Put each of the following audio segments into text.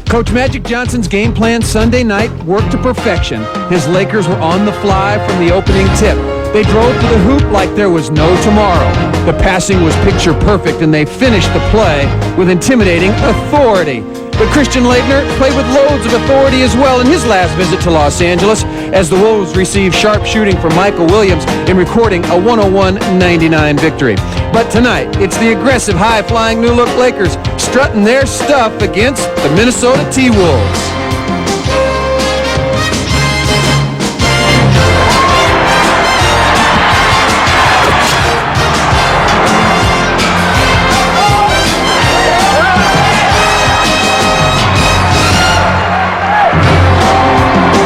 Coach Magic Johnson's game plan Sunday night worked to perfection. His Lakers were on the fly from the opening tip. They drove to the hoop like there was no tomorrow. The passing was picture perfect, and they finished the play with intimidating authority. But Christian Laettner played with loads of authority as well in his last visit to Los Angeles, as the Wolves received sharp shooting from Michael Williams in recording a 101-99 victory. But tonight, it's the aggressive, high-flying new-look Lakers strutting their stuff against the Minnesota T-Wolves.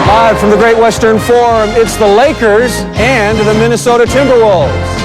Live from the Great Western Forum, it's the Lakers and the Minnesota Timberwolves.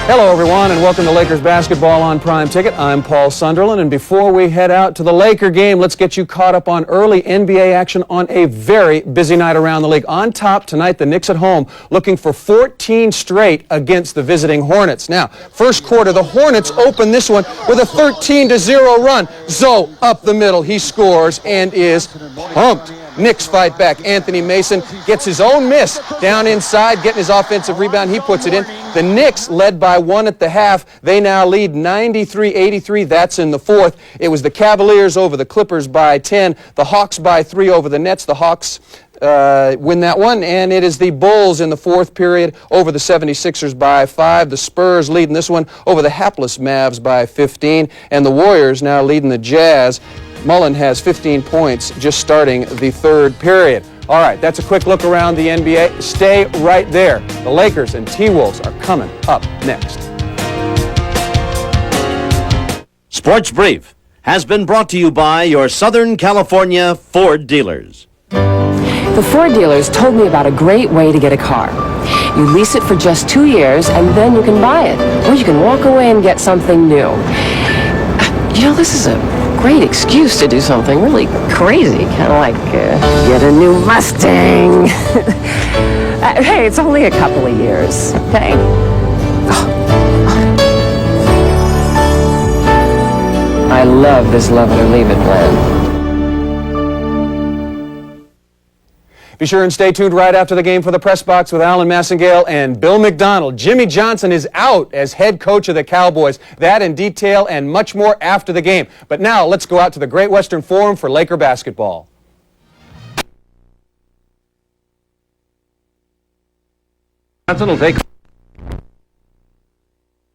Hello, everyone, and welcome to Lakers basketball on Prime Ticket. I'm Paul Sunderland, and before we head out to the Laker game, let's get you caught up on early NBA action on a very busy night around the league. On top tonight, the Knicks at home, looking for 14 straight against the visiting Hornets. Now, first quarter, the Hornets open this one with a 13-0 run. Zoe up the middle, he scores and is pumped. Knicks fight back. Anthony Mason gets his own miss down inside, getting his offensive rebound. He puts it in. The Knicks led by 1 at the half. They now lead 93-83. That's in the fourth. It was the Cavaliers over the Clippers by 10. The Hawks by 3 over the Nets. The Hawks win that one, and it is the Bulls in the fourth period over the 76ers by 5. The Spurs leading this one over the hapless Mavs by 15, and the Warriors now leading the Jazz. Mullen has 15 points just starting the third period. All right, that's a quick look around the NBA. Stay right there. The Lakers and T-Wolves are coming up next. Sports Brief has been brought to you by your Southern California Ford dealers. The Ford dealers told me about a great way to get a car. You lease it for just 2 years, and then you can buy it. Or you can walk away and get something new. You know, this is a great excuse to do something really crazy, kind of like get a new Mustang. Hey, it's only a couple of years, okay? I love this love it or leave it plan. Be sure and stay tuned right after the game for the Press Box with Alan Massengale and Bill McDonald. Jimmy Johnson is out as head coach of the Cowboys. That in detail and much more after the game. But now let's go out to the Great Western Forum for Laker basketball. Johnson will take.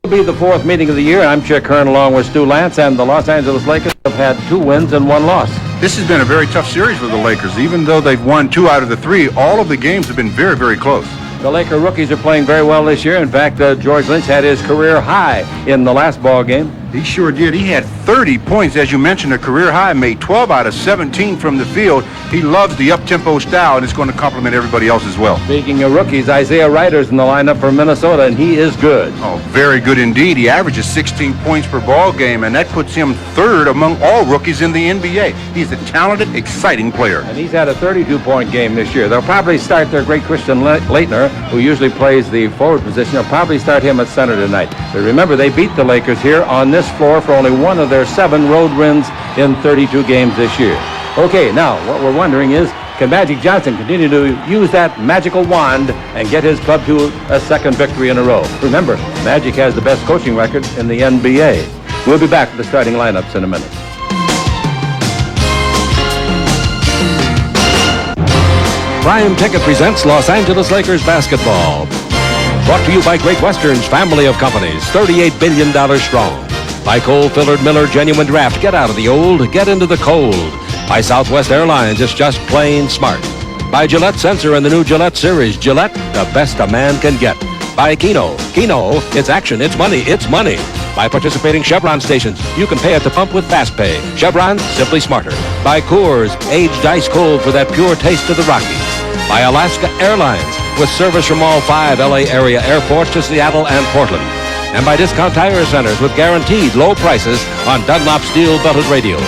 Will be the fourth meeting of the year. I'm Chick Hearn along with Stu Lance, and the Los Angeles Lakers have had 2 wins and 1 loss. This has been a very tough series for the Lakers. Even though they've won 2 out of the 3, all of the games have been very, very close. The Laker rookies are playing very well this year. In fact, George Lynch had his career high in the last ball game. He sure did. He had 30 points, as you mentioned, a career high, made 12 out of 17 from the field. He loves the up-tempo style, and it's going to complement everybody else as well. Speaking of rookies, Isaiah Ryder's in the lineup for Minnesota, and he is good. Oh, very good indeed. He averages 16 points per ball game, and that puts him third among all rookies in the NBA. He's a talented, exciting player. And he's had a 32-point game this year. They'll probably start their great Christian Laettner, who usually plays the forward position. They'll probably start him at center tonight. But remember, they beat the Lakers here on this floor for only one of their 7 road wins in 32 games this year. Okay, now what we're wondering is, can Magic Johnson continue to use that magical wand and get his club to a second victory in a row? Remember, Magic has the best coaching record in the NBA. We'll be back with the starting lineups in a minute. Prime Ticket presents Los Angeles Lakers basketball. Brought to you by Great Western's family of companies, $38 billion strong. By Coal-Filled Miller Genuine Draft, get out of the old, get into the cold. By Southwest Airlines, it's just plain smart. By Gillette Sensor and the new Gillette Series, Gillette, the best a man can get. By Keno, it's action, it's money, it's money. By participating Chevron stations, you can pay at the pump with Fast Pay. Chevron, simply smarter. By Coors, aged ice cold for that pure taste of the Rockies. By Alaska Airlines, with service from all 5 LA area airports to Seattle and Portland. And by Discount Tire Centers with guaranteed low prices on Dunlop steel belted radios.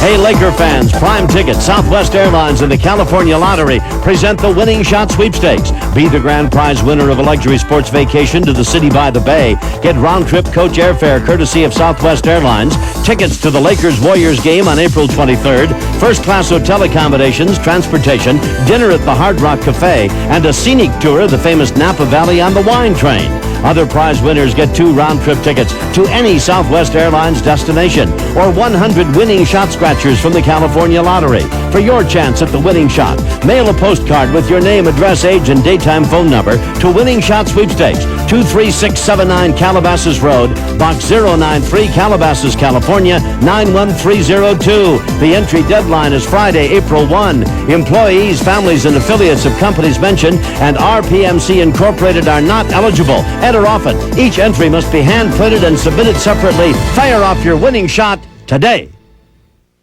Hey, Laker fans, Prime Ticket, Southwest Airlines, and the California Lottery present the Winning Shot Sweepstakes. Be the grand prize winner of a luxury sports vacation to the city by the bay. Get round-trip coach airfare courtesy of Southwest Airlines, tickets to the Lakers-Warriors game on April 23rd, first-class hotel accommodations, transportation, dinner at the Hard Rock Cafe, and a scenic tour of the famous Napa Valley on the wine train. Other prize winners get 2 round-trip tickets to any Southwest Airlines destination or 100 Winning Shot scratchers from the California Lottery. For your chance at the Winning Shot, mail a postcard with your name, address, age, and daytime phone number to Winning Shot Sweepstakes, 23679 Calabasas Road, Box 093, Calabasas, California, 91302. The entry deadline is Friday, April 1. Employees, families, and affiliates of companies mentioned and RPMC Incorporated are not eligible. Enter often. Each entry must be hand-printed and submitted separately. Fire off your winning shot today.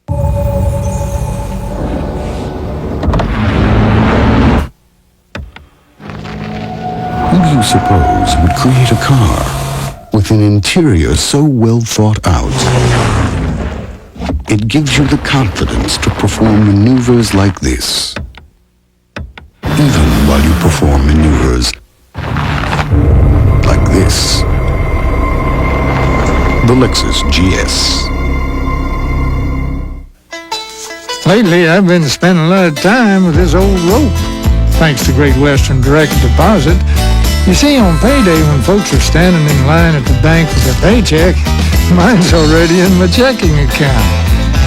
Who do you suppose would create a car with an interior so well thought out? It gives you the confidence to perform maneuvers like this, even while you perform maneuvers like this. The Lexus GS. Lately, I've been spending a lot of time with this old rope, thanks to Great Western Direct Deposit. You see, on payday when folks are standing in line at the bank with their paycheck, mine's already in my checking account,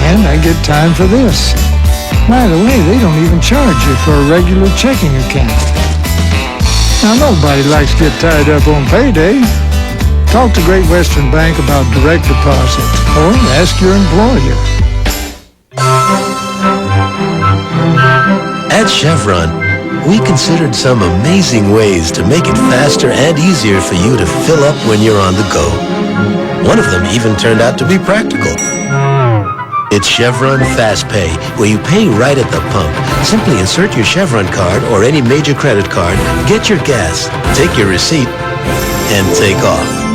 and I get time for this. By the way, they don't even charge you for a regular checking account. Now, nobody likes to get tied up on payday. Talk to Great Western Bank about direct deposit, or ask your employer. At Chevron, we considered some amazing ways to make it faster and easier for you to fill up when you're on the go. One of them even turned out to be practical. It's Chevron Fast Pay, where you pay right at the pump. Simply insert your Chevron card or any major credit card, get your gas, take your receipt, and take off.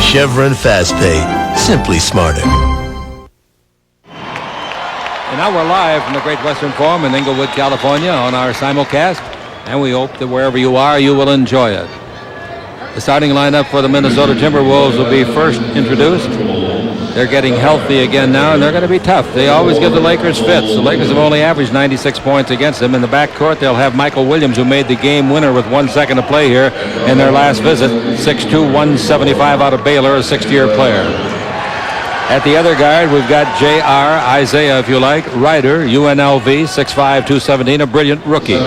Chevron Fast Pay, simply smarter. And now we're live from the Great Western Forum in Inglewood, California on our simulcast, and we hope that wherever you are, you will enjoy it. The starting lineup for the Minnesota Timberwolves will be first introduced. They're getting healthy again now, and they're going to be tough. They always give the Lakers fits. The Lakers have only averaged 96 points against them. In the backcourt, they'll have Michael Williams, who made the game winner with 1 second to play here in their last visit. 6'2", 175 out of Baylor, a 60-year player. At the other guard, we've got J.R. Isaiah, if you like, Ryder, UNLV, 6'5", 217, a brilliant rookie.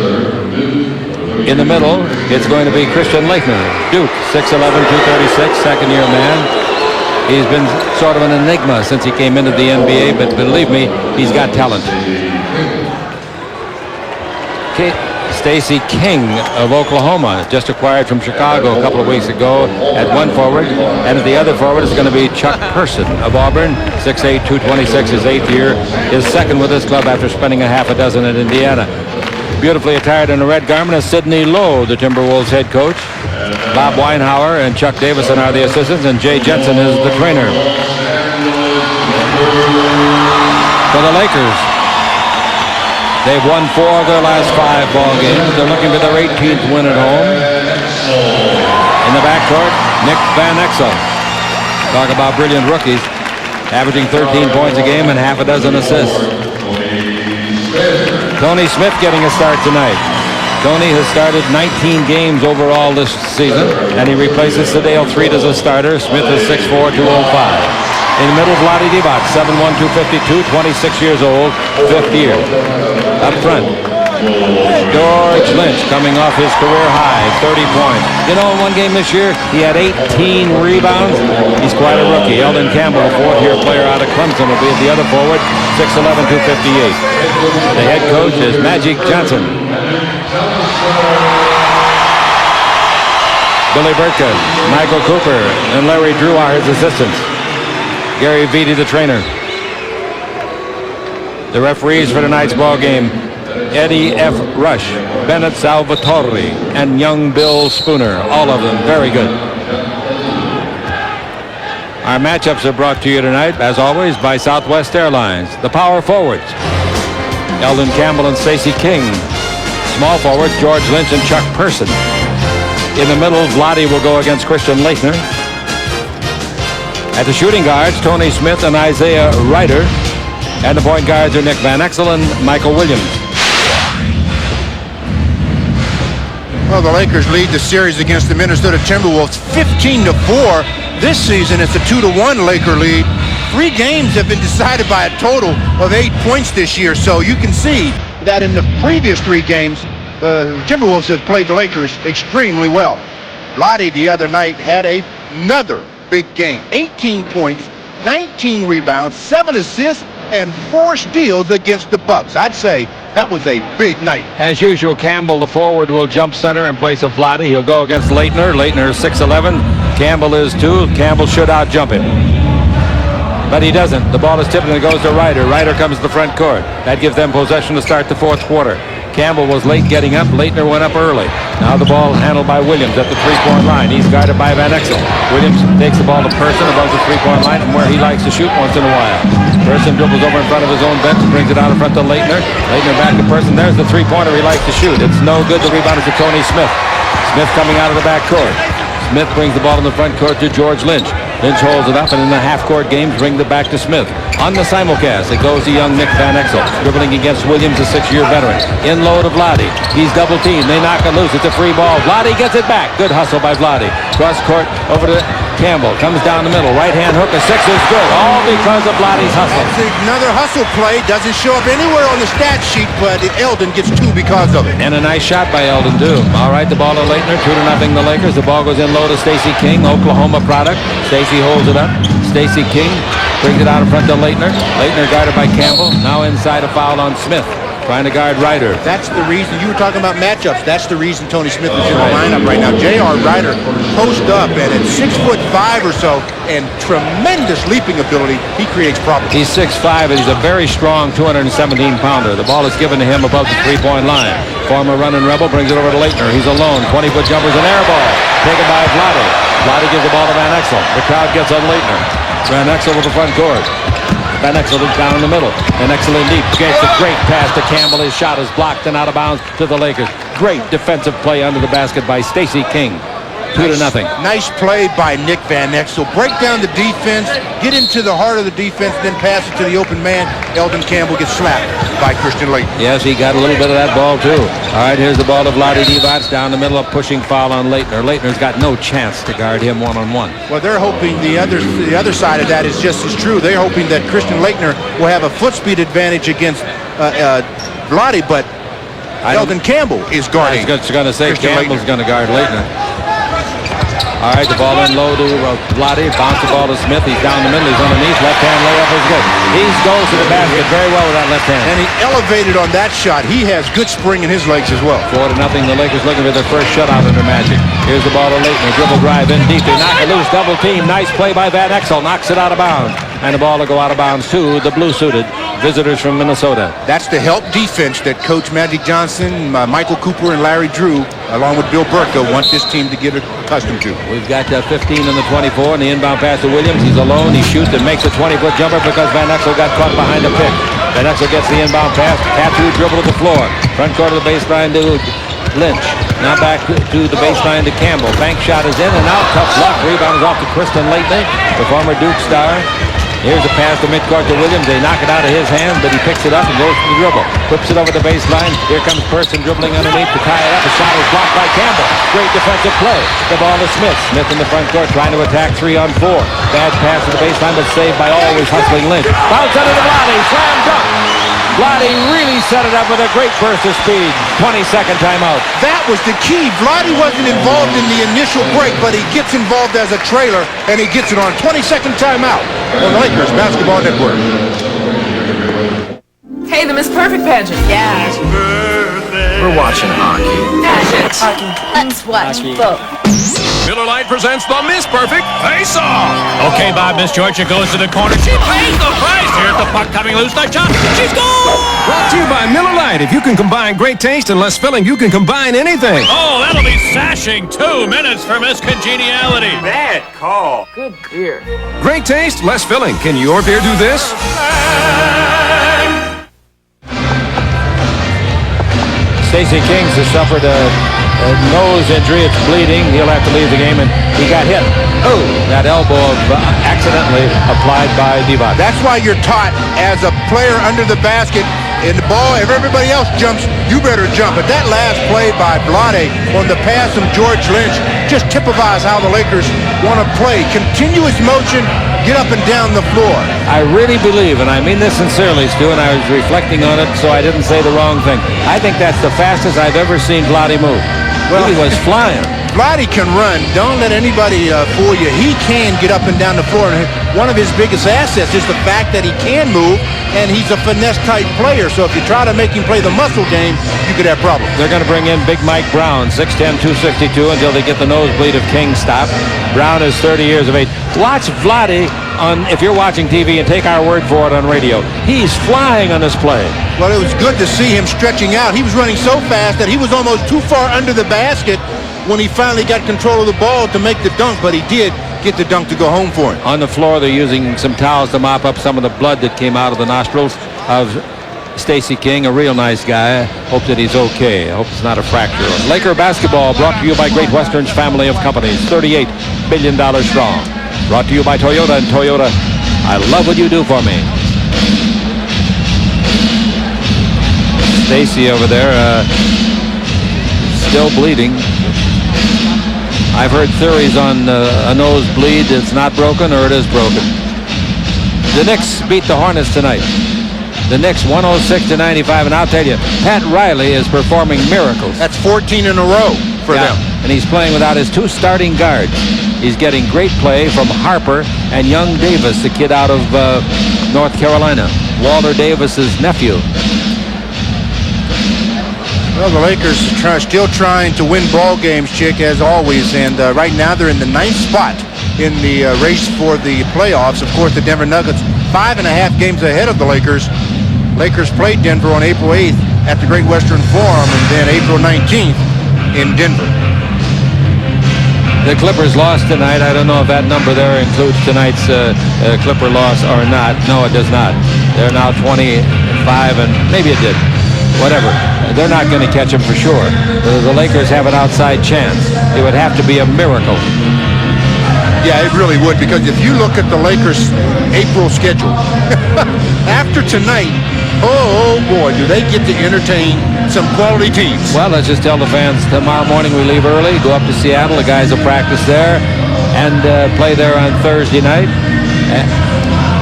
In the middle, it's going to be Christian Laettner, Duke, 6'11", 236, second-year man. He's been sort of an enigma since he came into the NBA, but believe me, he's got talent. Stacey King of Oklahoma, just acquired from Chicago a couple of weeks ago at one forward. And at the other forward is going to be Chuck Person of Auburn, 6'8", 226, his 8th year, his second with this club after spending a half a dozen at Indiana. Beautifully attired in a red garment is Sidney Lowe, the Timberwolves head coach. Bob Weinhauer and Chuck Davison are the assistants, and Jay Jensen is the trainer. For the Lakers, they've won 4 of their last 5 ball games. They're looking for their 18th win at home. In the backcourt, Nick Van Exel. Talk about brilliant rookies, averaging 13 points a game and half a dozen assists. Tony Smith getting a start tonight. Tony has started 19 games overall this season, and he replaces Sedale Threet as a starter. Smith is 6'4", 205. In the middle, Vlade Divac, 7'1", 252, 26 years old, 5th year. Up front, George Lynch coming off his career high, 30 points. You know, in one game this year, he had 18 rebounds. He's quite a rookie. Eldon Campbell, a 4th-year player out of Clemson, will be at the other forward, 6'11", 258. The head coach is Magic Johnson. Billy Burka, Michael Cooper, and Larry Drew are his assistants. Gary Vitti, the trainer. The referees for tonight's ball game, Eddie F. Rush, Bennett Salvatore, and young Bill Spooner. All of them very good. Our matchups are brought to you tonight, as always, by Southwest Airlines. The power forwards, Eldon Campbell and Stacey King. Small forwards, George Lynch and Chuck Person. In the middle, Vlade will go against Christian Leitner. At the shooting guards, Tony Smith and Isaiah Ryder. And the point guards are Nick Van Exel and Michael Williams. Well, the Lakers lead the series against the Minnesota Timberwolves 15-4. This season, it's a 2-1 Laker lead. 3 games have been decided by a total of 8 points this year, so you can see that in the previous 3 games, the Timberwolves have played the Lakers extremely well. Vlade the other night had another big game. 18 points, 19 rebounds, 7 assists, and 4 steals against the Bucks. I'd say that was a big night. As usual, Campbell, the forward, will jump center in place of Vlade. He'll go against Leitner. Leitner is 6'11". Campbell is 2. Campbell should out-jump him. But he doesn't. The ball is tipped and it goes to Ryder. Ryder comes to the front court. That gives them possession to start the 4th quarter. Campbell was late getting up. Leitner went up early. Now the ball handled by Williams at the 3-point line. He's guarded by Van Exel. Williams takes the ball to Person above the 3-point line from where he likes to shoot once in a while. Person dribbles over in front of his own bench and brings it out in front to Leitner. Leitner back to Person. There's the 3-pointer he likes to shoot. It's no good. The rebound is to Tony Smith. Smith coming out of the back court. Smith brings the ball in the front court to George Lynch. Lynch holds it up, and in the half-court games, brings it back to Smith. On the simulcast, it goes to young Nick Van Exel, dribbling against Williams, a 6-year veteran. In low to Vlade. He's double-teamed. They knock it loose. It's a free ball. Vlade gets it back. Good hustle by Vlade. Cross-court over to Campbell. Comes down the middle. Right-hand hook. A 6 is good. All because of Vlade's hustle. That's another hustle play. Doesn't show up anywhere on the stat sheet, but Eldon gets 2 because of it. And a nice shot by Eldon, too. All right, the ball to Leitner. 2-0 the Lakers. The ball goes in low to Stacey King, Oklahoma product. Stacey holds it up. Stacey King brings it out in front to Leitner. Leitner guarded by Campbell. Now inside, a foul on Smith. Trying to guard Ryder. That's the reason. You were talking about matchups. That's the reason Tony Smith is in the lineup right now. J.R. Ryder post up, and at 6'5" or so, and tremendous leaping ability, he creates problems. He's 6'5", and he's a very strong 217-pounder. The ball is given to him above the 3-point line. Former running rebel brings it over to Leitner. He's alone. 20-foot jumper's an air ball. Taken by Vlade. Vlade gives the ball to Van Exel. The crowd gets on Leitner. Van Exel with the front court. Van Exel is down in the middle. Van Exel in deep. Gets a great pass to Campbell. His shot is blocked and out of bounds to the Lakers. Great defensive play under the basket by Stacey King. 2-0. Nice play by Nick Van Exel. Break down the defense, get into the heart of the defense, then pass it to the open man. Eldon Campbell gets slapped by Christian Leitner. Yes, he got a little bit of that ball, too. All right, here's the ball to Vlade Divac down the middle, of pushing foul on Leitner. Leitner's got no chance to guard him one-on-one. Well, they're hoping the other side of that is just as true. They're hoping that Christian Leitner will have a foot speed advantage against Vlade, but Eldon Campbell is guarding. I was going to say Campbell's going to guard Leitner. All right, the ball in low to Vlade. Bounce the ball to Smith. He's down the middle. He's underneath. Left-hand layup is good. He goes to the basket very well with that left hand. And he elevated on that shot. He has good spring in his legs as well. 4-0. The Lakers looking for their first shutout under Magic. Here's the ball to Leitner. Dribble drive in deep. They knock it loose. Double team. Nice play by Van Exel. Knocks it out of bounds. And the ball will go out of bounds to the blue-suited visitors from Minnesota. That's the help defense that Coach Magic Johnson, Michael Cooper, and Larry Drew, along with Bill Burko, want this team to get accustomed to. We've got 15 in the 24, and the inbound pass to Williams. He's alone. He shoots and makes a 20-foot jumper because Van Exel got caught behind a pick. Van Exel gets the inbound pass. Tattoo dribble to the floor. Front court of the baseline to Lynch. Now back to the baseline to Campbell. Bank shot is in and out. Tough luck. Rebound is off to Christian Leitner, the former Duke star. Here's a pass to midcourt to Williams. They knock it out of his hand, but he picks it up and goes to the dribble. Whips it over the baseline. Here comes Person dribbling underneath to tie it up. The shot is blocked by Campbell. Great defensive play. The ball to Smith. Smith in the front court trying to attack 3-on-4. Bad pass to the baseline, but saved by always hustling Lynch. Bounce under the Vlade. Slam dunk. Vlade really set it up with a great burst of speed. 20-second timeout. That was the key. Vlade wasn't involved in the initial break, but he gets involved as a trailer, and he gets it on 20-second timeout on the Lakers Basketball Network. Hey, the Miss Perfect pageant. Yeah. We're watching hockey. Hockey. Let's watch both. Miller Lite presents the Miss Perfect Face-Off. Okay, Bob, Miss Georgia goes to the corner. She pays the price. Here's the puck coming loose. Nice shot. She's gone! Brought to you by Miller Lite. If you can combine great taste and less filling, you can combine anything. Oh, that'll be sashing. 2 minutes for Miss Congeniality. Bad call. Good beer. Great taste, less filling. Can your beer do this? Stacey Kings has suffered a nose injury. It's bleeding. He'll have to leave the game, and he got hit. Oh, that elbow accidentally applied by Divac. That's why you're taught as a player under the basket in the ball, if everybody else jumps, you better jump. But that last play by Vlade on the pass from George Lynch just typifies how the Lakers want to play. Continuous motion, get up and down the floor. I really believe, and I mean this sincerely, Stu, and I was reflecting on it so I didn't say the wrong thing. I think that's the fastest I've ever seen Vlade move. Well, he was flying. Vlade can run. Don't let anybody fool you. He can get up and down the floor. And one of his biggest assets is the fact that he can move, and he's a finesse-type player. So if you try to make him play the muscle game, you could have problems. They're going to bring in Big Mike Brown, 6'10", 262, until they get the nosebleed of King stopped. Brown is 30 years of age. Watch Vlade if you're watching TV, and take our word for it on radio. He's flying on this play. Well, it was good to see him stretching out. He was running so fast that he was almost too far under the basket when he finally got control of the ball to make the dunk, but he did get the dunk to go home for him. On the floor, they're using some towels to mop up some of the blood that came out of the nostrils of Stacey King, a real nice guy. Hope that he's okay. I hope it's not a fracture. Laker basketball brought to you by Great Western's family of companies, $38 billion strong. Brought to you by Toyota, and Toyota, I love what you do for me. Stacey over there, still bleeding. I've heard theories on a nosebleed. It's not broken, or it is broken. The Knicks beat the Hornets tonight. The Knicks 106-95, and I'll tell you, Pat Riley is performing miracles. That's 14 in a row for them. And he's playing without his 2 starting guards. He's getting great play from Harper and young Davis, the kid out of North Carolina, Walter Davis's nephew. Well, the Lakers still trying to win ball games, Chick, as always, and right now they're in the 9th spot in the race for the playoffs. Of course, the Denver Nuggets 5.5 games ahead of the Lakers. Lakers played Denver on April 8th at the Great Western Forum, and then April 19th in Denver. The Clippers lost tonight. I don't know if that number there includes tonight's Clipper loss or not. No, it does not. They're now 25, and maybe it did. Whatever. They're not going to catch them for sure. The Lakers have an outside chance. It would have to be a miracle. Yeah, it really would, because if you look at the Lakers' April schedule, after tonight, oh boy, do they get to entertain some quality teams. Well, let's just tell the fans tomorrow morning we leave early, go up to Seattle. The guys will practice there and play there on Thursday night.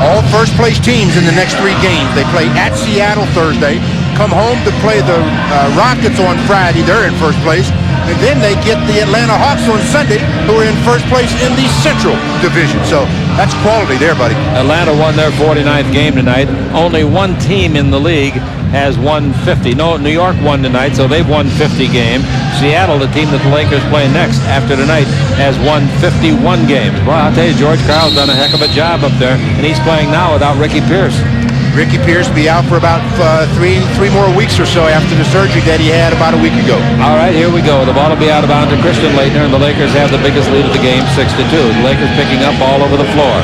All first-place teams in the next 3 games. They play at Seattle Thursday, come home to play the Rockets on Friday. They're in first place. And then they get the Atlanta Hawks on Sunday, who are in first place in the Central Division. So that's quality there, buddy. Atlanta won their 49th game tonight. Only one team in the league has won 50. No, New York won tonight, so they've won 50 games. Seattle, the team that the Lakers play next after tonight, has won 51 games. Well, I'll tell you, George Karl's done a heck of a job up there, and he's playing now without Ricky Pierce. Ricky Pierce will be out for about three more weeks or so after the surgery that he had about a week ago. All right, here we go. The ball will be out of bounds to Christian Laettner, and the Lakers have the biggest lead of the game, 6-2. The Lakers picking up all over the floor.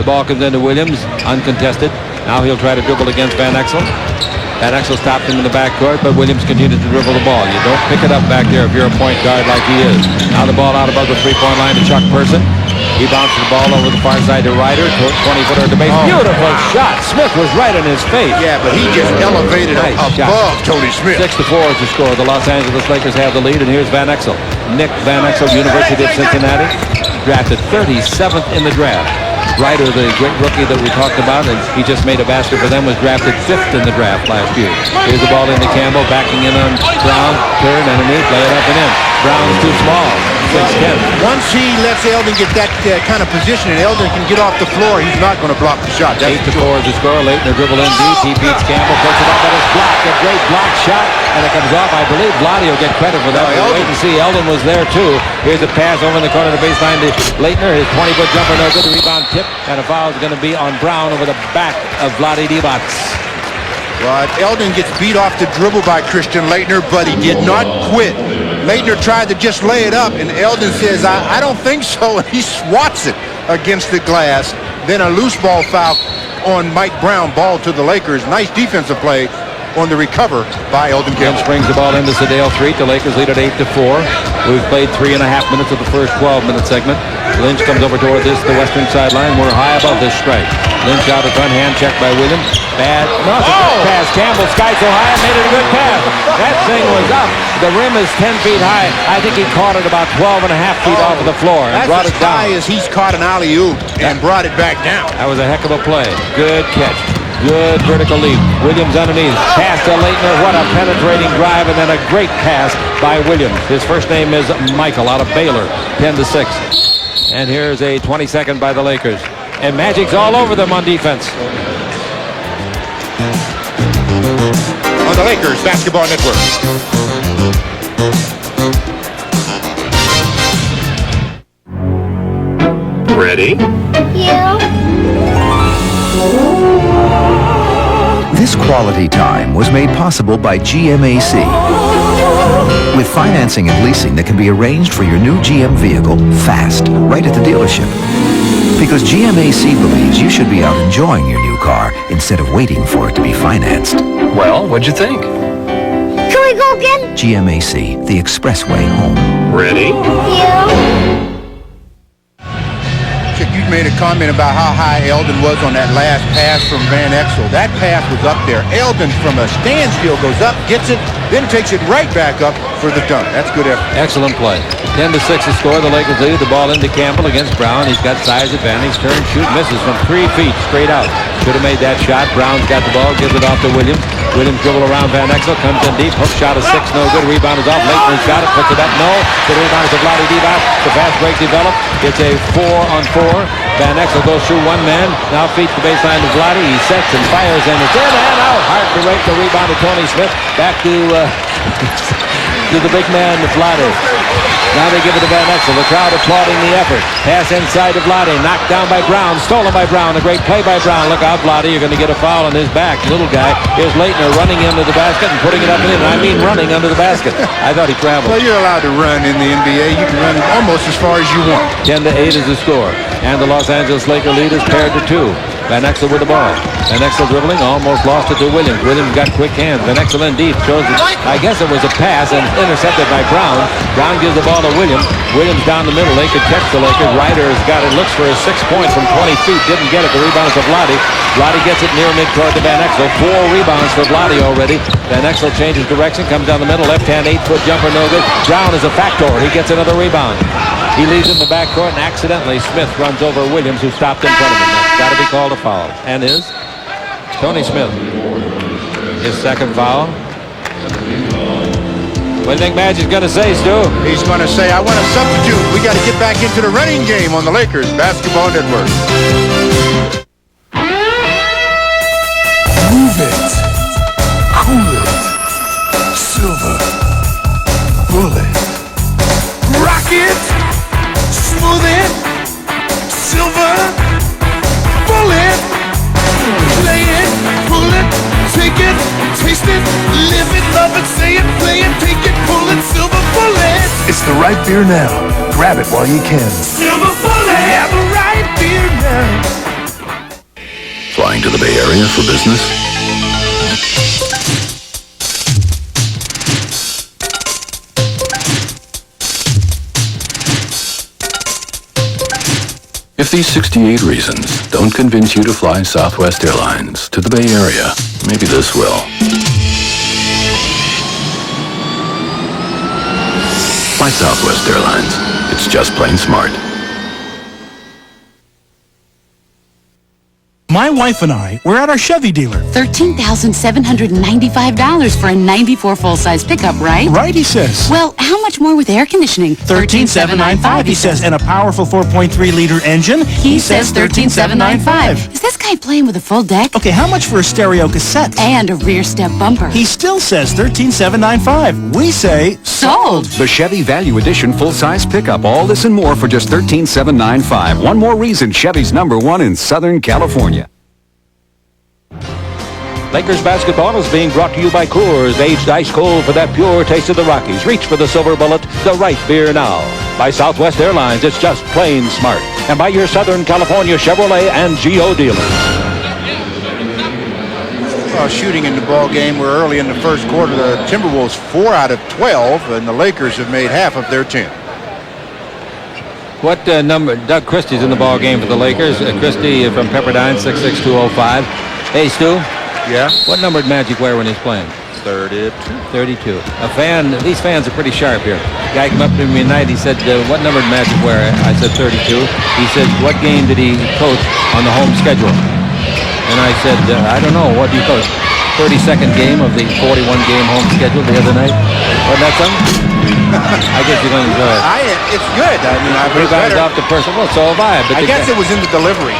The ball comes into Williams, uncontested. Now he'll try to dribble against Van Exel. Van Exel stopped him in the backcourt, but Williams continues to dribble the ball. You don't pick it up back there if you're a point guard like he is. Now the ball out above the three-point line to Chuck Person. He bounces the ball over the far side to Ryder, 20-footer at the base. Oh, beautiful wow. shot. Smith was right in his face. Yeah, but he just elevated above Tony Smith. 6-4 is the score. The Los Angeles Lakers have the lead, and here's Van Exel. Nick Van Exel, University of Cincinnati, drafted 37th in the draft. Ryder, the great rookie that we talked about, and he just made a basket for them, was drafted 5th in the draft last year. Here's the ball into Campbell, backing in on Brown, turn underneath, lay it up and in. Brown's too small. 6-10. Once he lets Eldon get that kind of position and Eldon can get off the floor, he's not going to block the shot. 8-4 is the score. Leitner dribble in deep. He beats Campbell. Puts it up, but it's blocked. A great block shot, and it comes off. I believe Vlade will get credit for that. We'll wait and see. Eldon was there too. Here's a pass over in the corner of the baseline to Leitner. His 20-foot jumper, no good. The rebound tip, and a foul is going to be on Brown over the back of Vlade Divac. Well, Eldon gets beat off the dribble by Christian Leitner, but he did not quit. Leitner tried to just lay it up, and Eldon says, I don't think so, and he swats it against the glass. Then a loose ball foul on Mike Brown, ball to the Lakers. Nice defensive play on the recover by Eldon Campbell. Lynch brings the ball into Sedale Street. The Lakers lead at 8-4. We've played 3.5 minutes of the first 12-minute segment. Lynch comes over toward the western sideline. We're high above this strike. Lynch out of front, hand check by Williams. Bad. No, it's a good pass. Campbell skied so high and made it a good pass. That thing was up. The rim is 10 feet high. I think he caught it about 12.5 feet off of the floor and brought it down. That's as high as he's caught an alley-oop and brought it back down. That was a heck of a play. Good catch. Good vertical leap. Williams underneath. Pass to Leitner. What a penetrating drive, and then a great pass by Williams. His first name is Michael out of Baylor. 10-6. And here's a 20-second by the Lakers. And Magic's all over them on defense. On the Lakers Basketball Network. Ready? Yeah. This quality time was made possible by GMAC. With financing and leasing that can be arranged for your new GM vehicle fast, right at the dealership. Because GMAC believes you should be out enjoying your new car instead of waiting for it to be financed. Well, what'd you think? Can we go again? GMAC, the expressway home. Ready? Yeah. You made a comment about how high Eldon was on that last pass from Van Exel. That pass was up there. Eldon from a standstill goes up, gets it, then takes it right back up for the dunk. That's good effort. Excellent play. 10-6 to score. The Lakers lead. The ball into Campbell against Brown. He's got size advantage. Turn, shoot, misses from 3 feet straight out. Should have made that shot. Brown's got the ball, gives it off to Williams. Williams dribble around Van Exel, comes in deep. Hook shot of 6, no good. Rebound is off. Leitner's got it, puts it up, no. The rebound is to Vlade Divac. The fast break developed. It's a 4-on-4. Van Exel goes through one man. Now feeds the baseline to Vlade. He sets and fires, and it's in and out. Hard to break. The rebound to Tony Smith. Back to the big man, Vlade. Now they give it to Van Exel. The crowd applauding the effort. Pass inside to Vlade. Knocked down by Brown. Stolen by Brown. A great play by Brown. Look out, Vlade. You're going to get a foul on his back. Little guy. Here's Leitner running into the basket and putting it up and in. I mean running under the basket. I thought he traveled. Well, you're allowed to run in the NBA. You can run almost as far as you want. 10-8 is the score. And the Los Angeles Lakers lead is paired to 2. Van Exel with the ball. Van Exel dribbling, almost lost it to Williams. Williams got quick hands. Van Exel in deep, shows it. I guess it was a pass and intercepted by Brown. Brown gives the ball to Williams. Williams down the middle. They could catch the Lakers. Ryder's got it. Looks for a 6-point from 20 feet. Didn't get it. The rebound is to Vlade. Vlade gets it near midcourt to Van Exel. 4 rebounds for Vlade already. Van Exel changes direction, comes down the middle. Left hand 8-foot jumper, no good. Brown is a factor. He gets another rebound. He leaves in the backcourt, and accidentally Smith runs over Williams, who stopped in front of him. That's got to be called a foul. And is Tony Smith. His second foul. What do you think Magic's going to say, Stu? He's going to say, I want to substitute. We got to get back into the running game on the Lakers Basketball Network. Move it. Cool it. Silver. Bullet. Rock it. Smooth it. Silver. Bullet. Play it. Pull it. Take it. Taste it. Live it. Love it. Say it. Play it. Take it. Pull it. Silver Bullet. It's the right beer now. Grab it while you can. Silver Bullet. Yeah, the right beer now. Flying to the Bay Area for business? If these 68 reasons don't convince you to fly Southwest Airlines to the Bay Area, maybe this will. Fly Southwest Airlines. It's just plain smart. My wife and I, we're at our Chevy dealer. $13,795 for a 94 full-size pickup, right? Right, he says. Well, how much more with air conditioning? $13,795, he says. And a powerful 4.3-liter engine? He says $13,795. Is this guy playing with a full deck? Okay, how much for a stereo cassette? And a rear step bumper. He still says $13,795. We say, sold. The Chevy Value Edition full-size pickup. All this and more for just $13,795. One more reason Chevy's #1 in Southern California. Lakers basketball is being brought to you by Coors, aged ice cold for that pure taste of the Rockies. Reach for the silver bullet, the right beer now. By Southwest Airlines, it's just plain smart. And by your Southern California Chevrolet and Geo dealers. Well, shooting in the ball game, we're early in the first quarter. The Timberwolves 4 out of 12, and the Lakers have made half of their 10. What number? Doug Christie's in the ball game for the Lakers. Christie from Pepperdine, 6'6", 205. Hey, Stu. Yeah? What number did Magic wear when he's playing? 32. 32. These fans are pretty sharp here. Guy came up to me tonight. He said, what number did Magic wear? I said 32. He said, what game did he coach on the home schedule? And I said, I don't know. What do you coach? 32nd game of the 41-game home schedule the other night. Wasn't that something? I guess you're going to enjoy it. It's good. I mean, I've rebounds off the person. Well, so have I. But I guess it was in the delivery.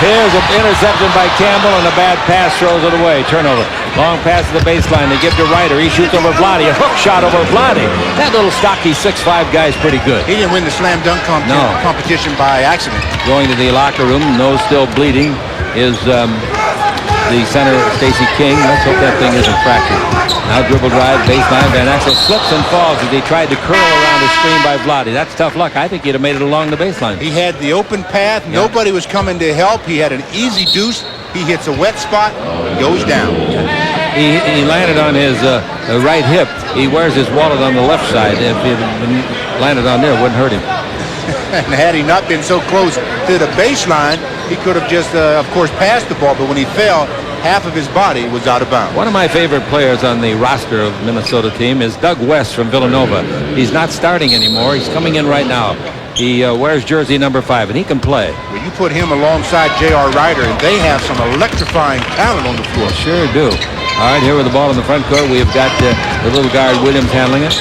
Here's an interception by Campbell, and a bad pass throws it away. Turnover. Long pass to the baseline. They give to Ryder. He shoots over Vlade. A hook shot over Vlade. That little stocky 6'5" guy's pretty good. He didn't win the slam dunk competition by accident. Going to the locker room, nose still bleeding, is the center, Stacey King. Let's hope that thing isn't fractured. Now dribble drive, baseline. Van Exel slips and falls as he tried to curl around the screen by Vlade. That's tough luck. I think he'd have made it along the baseline. He had the open path. Yeah. Nobody was coming to help. He had an easy deuce. He hits a wet spot and goes down. He landed on his right hip. He wears his wallet on the left side. If he had landed on there, it wouldn't hurt him. And had he not been so close to the baseline, he could have just, of course, passed the ball. But when he fell, half of his body was out of bounds. One of my favorite players on the roster of Minnesota team is Doug West from Villanova. He's not starting anymore. He's coming in right now. He wears jersey number 5, and he can play. Well, you put him alongside J.R. Ryder, and they have some electrifying talent on the floor. Sure do. All right, here with the ball in the front court, we have got the little guard Williams handling it.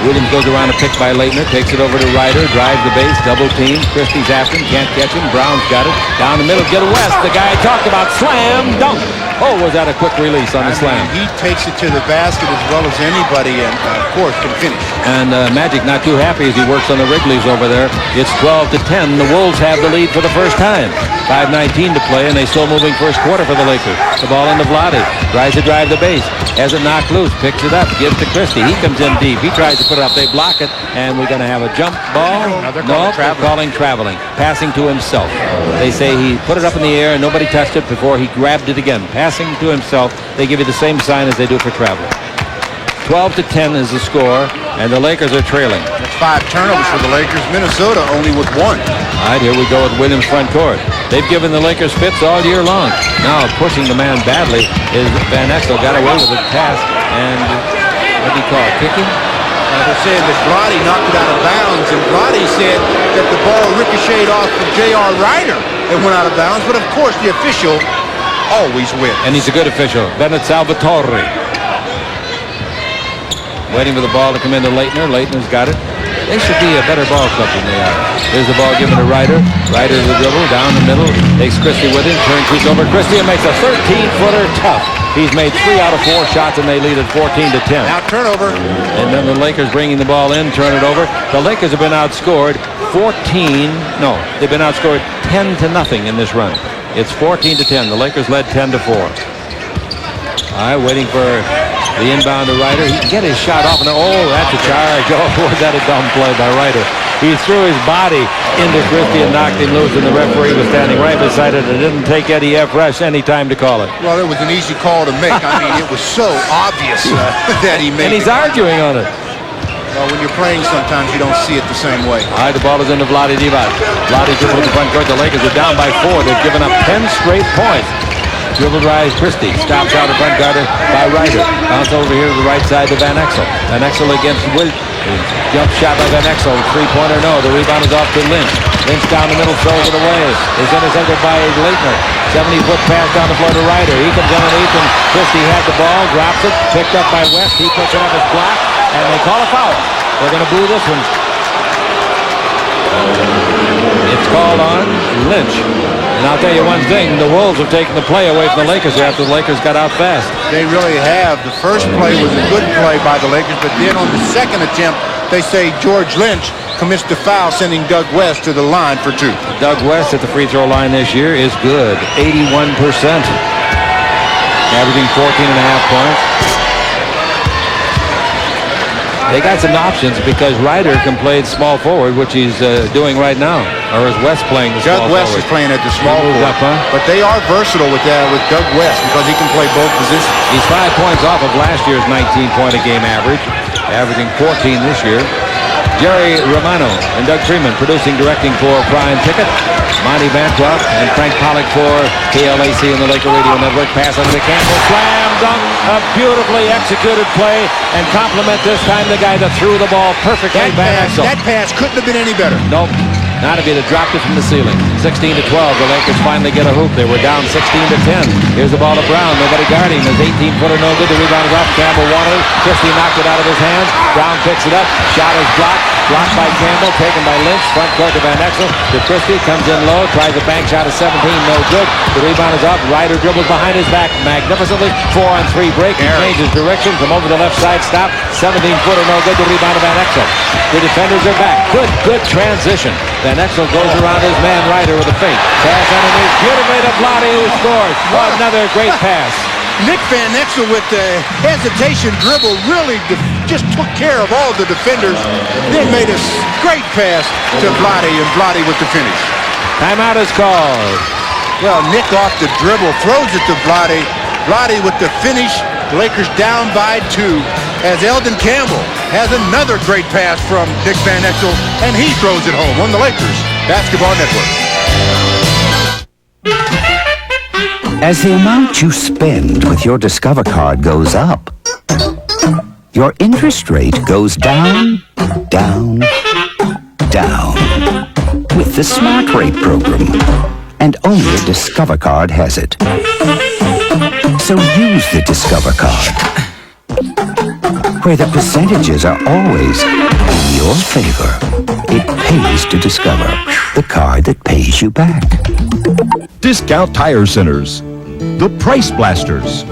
Williams goes around a pick by Leitner, takes it over to Ryder, drives the base, double team. Christie's after him, can't catch him. Brown's got it. Down the middle, get a West. The guy I talked about, slam, dunk. Oh, was that a quick release on the slam? He takes it to the basket as well as anybody, and of course can finish. And Magic not too happy as he works on the Wrigley's over there. It's 12-10. The Wolves have the lead for the first time. 5:19 to play, and they still moving first quarter for the Lakers. The ball into Vlade. Tries to drive the base. Has it knocked loose. Picks it up. Gives to Christie. He comes in deep. He tries to put it up. They block it, and we're going to have a jump ball. They're calling traveling. Passing to himself. They say he put it up in the air, and nobody touched it before he grabbed it again. Passing to himself. They give you the same sign as they do for traveling. 12-10 is the score, and the Lakers are trailing. That's 5 turnovers for the Lakers. Minnesota only with 1. All right, here we go with Williams front court. They've given the Lakers fits all year long. Now pushing the man badly is Van Exel. Got away with a pass, and what do you call it, kicking? They're saying that Vlade knocked it out of bounds, and Vlade said that the ball ricocheted off of J.R. Ryder and went out of bounds, but of course the official always wins. And he's a good official, Bennett Salvatore. Waiting for the ball to come into Leitner. Leitner's got it. They should be a better ball club than they are. Here's the ball given to Ryder. Ryder to the dribble, down the middle. Takes Christie with him. Turns shoots over Christie and makes a 13-footer tough. He's made 3 out of 4 shots, and they lead at 14-10. Now turnover. And then the Lakers bringing the ball in, turn it over. The Lakers have been outscored 10-0 in this run. It's 14-10. The Lakers led 10-4. All right, waiting for the inbound to Ryder. He can get his shot off, and oh, that's a charge. Oh, was that a dumb play by Ryder. He threw his body into Christie and knocked him loose, and the referee was standing right beside it. It didn't take Eddie F. Rush any time to call it. Well, it was an easy call to make. I mean, it was so obvious that he made it. And he's arguing on it. Well, when you're playing, sometimes you don't see it the same way. All right, the ball is into Vlade Divac. Vlade dribbles the front court. The Lakers are down by 4. They've given up 10 straight points. Dribble drive, Christie stops out a front guarder by Ryder. Bounce over here to the right side to Van Exel. Van Exel against Jump shot by Van Exel. Three-pointer, no. The rebound is off to Lynch. Lynch down the middle, throws it away. Is intercepted by Leitner. 70-foot pass down the floor to Ryder. He comes underneath, and Christie had the ball, drops it, picked up by West. He puts it up his block, and they call a foul. They're going to boo this one. It's called on Lynch. And I'll tell you one thing, the Wolves have taken the play away from the Lakers after the Lakers got out fast. They really have. The first play was a good play by the Lakers, but then on the second attempt, they say George Lynch commits the foul, sending Doug West to the line for two. Doug West at the free throw line this year is good, 81%. Averaging 14.5 points. They got some options because Ryder can play small forward, which he's doing right now. Or is West playing the small forward? Doug West is playing at the small forward. Up, huh? But they are versatile with that, with Doug West, because he can play both positions. He's 5 points off of last year's 19-point-a-game average, averaging 14 this year. Jerry Romano and Doug Freeman producing, directing for Prime Ticket. Monty Bancroft and Frank Pollock for KLAC and the Laker Radio Network. Pass under the Campbell. Slam dunk. A beautifully executed play. And compliment this time the guy that threw the ball perfectly. That pass couldn't have been any better. Nope. Not if he'd have dropped it from the ceiling. 16-12. The Lakers finally get a hoop. They were down 16-10. Here's the ball to Brown. Nobody guarding him. His 18-footer no good. The rebound is off. Campbell wanted it. Christie knocked it out of his hands. Brown picks it up. Shot is blocked. Blocked by Campbell. Taken by Lynch. Front court to Van Exel. To Christie. Comes in low. Tries a bank shot of 17. No good. The rebound is up. Ryder dribbles behind his back magnificently. 4-on-3 break. He changes direction from over the left side. Stop. 17-footer no good. The rebound of Van Exel. The defenders are back. Good transition. Van Exel goes around his man Ryder with a fake. Pass underneath. Beautifully to Vlade, who scores. Another great pass. Nick Van Exel with the hesitation dribble really just took care of all the defenders. Then made a great pass to Vlade, and Vlade with the finish. Timeout is called. Well, Nick off the dribble, throws it to Vlade. Vlade with the finish. Lakers down by 2 as Eldon Campbell has another great pass from Nick Van Exel, and he throws it home on the Lakers Basketball Network. As the amount you spend with your Discover card goes up, your interest rate goes down, down, down. With the Smart Rate program. And only Discover card has it. So use the Discover card, where the percentages are always in your favor. It pays to Discover, the card that pays you back. Discount Tire Centers, the Price Blasters.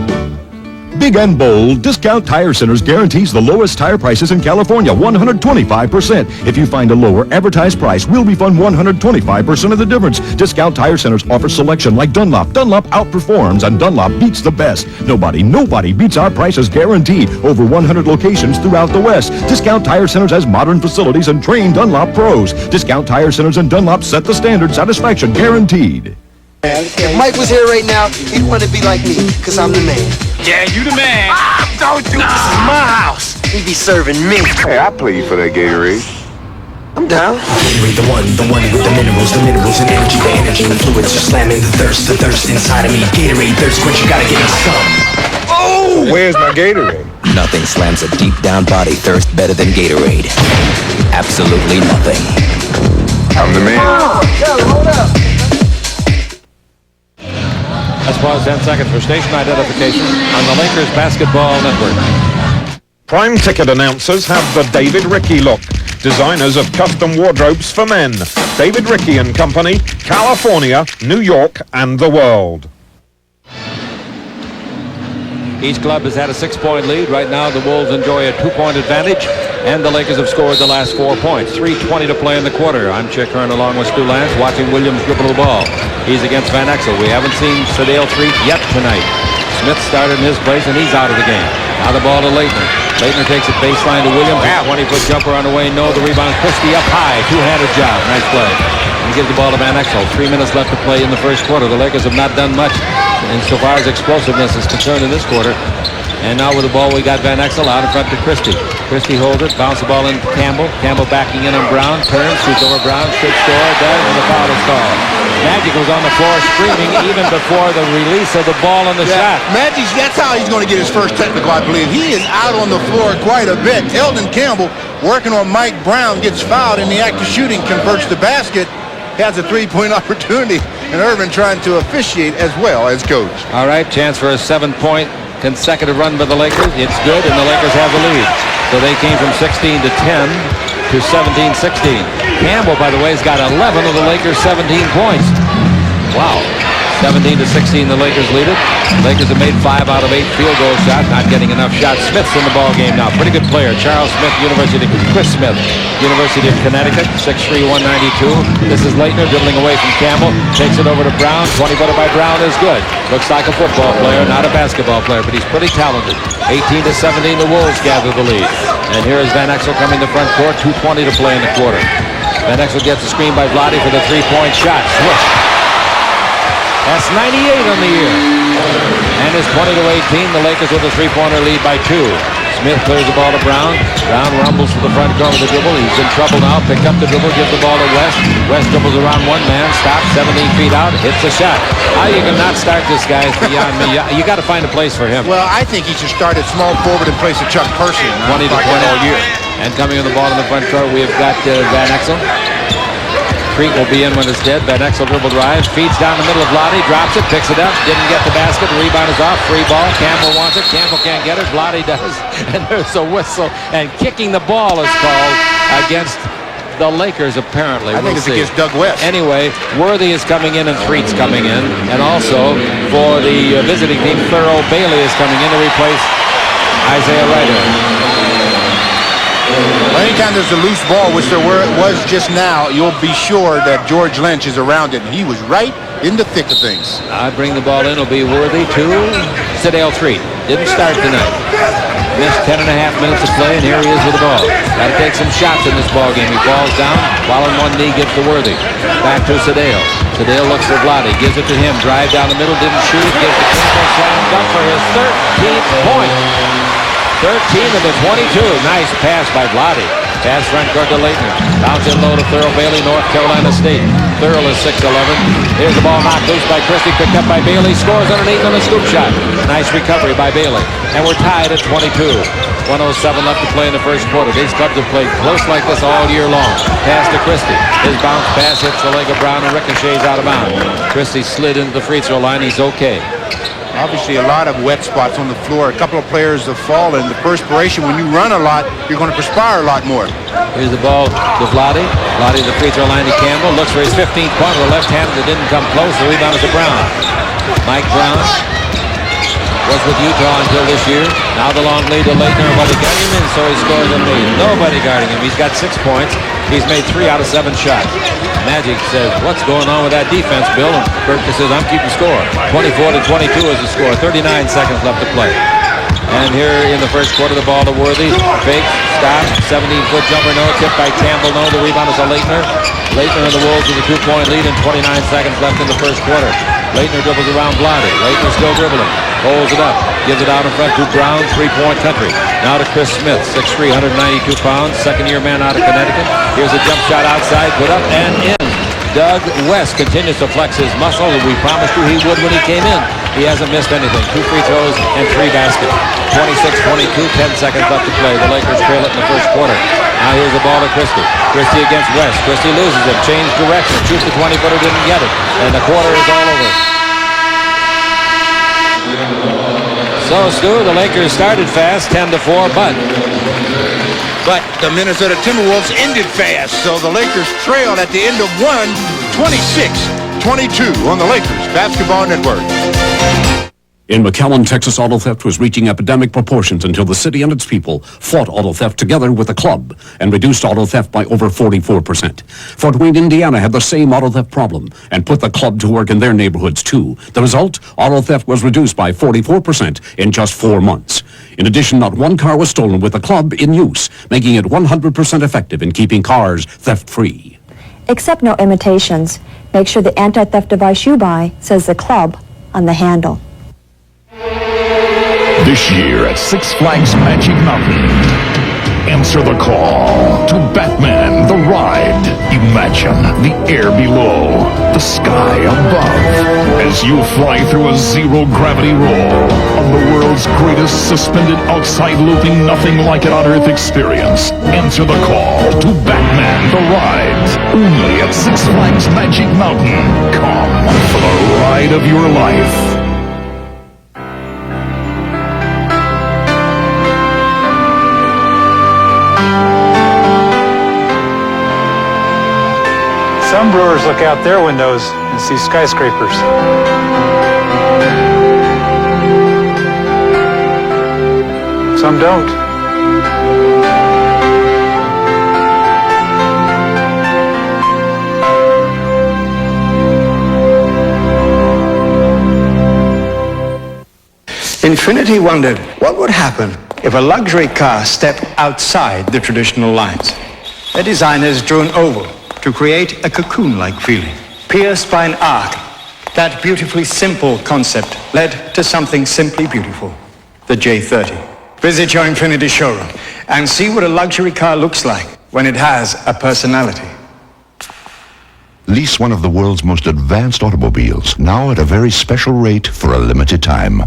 Big and bold, Discount Tire Centers guarantees the lowest tire prices in California, 125%. If you find a lower advertised price, we'll refund 125% of the difference. Discount Tire Centers offer selection like Dunlop. Dunlop outperforms, and Dunlop beats the best. Nobody beats our prices guaranteed. Over 100 locations throughout the West. Discount Tire Centers has modern facilities and trained Dunlop pros. Discount Tire Centers and Dunlop set the standard, satisfaction guaranteed. If Mike was here right now, he'd want to be like me, because I'm the man. Yeah, you the man. Don't do this. This is my house. He'd be serving me. Hey, I play you for that Gatorade. I'm down. Gatorade, the one with the minerals and energy, the fluids are slamming the thirst inside of me. Gatorade, thirst quench, you gotta give me some. Oh! Where's my Gatorade? Nothing slams a deep down body thirst better than Gatorade. Absolutely nothing. I'm the man. Oh, hold up. Let's pause 10 seconds for station identification on the Lakers Basketball Network. Prime Ticket announcers have the David Rickey look. Designers of custom wardrobes for men. David Rickey and Company, California, New York, and the world. Each club has had a 6-point lead. Right now, the Wolves enjoy a 2-point advantage, and the Lakers have scored the last 4 points. 3:20 to play in the quarter. I'm Chick Hearn along with Stu Lance, watching Williams dribble the ball. He's against Van Exel. We haven't seen Sedale Threet yet tonight. Smith started in his place, and he's out of the game. Now the ball to Leitner. Leitner takes it baseline to Williams. 20-foot jumper on the way. No, the rebound. Christie up high. Two-handed job. Nice play. He gives the ball to Van Exel. 3 minutes left to play in the first quarter. The Lakers have not done much insofar as explosiveness is concerned in this quarter. And now with the ball, we got Van Exel out in front to Christie. Christie holds it, bounce the ball in Campbell. Campbell backing in on Brown, turns, shoots over Brown, should score, does, and the foul is called. Magic was on the floor screaming even before the release of the ball and the shot. Magic, that's how he's going to get his first technical, I believe. He is out on the floor quite a bit. Eldon Campbell, working on Mike Brown, gets fouled in the act of shooting, converts the basket, has a three-point opportunity, and Irvin trying to officiate as well as coach. All right, chance for a 7-point consecutive run by the Lakers. It's good, and the Lakers have the lead. So they came from 16 to 10 to 17-16. Campbell, by the way, has got 11 of the Lakers' 17 points. Wow. 17 to 16, the Lakers lead it. Lakers have made 5 out of 8 field goal shots, not getting enough shots. Smith's in the ball game now. Pretty good player. Charles Smith, Chris Smith, University of Connecticut, 6'3", 192. This is Leitner dribbling away from Campbell. Takes it over to Brown. 20-footer by Brown is good. Looks like a football player, not a basketball player, but he's pretty talented. 18 to 17, the Wolves gather the lead. And here is Van Exel coming to front court. 2:20 to play in the quarter. Van Exel gets a screen by Vlade for the three-point shot. Swish. That's 98 on the year. And it's 20 to 18. The Lakers with a three-pointer lead by 2. Smith clears the ball to Brown. Brown rumbles to the front court with the dribble. He's in trouble now. Picked up the dribble, gives the ball to West. West dribbles around one man, stops 17 feet out, hits the shot. How you cannot start this guy is beyond me. You got to find a place for him. Well, I think he should start at small forward in place of Chuck Person. 20 to 20 all year. And coming on the ball in the front court, we have got Van Exel. Crete will be in when it's dead. Van Exel dribble drives, feeds down the middle of Vlade, drops it, picks it up, didn't get the basket, the rebound is off, free ball. Campbell wants it, Campbell can't get it, Vlade does, and there's a whistle, and kicking the ball is called against the Lakers, apparently. I think it's against Doug West. Anyway, Worthy is coming in and Threet's coming in, and also for the visiting team, Thurl Bailey is coming in to replace Isaiah Ryder. Well, anytime there's a loose ball, which there was just now, you'll be sure that George Lynch is around it. He was right in the thick of things. I bring the ball in. It'll be Worthy to Sedale Threet. Didn't start tonight. Missed 10.5 minutes of play, and here he is with the ball. Got to take some shots in this ball game. He falls down, while on one knee, gets to Worthy. Back to Sedale. Sedale looks for Vlade, gives it to him. Drive down the middle, didn't shoot it. Gives to Campbell, slam dunk for his 13th point. 13 of the 22. Nice pass by Vlade. Pass front court to Leitner. Bounce in low to Thurl Bailey, North Carolina State. Thurl is 6'11". Here's the ball knocked loose by Christie, picked up by Bailey. Scores underneath on a scoop shot. Nice recovery by Bailey. And we're tied at 22. 1:07 left to play in the first quarter. These clubs have played close like this all year long. Pass to Christie. His bounce pass hits the leg of Brown and ricochets out of bounds. Christie slid into the free throw line. He's okay. Obviously, a lot of wet spots on the floor. A couple of players have fallen. The perspiration, when you run a lot, you're going to perspire a lot more. Here's the ball to Vlade. Vlade to the free throw line to Campbell. Looks for his 15th point with a left hand that didn't come close. The rebound is to Brown. Mike Brown was with Utah until this year. Now the long lead to Leitner. Nobody guarding him, and so he scores a lead. Nobody guarding him. He's got 6 points. He's made 3 out of 7 shots. Magic says, what's going on with that defense, Bill? And Burke says, I'm keeping score. 24 to 22 is the score. 39 seconds left to play. And here in the first quarter, the ball to Worthy. Fake, stop, 17-foot jumper, no. Tipped by Campbell, no. The rebound is to Leitner. Leitner and the Wolves with a 2-point lead and 29 seconds left in the first quarter. Leitner dribbles around Vlade. Leitner still dribbling. Holds it up. Gives it out in front to Brown, three-point country. Now to Chris Smith, 6'3", 192 pounds. Second-year man out of Connecticut. Here's a jump shot outside, put up and in. Doug West continues to flex his muscle. We promised you he would when he came in. He hasn't missed anything. 2 free throws and 3 baskets. 26-22, 10 seconds left to play. The Lakers trail it in the first quarter. Now here's the ball to Christie. Christie against West. Christie loses it. Changed direction. Shoots the 20-footer, didn't get it. And the quarter is all over. So, Stu, the Lakers started fast, 10-4, but the Minnesota Timberwolves ended fast. So the Lakers trailed at the end of one, 26-22 on the Lakers Basketball Network. In McAllen, Texas, auto theft was reaching epidemic proportions until the city and its people fought auto theft together with a club and reduced auto theft by over 44%. Fort Wayne, Indiana had the same auto theft problem and put the club to work in their neighborhoods too. The result? Auto theft was reduced by 44% in just 4 months. In addition, not one car was stolen with the club in use, making it 100% effective in keeping cars theft-free. Accept no imitations. Make sure the anti-theft device you buy says the club on the handle. This year at Six Flags Magic Mountain, answer the call to Batman the Ride. Imagine the air below. the sky above, as you fly through a zero-gravity roll of the world's greatest suspended outside looping nothing like it on Earth experience. Answer the call to Batman the Ride, only at Six Flags Magic Mountain. Come for the ride of your life. Some brewers look out their windows and see skyscrapers. Some don't. Infinity wondered what would happen if a luxury car stepped outside the traditional lines. The designers drew an oval to create a cocoon-like feeling, pierced by an arc. That beautifully simple concept led to something simply beautiful, the J30. Visit your Infinity showroom and see what a luxury car looks like when it has a personality. Lease one of the world's most advanced automobiles, now at a very special rate for a limited time.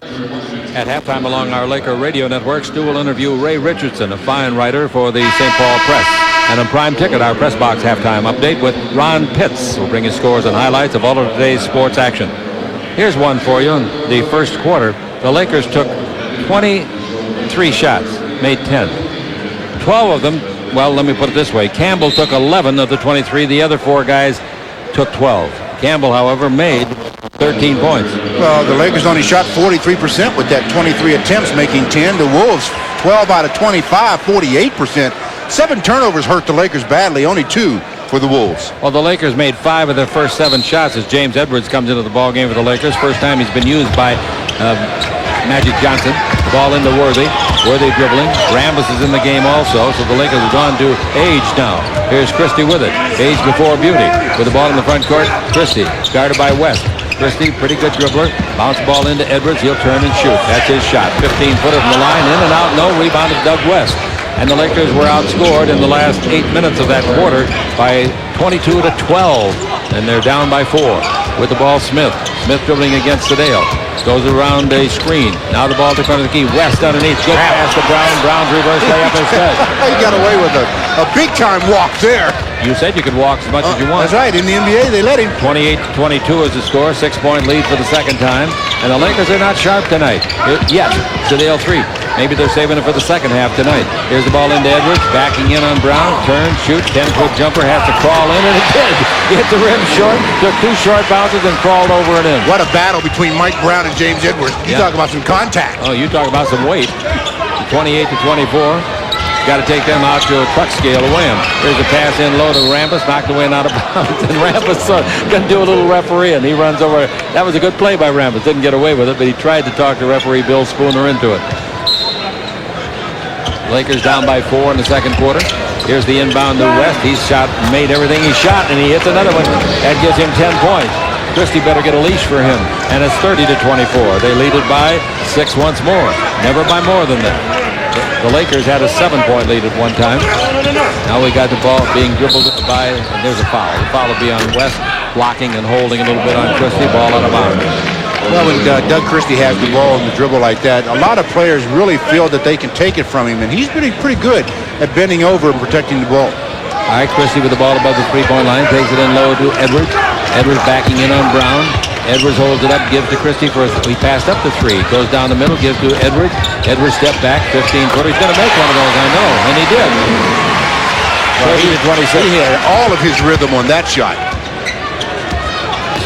At halftime along our Laker radio network, Stu will interview Ray Richardson, a fine writer for the St. Paul Press. And on Prime Ticket, our press box halftime update with Ron Pitts will bring you scores and highlights of all of today's sports action. Here's one for you. In the first quarter, the Lakers took 23 shots, made 10. 12 of them, well, let me put it this way. Campbell took 11 of the 23. The other four guys took 12. Campbell, however, made 13 points. Well, the Lakers only shot 43% with that 23 attempts, making 10. The Wolves, 12 out of 25, 48%. 7 turnovers hurt the Lakers badly, only 2 for the Wolves. Well, the Lakers made 5 of their first 7 shots as James Edwards comes into the ball game for the Lakers. First time he's been used by Magic Johnson. The ball into Worthy. Worthy dribbling. Rambis is in the game also, so the Lakers have gone to Age now. Here's Christie with it. Age before Beauty. With the ball in the front court, Christie guarded by West. Christie, pretty good dribbler. Bounce ball into Edwards. He'll turn and shoot. That's his shot. 15-footer from the line. In and out. No rebound of Doug West. And the Lakers were outscored in the last 8 minutes of that quarter by 22-12. And they're down by 4. With the ball, Smith. Smith dribbling against Sedale. Goes around a screen. Now the ball to the front of the key. West underneath. Good pass to Brown. Brown's reverse layup instead. He got away with a big-time walk there. You said you could walk as much as you want. That's right. In the NBA, they let him. 28-22 is the score. 6-point lead for the second time. And the Lakers are not sharp tonight. Yet. Sedale 3. Maybe they're saving it for the second half tonight. Here's the ball into Edwards. Backing in on Brown. Turn, shoot. 10-foot jumper. Has to crawl in, and it did. Hit the rim short. Took 2 short bounces and crawled over and in. What a battle between Mike Brown and James Edwards. You talk about some contact. Oh, you talk about some weight. 28-24. Got to take them out to a truck scale to win. Here's a pass in low to Rambis, knocked away and out of bounds. And Rambis going to do a little refereeing. He runs over. That was a good play by Rambis. Didn't get away with it, but he tried to talk to referee Bill Spooner into it. Lakers down by 4 in the second quarter. Here's the inbound to West. He's made everything he shot, and he hits another one. That gives him 10 points. Christie better get a leash for him. And it's 30-24. They lead it by 6 once more. Never by more than that. The Lakers had a 7-point lead at one time. Now we got the ball being dribbled by, and there's a foul. The foul will be on West, blocking and holding a little bit on Christie. Ball out of bounds. Well, when Doug Christie has the ball in the dribble like that, a lot of players really feel that they can take it from him, and he's pretty good at bending over and protecting the ball. All right, Christie with the ball above the three-point line, takes it in low to Edwards. Edwards backing in on Brown. Edwards holds it up, gives to Christie for he passed up the 3. Goes down the middle, gives to Edwards. Edwards step back, 15-footer. He's going to make one of those, I know, and he did. 30-26. He had all of his rhythm on that shot.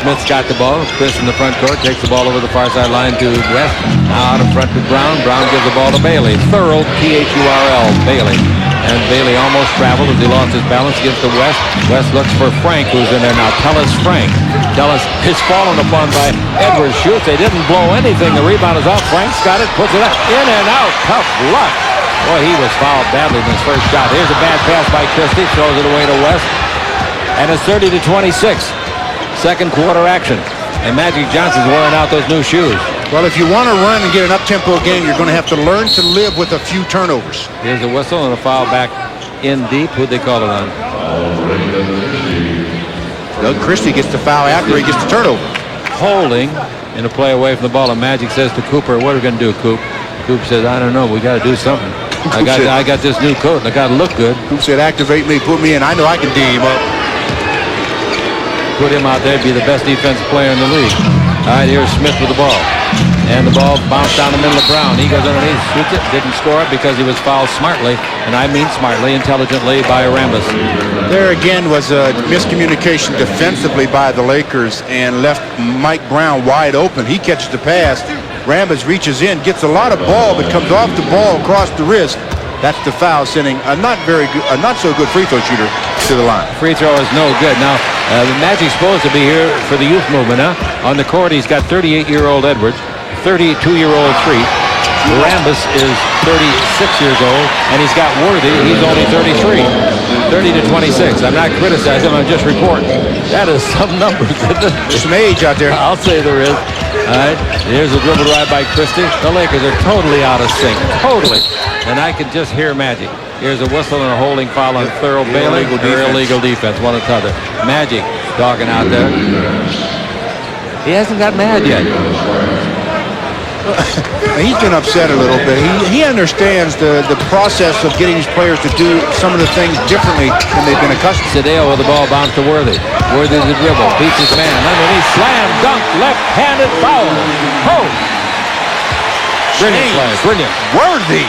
Smith's got the ball. Chris in the front court takes the ball over the far sideline to West. Now out in front to Brown. Brown gives the ball to Bailey. Thurl, T-H-U-R-L, Bailey. And Bailey almost traveled as he lost his balance. Gives to West. West looks for Frank, who's in there now. Tellis Frank. Tellis is fallen upon by Edwards. Shoots. They didn't blow anything. The rebound is off. Frank's got it. Puts it up. In and out. Tough luck. Boy, he was fouled badly in his first shot. Here's a bad pass by Christie. Throws it away to West. And it's 30-26. Second quarter action. And Magic Johnson's wearing out those new shoes. Well, if you want to run and get an up-tempo game, you're going to have to learn to live with a few turnovers. Here's a whistle and a foul back in deep. Who'd they call it on? Doug Christie gets the foul after he gets the turnover. Holding in a play away from the ball, and Magic says to Cooper, "What are we going to do, Coop?" Coop says, "I don't know. We got to do something. I got this new coat, and I got to look good." Coop said, "Activate me, put me in. I know I can D him up." Put him out there, be the best defensive player in the league. All right, here's Smith with the ball. And the ball bounced down the middle of Brown. He goes underneath, shoots it, didn't score it because he was fouled smartly, and I mean smartly, intelligently by Rambis. There again was a miscommunication defensively by the Lakers and left Mike Brown wide open. He catches the pass. Rambis reaches in, gets a lot of ball, but comes off the ball across the wrist. That's the foul, sending a not so good free throw shooter to the line. Free throw is no good. Now, the Magic's supposed to be here for the youth movement, huh? On the court, he's got 38-year-old Edwards, 32-year-old Freet. Rambis is 36 years old, and he's got Worthy. He's only 33. 30-26. I'm not criticizing, I'm just reporting. That is some numbers. There's some age out there. I'll say there is. All right, here's a dribble drive by Christie. The Lakers are totally out of sync. Totally. And I can just hear Magic. Here's a whistle and a holding foul on Thurl Bailey. Illegal defense, one or t'other. Magic talking out there. He hasn't got mad yet. He's been upset a little bit. He understands the process of getting his players to do some of the things differently than they've been accustomed to. Sadeo with the ball bounced to Worthy. Worthy the dribble. Beats his man. Underneath. Slam. Dunk. Left-handed foul. Oh! Brilliant play. Brilliant. Worthy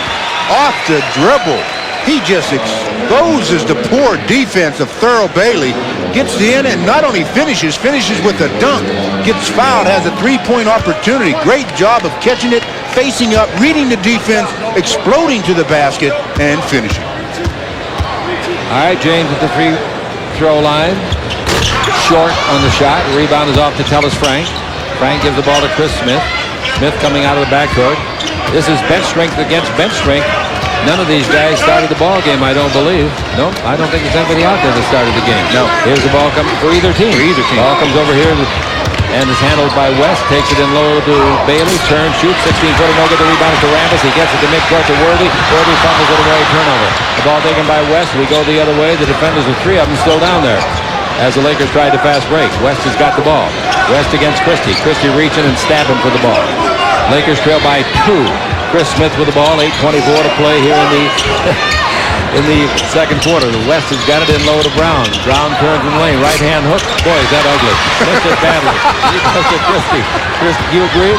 off the dribble. He just exposes the poor defense of Thurl Bailey. Gets in and not only finishes with a dunk. Gets fouled, has a three-point opportunity. Great job of catching it, facing up, reading the defense, exploding to the basket, and finishing. All right, James at the free throw line. Short on the shot. Rebound is off to Tellis Frank. Frank gives the ball to Chris Smith. Smith coming out of the backcourt. This is bench strength against bench strength. None of these guys started the ball game, I don't believe. Nope, I don't think there's anybody out there that started the game. No. Here's the ball coming for either team. Ball comes over here and is handled by West. Takes it in low to Bailey. Turns, shoots, 16-footer, no good. The rebound to Rambis. He gets it to midcourt to Worthy. Worthy fumbles it away, turnover. The ball taken by West. We go the other way. The defenders with three of them still down there. As the Lakers tried to fast break. West has got the ball. West against Christie. Christie reaching and stabbing for the ball. Lakers trail by 2. Chris Smith with the ball, 8:24 to play here in the second quarter. The West has got it in low to Brown. Brown turns in the lane, right hand hook. Boy, is that ugly. Missed it badly. He goes to Christie. Christie, you agree?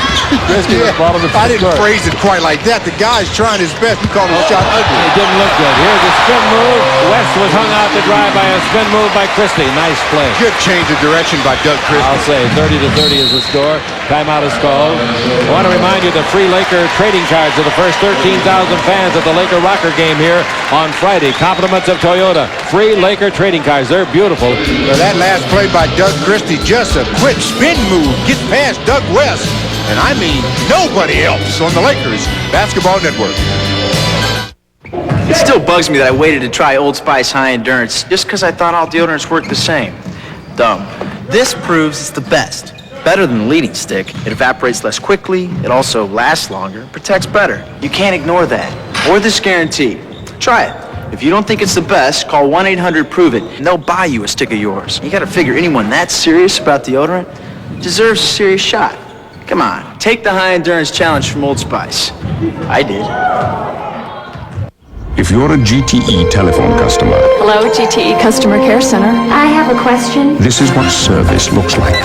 Christie was ball of the I didn't phrase it quite like that. The guy's trying his best. You called him a shot ugly. It didn't look good. Here's a spin move. West was hung out to dry by a spin move by Christie. Nice play. Good change of direction by Doug Christie. I'll say 30-30 is the score. Timeout is called. I want to remind you the free Laker trading cards of the first 13,000 fans at the Laker Rocker game here on Friday. Compliments of Toyota. Free Laker trading cards. They're beautiful. Well, that last play by Doug Christie, just a quick spin move. Gets past Doug West. And I mean nobody else on the Lakers Basketball Network. It still bugs me that I waited to try Old Spice High Endurance just because I thought all deodorants worked the same. Dumb. This proves it's the best. Better than the leading stick. It evaporates less quickly. It also lasts longer. Protects better. You can't ignore that. Or this guarantee. Try it. If you don't think it's the best, call 1-800-PROVE-IT and they'll buy you a stick of yours. You gotta figure anyone that serious about deodorant deserves a serious shot. Come on, take the High Endurance Challenge from Old Spice. I did. If you're a GTE telephone customer, Hello, GTE Customer Care Center. I have a question. this is what service looks like.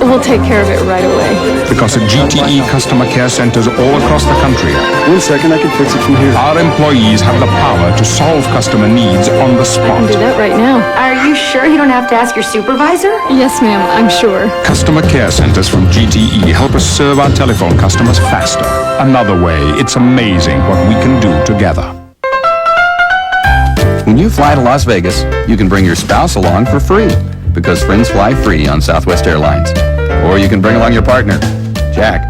We'll take care of it right away. Because at GTE customer care centers all across the country, 1 second, I can fix it from here. our employees have the power to solve customer needs on the I spot. can do that right now. Are you sure you don't have to ask your supervisor? Yes, ma'am, I'm sure. Customer care centers from GTE help us serve our telephone customers faster. Another way, it's amazing what we can do together. When you fly to Las Vegas, you can bring your spouse along for free because friends fly free on Southwest Airlines. Or you can bring along your partner, Jack.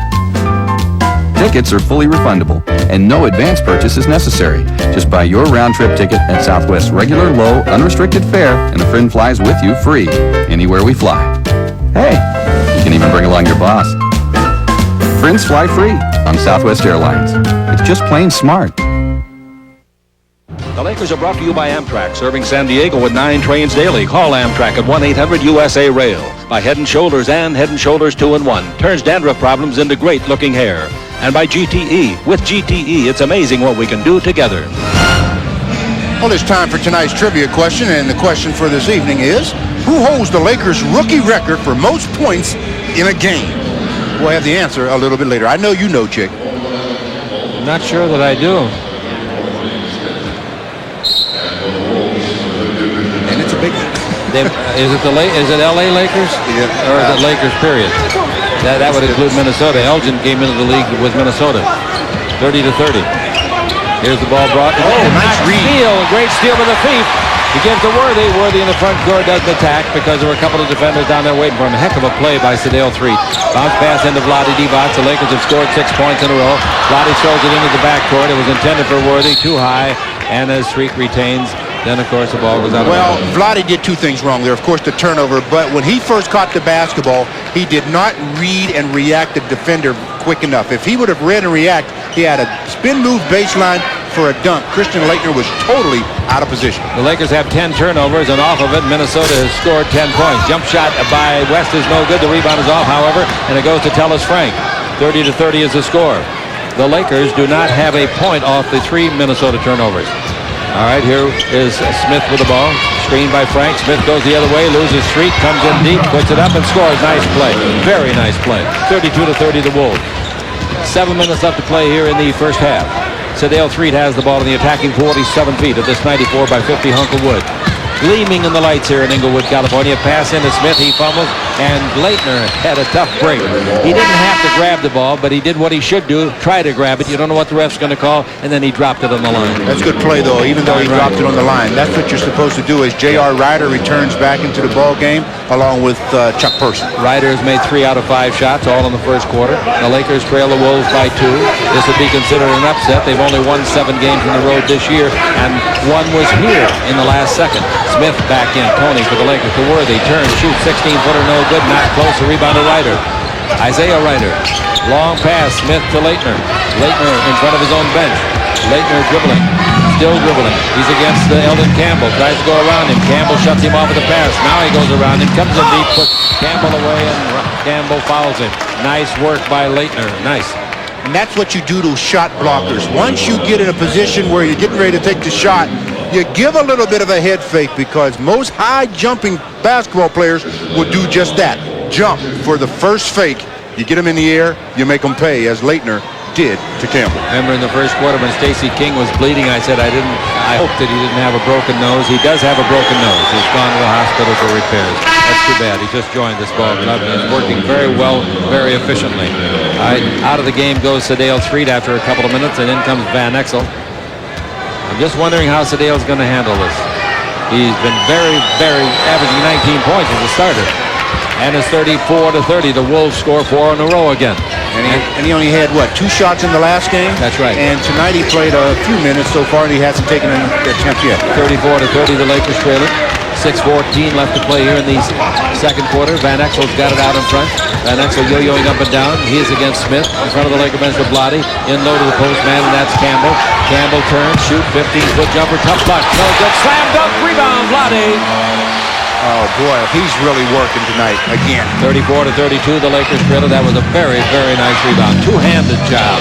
Tickets are fully refundable and no advance purchase is necessary. Just buy your round-trip ticket at Southwest's regular low, unrestricted fare and a friend flies with you free anywhere we fly. Hey, you can even bring along your boss. Friends fly free on Southwest Airlines. It's just plain smart. The Lakers are brought to you by Amtrak, serving San Diego with 9 trains daily. Call Amtrak at 1-800-USA-RAIL. By Head & Shoulders and Head & Shoulders 2-in-1. Turns dandruff problems into great-looking hair. And by GTE. With GTE, it's amazing what we can do together. Well, it's time for tonight's trivia question, and the question for this evening is, who holds the Lakers' rookie record for most points in a game? We'll have the answer a little bit later. I know you know, Chick. Not sure that I do. And it's a big one. Is it LA Lakers? Yeah. Or is it Lakers, period? That would include Minnesota. Elgin came into the league with Minnesota. 30-30. Here's the ball brought. Nice read. Steal. Great steal by the feet. He gives to Worthy. Worthy in the front court doesn't attack because there were a couple of defenders down there waiting for him. A heck of a play by Sedale Threet. Bounce pass into Vlade Divac. The Lakers have scored 6 points in a row. Vlade throws it into the backcourt. It was intended for Worthy. Too high. And as Threet retains, then, of course, the ball goes out. Well, Vlade did two things wrong there. Of course, the turnover. But when he first caught the basketball, he did not read and react the defender quick enough. If he would have read and react, he had a spin move baseline for a dunk. Christian Laettner was totally out of position. The Lakers have 10 turnovers, and off of it, Minnesota has scored 10 points. Jump shot by West is no good. The rebound is off, however, and it goes to Tellis Frank. 30-30 is the score. The Lakers do not have a point off the 3 Minnesota turnovers. All right, here is Smith with the ball. Screened by Frank. Smith goes the other way, loses Street, comes in deep, puts it up and scores. Nice play. Very nice play. 32-30 the Wolves. 7 minutes left to play here in the first half. Sedale Threet has the ball in the attacking 47 feet of this 94 by 50 hunk of wood. Gleaming in the lights here in Inglewood, California. Pass into Smith, he fumbles, and Laettner had a tough break. He didn't have to grab the ball, but he did what he should do, try to grab it. You don't know what the ref's going to call, and then he dropped it on the line. That's good play, though, even though he dropped it on the line. That's what you're supposed to do as J.R. Ryder returns back into the ball game, along with Chuck Person. Ryder has made 3 out of 5 shots, all in the first quarter. The Lakers trail the Wolves by 2. This would be considered an upset. They've only won 7 games on the road this year, and one was here in the last second. Smith back in. Tony for the Lakers to Worthy. Turns, shoots, 16-footer, no good. Not close. The rebound to Ryder. Isaiah Ryder. Long pass. Smith to Laettner. Laettner in front of his own bench. Laettner dribbling. Still dribbling. He's against Eldon Campbell. Tries to go around him. Campbell shuts him off with the pass. Now he goes around him. Comes in deep. Puts Campbell away, and Campbell fouls him. Nice work by Laettner. Nice. And that's what you do to shot blockers. Once you get in a position where you're getting ready to take the shot, you give a little bit of a head fake, because most high-jumping basketball players will do just that. Jump for the first fake. You get them in the air, you make them pay, as Laettner did to Campbell. Remember in the first quarter when Stacey King was bleeding, I said I hoped that he didn't have a broken nose. He does have a broken nose. He's gone to the hospital for repairs. That's too bad. He just joined this ball club and is working very well, very efficiently. Out of the game goes Sedale Threet after a couple of minutes, and in comes Van Exel. I'm just wondering how Sedale's going to handle this. He's been very, very averaging 19 points as a starter. And it's 34-30. The Wolves score 4 in a row again. And he only had, 2 shots in the last game? That's right. And tonight he played a few minutes so far, and he hasn't taken an attempt yet. 34-30, the Lakers trail it. 6:14 left to play here in the second quarter. Van Exel's got it out in front. Van Exel yo-yoing up and down. He is against Smith in front of the Laker bench with Vlade. In low to the post man, and that's Campbell. Campbell turns, shoot, 15-foot jumper, tough putt. No good. Slam dunk, rebound, Vlade. Oh, boy, he's really working tonight again. 34-32, the Lakers trail it. That was a very, very nice rebound. Two-handed job.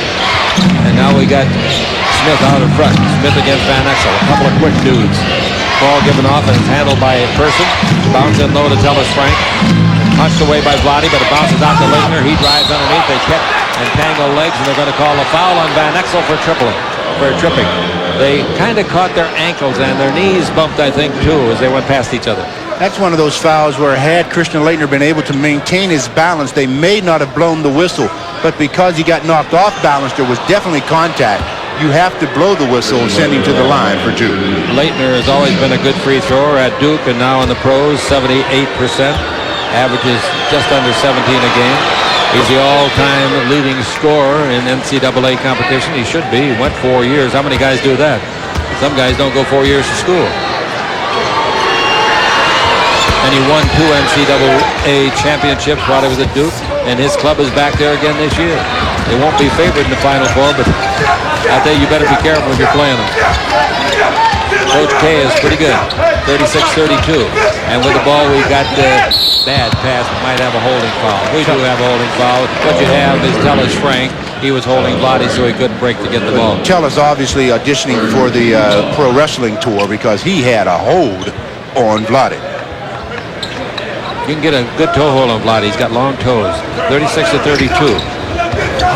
And now we got Smith out in front. Smith against Van Exel. A couple of quick dudes. Ball given off, and it's handled by a person. Bounce in low to Tellis Frank. Punched away by Vlade, but it bounces out to Laettner. He drives underneath. They catch and tangle legs, and they're going to call a foul on Van Exel for tripping. They kind of caught their ankles, and their knees bumped, I think, too, as they went past each other. That's one of those fouls where had Christian Laettner been able to maintain his balance, they may not have blown the whistle. But because he got knocked off balance, there was definitely contact. You have to blow the whistle and send him to the line for 2. Laettner has always been a good free thrower at Duke and now in the pros, 78%. Averages just under 17 a game. He's the all-time leading scorer in NCAA competition. He should be. He went 4 years. How many guys do that? Some guys don't go 4 years to school. And he won 2 NCAA championships while he was at Duke. and his club is back there again this year. They won't be favored in the Final Four, but I tell you, you better be careful when you're playing them. Coach K is pretty good, 36-32. And with the ball, we got bad pass. Might have a holding foul. We do have a holding foul. What you have is Tellis Frank. He was holding Vlade, so he couldn't break to get the ball. Tellis obviously auditioning for the Pro Wrestling Tour because he had a hold on Vlade. You can get a good toe hold on Vlade. He's got long toes. 36-32.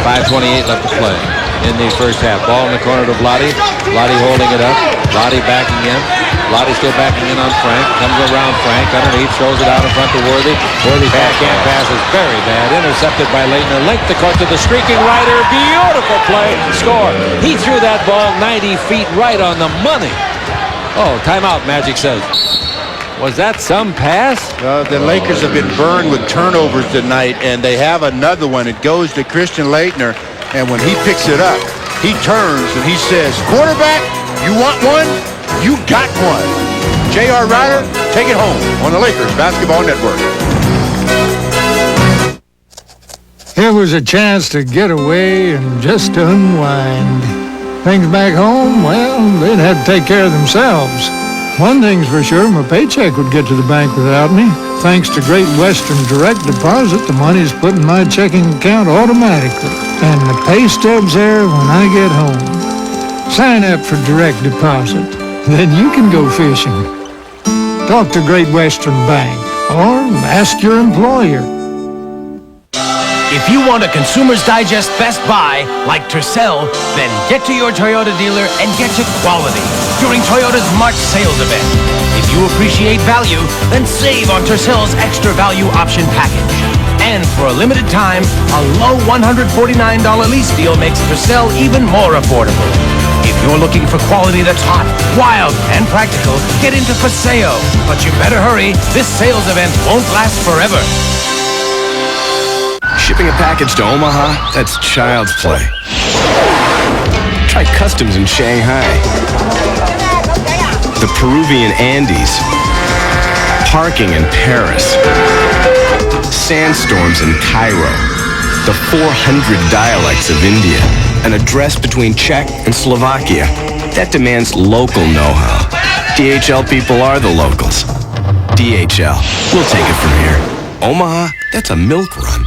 5:28 left to play in the first half. Ball in the corner to Vlade. Vlade holding it up. Vlade backing in. Vlade still backing in on Frank. Comes around Frank underneath. Throws it out in front to Worthy. Worthy's backhand pass is very bad. Intercepted by Leitner. Linked the court to the streaking rider. Beautiful play. Score. He threw that ball 90 feet right on the money. Oh, timeout, Magic says. Was that some pass? The Lakers have been burned with turnovers tonight, and they have another one. It goes to Christian Leitner, and when he picks it up, he turns and he says, "Quarterback, you want one? You got one." J.R. Ryder, take it home on the Lakers Basketball Network. It was a chance to get away and just to unwind. Things back home, well, they'd have to take care of themselves. One thing's for sure, my paycheck would get to the bank without me. Thanks to Great Western Direct Deposit, the money's put in my checking account automatically. And the pay stub's there when I get home. Sign up for Direct Deposit. Then you can go fishing. Talk to Great Western Bank or ask your employer. If you want a Consumer's Digest Best Buy, like Tercel, then get to your Toyota dealer and get to quality during Toyota's March sales event. If you appreciate value, then save on Tercel's Extra Value Option Package. And for a limited time, a low $149 lease deal makes Tercel even more affordable. If you're looking for quality that's hot, wild, and practical, get into Paseo. But you better hurry, this sales event won't last forever. Shipping a package to Omaha, that's child's play. Try customs in Shanghai, the Peruvian Andes, parking in Paris, sandstorms in Cairo, the 400 dialects of India, an address between Czech and Slovakia. That demands local know-how. DHL people are the locals. DHL, we'll take it from here. Omaha, that's a milk run.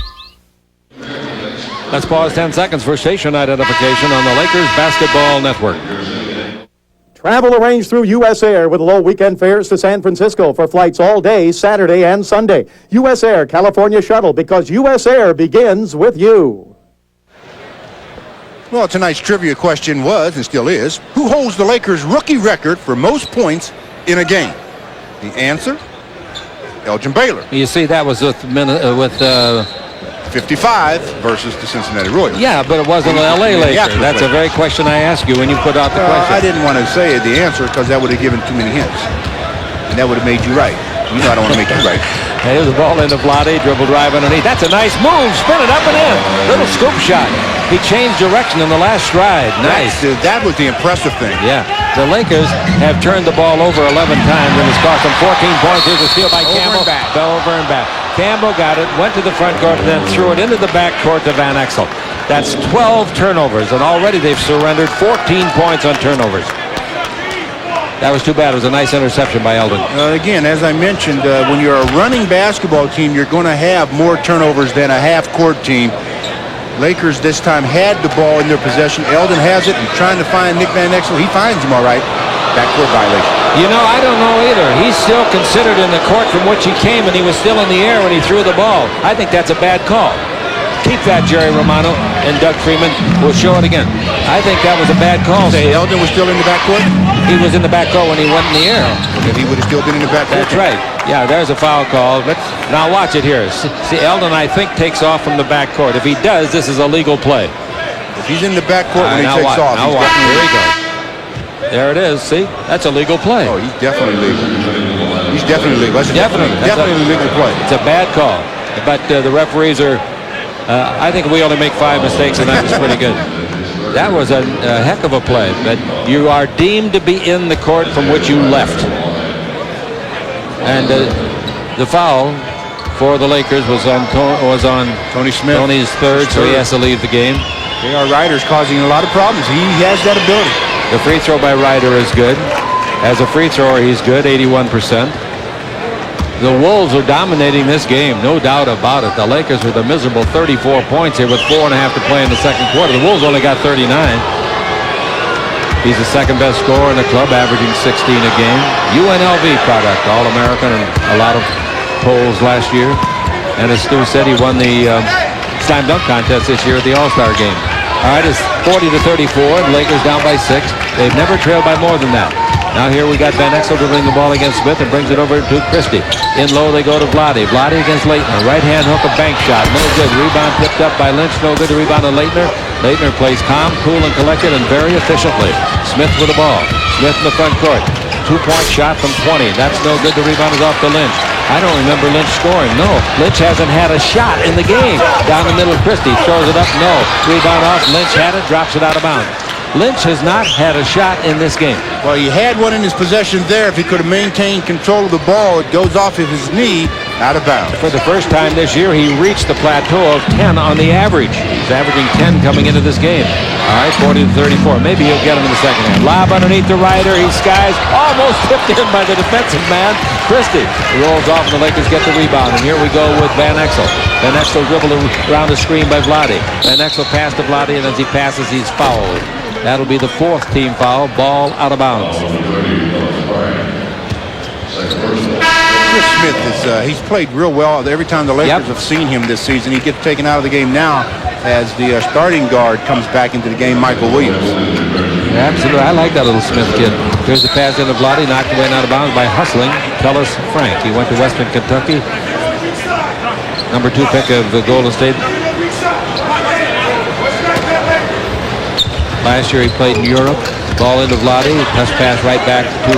Let's pause 10 seconds for station identification on the Lakers Basketball Network. Travel arranged through U.S. Air with low weekend fares to San Francisco for flights all day, Saturday and Sunday. U.S. Air California Shuttle, because U.S. Air begins with you. Well, tonight's trivia question was, and still is, who holds the Lakers' rookie record for most points in a game? The answer, Elgin Baylor. You see, that was with 55 versus the Cincinnati Royals. Yeah, but it wasn't an L.A. Laker. That's a very question I asked you when you put out the question. I didn't want to say the answer because that would have given too many hints. And that would have made you right. You know I don't want to make you right. Here's the ball into Vlade, dribble drive underneath. That's a nice move. Spin it up and in. Little scoop shot. He changed direction in the last stride. Nice. That was the impressive thing. Yeah. The Lakers have turned the ball over 11 times and it's cost them 14 points. Here's a steal by Campbell. Fell over and back. Campbell got it, went to the front court, and then threw it into the back court to Van Exel. That's 12 turnovers, and already they've surrendered 14 points on turnovers. That was too bad. It was a nice interception by Eldon. Again, as I mentioned, when you're a running basketball team, you're going to have more turnovers than a half-court team. Lakers this time had the ball in their possession. Eldon has it and trying to find Nick Van Exel. He finds him all right. Backcourt violation. You know, I don't know either. He's still considered in the court from which he came, and he was still in the air when he threw the ball. I think that's a bad call. Keep that, Jerry Romano, and Doug Freeman will show it again. I think that was a bad call. Say Eldon was still in the backcourt? He was in the backcourt when he went in the air. If he would have still been in the backcourt? That's right. Yeah, there's a foul call. Now watch it here. See, Eldon, I think, takes off from the backcourt. If he does, this is a legal play. If he's in the backcourt when he takes off, now watch. Here he goes. There it is. See, that's a legal play. Oh, he's definitely legal. He's definitely legal. That's definitely a legal play. It's a bad call, but the referees are. I think we only make 5 mistakes, and that was pretty good. That was a heck of a play. But you are deemed to be in the court from which you left, and the foul for the Lakers was on Tony Smith. Tony's third, so he has to leave the game. J.R. Ryder's causing a lot of problems. He has that ability. The free throw by Ryder is good. As a free thrower, he's good, 81%. The Wolves are dominating this game, no doubt about it. The Lakers with a miserable 34 points here with 4.5 to play in the second quarter. The Wolves only got 39. He's the second best scorer in the club, averaging 16 a game. UNLV product, All-American in a lot of polls last year. And as Stu said, he won the slam dunk contest this year at the All-Star game. All right, it's 40-34, and Lakers down by 6. They've never trailed by more than that. Now here we got Van Exel dribbling the ball against Smith and brings it over to Christie. In low they go to Vlade. Vlade against Leitner. Right hand hook, a bank shot. No good. Rebound tipped up by Lynch. No good. The rebound to Leitner. Leitner plays calm, cool, and collected, and very efficiently. Smith with the ball. Smith in the front court. 2-point shot from 20. That's no good. The rebound is off to Lynch. I don't remember Lynch scoring. No. Lynch hasn't had a shot in the game. Down the middle, Christie throws it up. No. Rebound off. Lynch had it. Drops it out of bounds. Lynch has not had a shot in this game. Well, he had one in his possession there. If he could have maintained control of the ball, it goes off of his knee, out of bounds. For the first time this year, he reached the plateau of 10 on the average. He's averaging 10 coming into this game. All right, 40-34. Maybe he'll get him in the second half. Lob underneath the Ryder. He skies. Almost tipped in by the defensive man, Christie. He rolls off, and the Lakers get the rebound. And here we go with Van Exel. Van Exel dribbled around the screen by Vlade. Van Exel passed to Vlade, and as he passes, he's fouled. That'll be the 4th team foul. Ball out of bounds. Chris Smith he's played real well every time the Lakers have seen him this season. He gets taken out of the game now as the starting guard comes back into the game, Michael Williams. Yeah, absolutely. I like that little Smith kid. Here's the pass into Vlade, knocked away and out of bounds by hustling Tellis Frank. He went to Western Kentucky. Number 2 pick of Golden State. Last year he played in Europe. Ball into Vlade. Touch pass right back to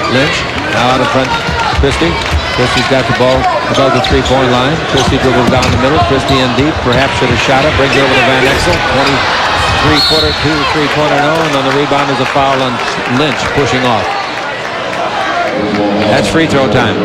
Lynch. Now out in front, Christie. Christie's got the ball above the 3-point line. Christie dribbles down the middle. Christie in deep. Perhaps should have shot it. Brings it over to Van Exel. 23-footer, 3-pointer, no. And on the rebound is a foul on Lynch pushing off. That's free throw time.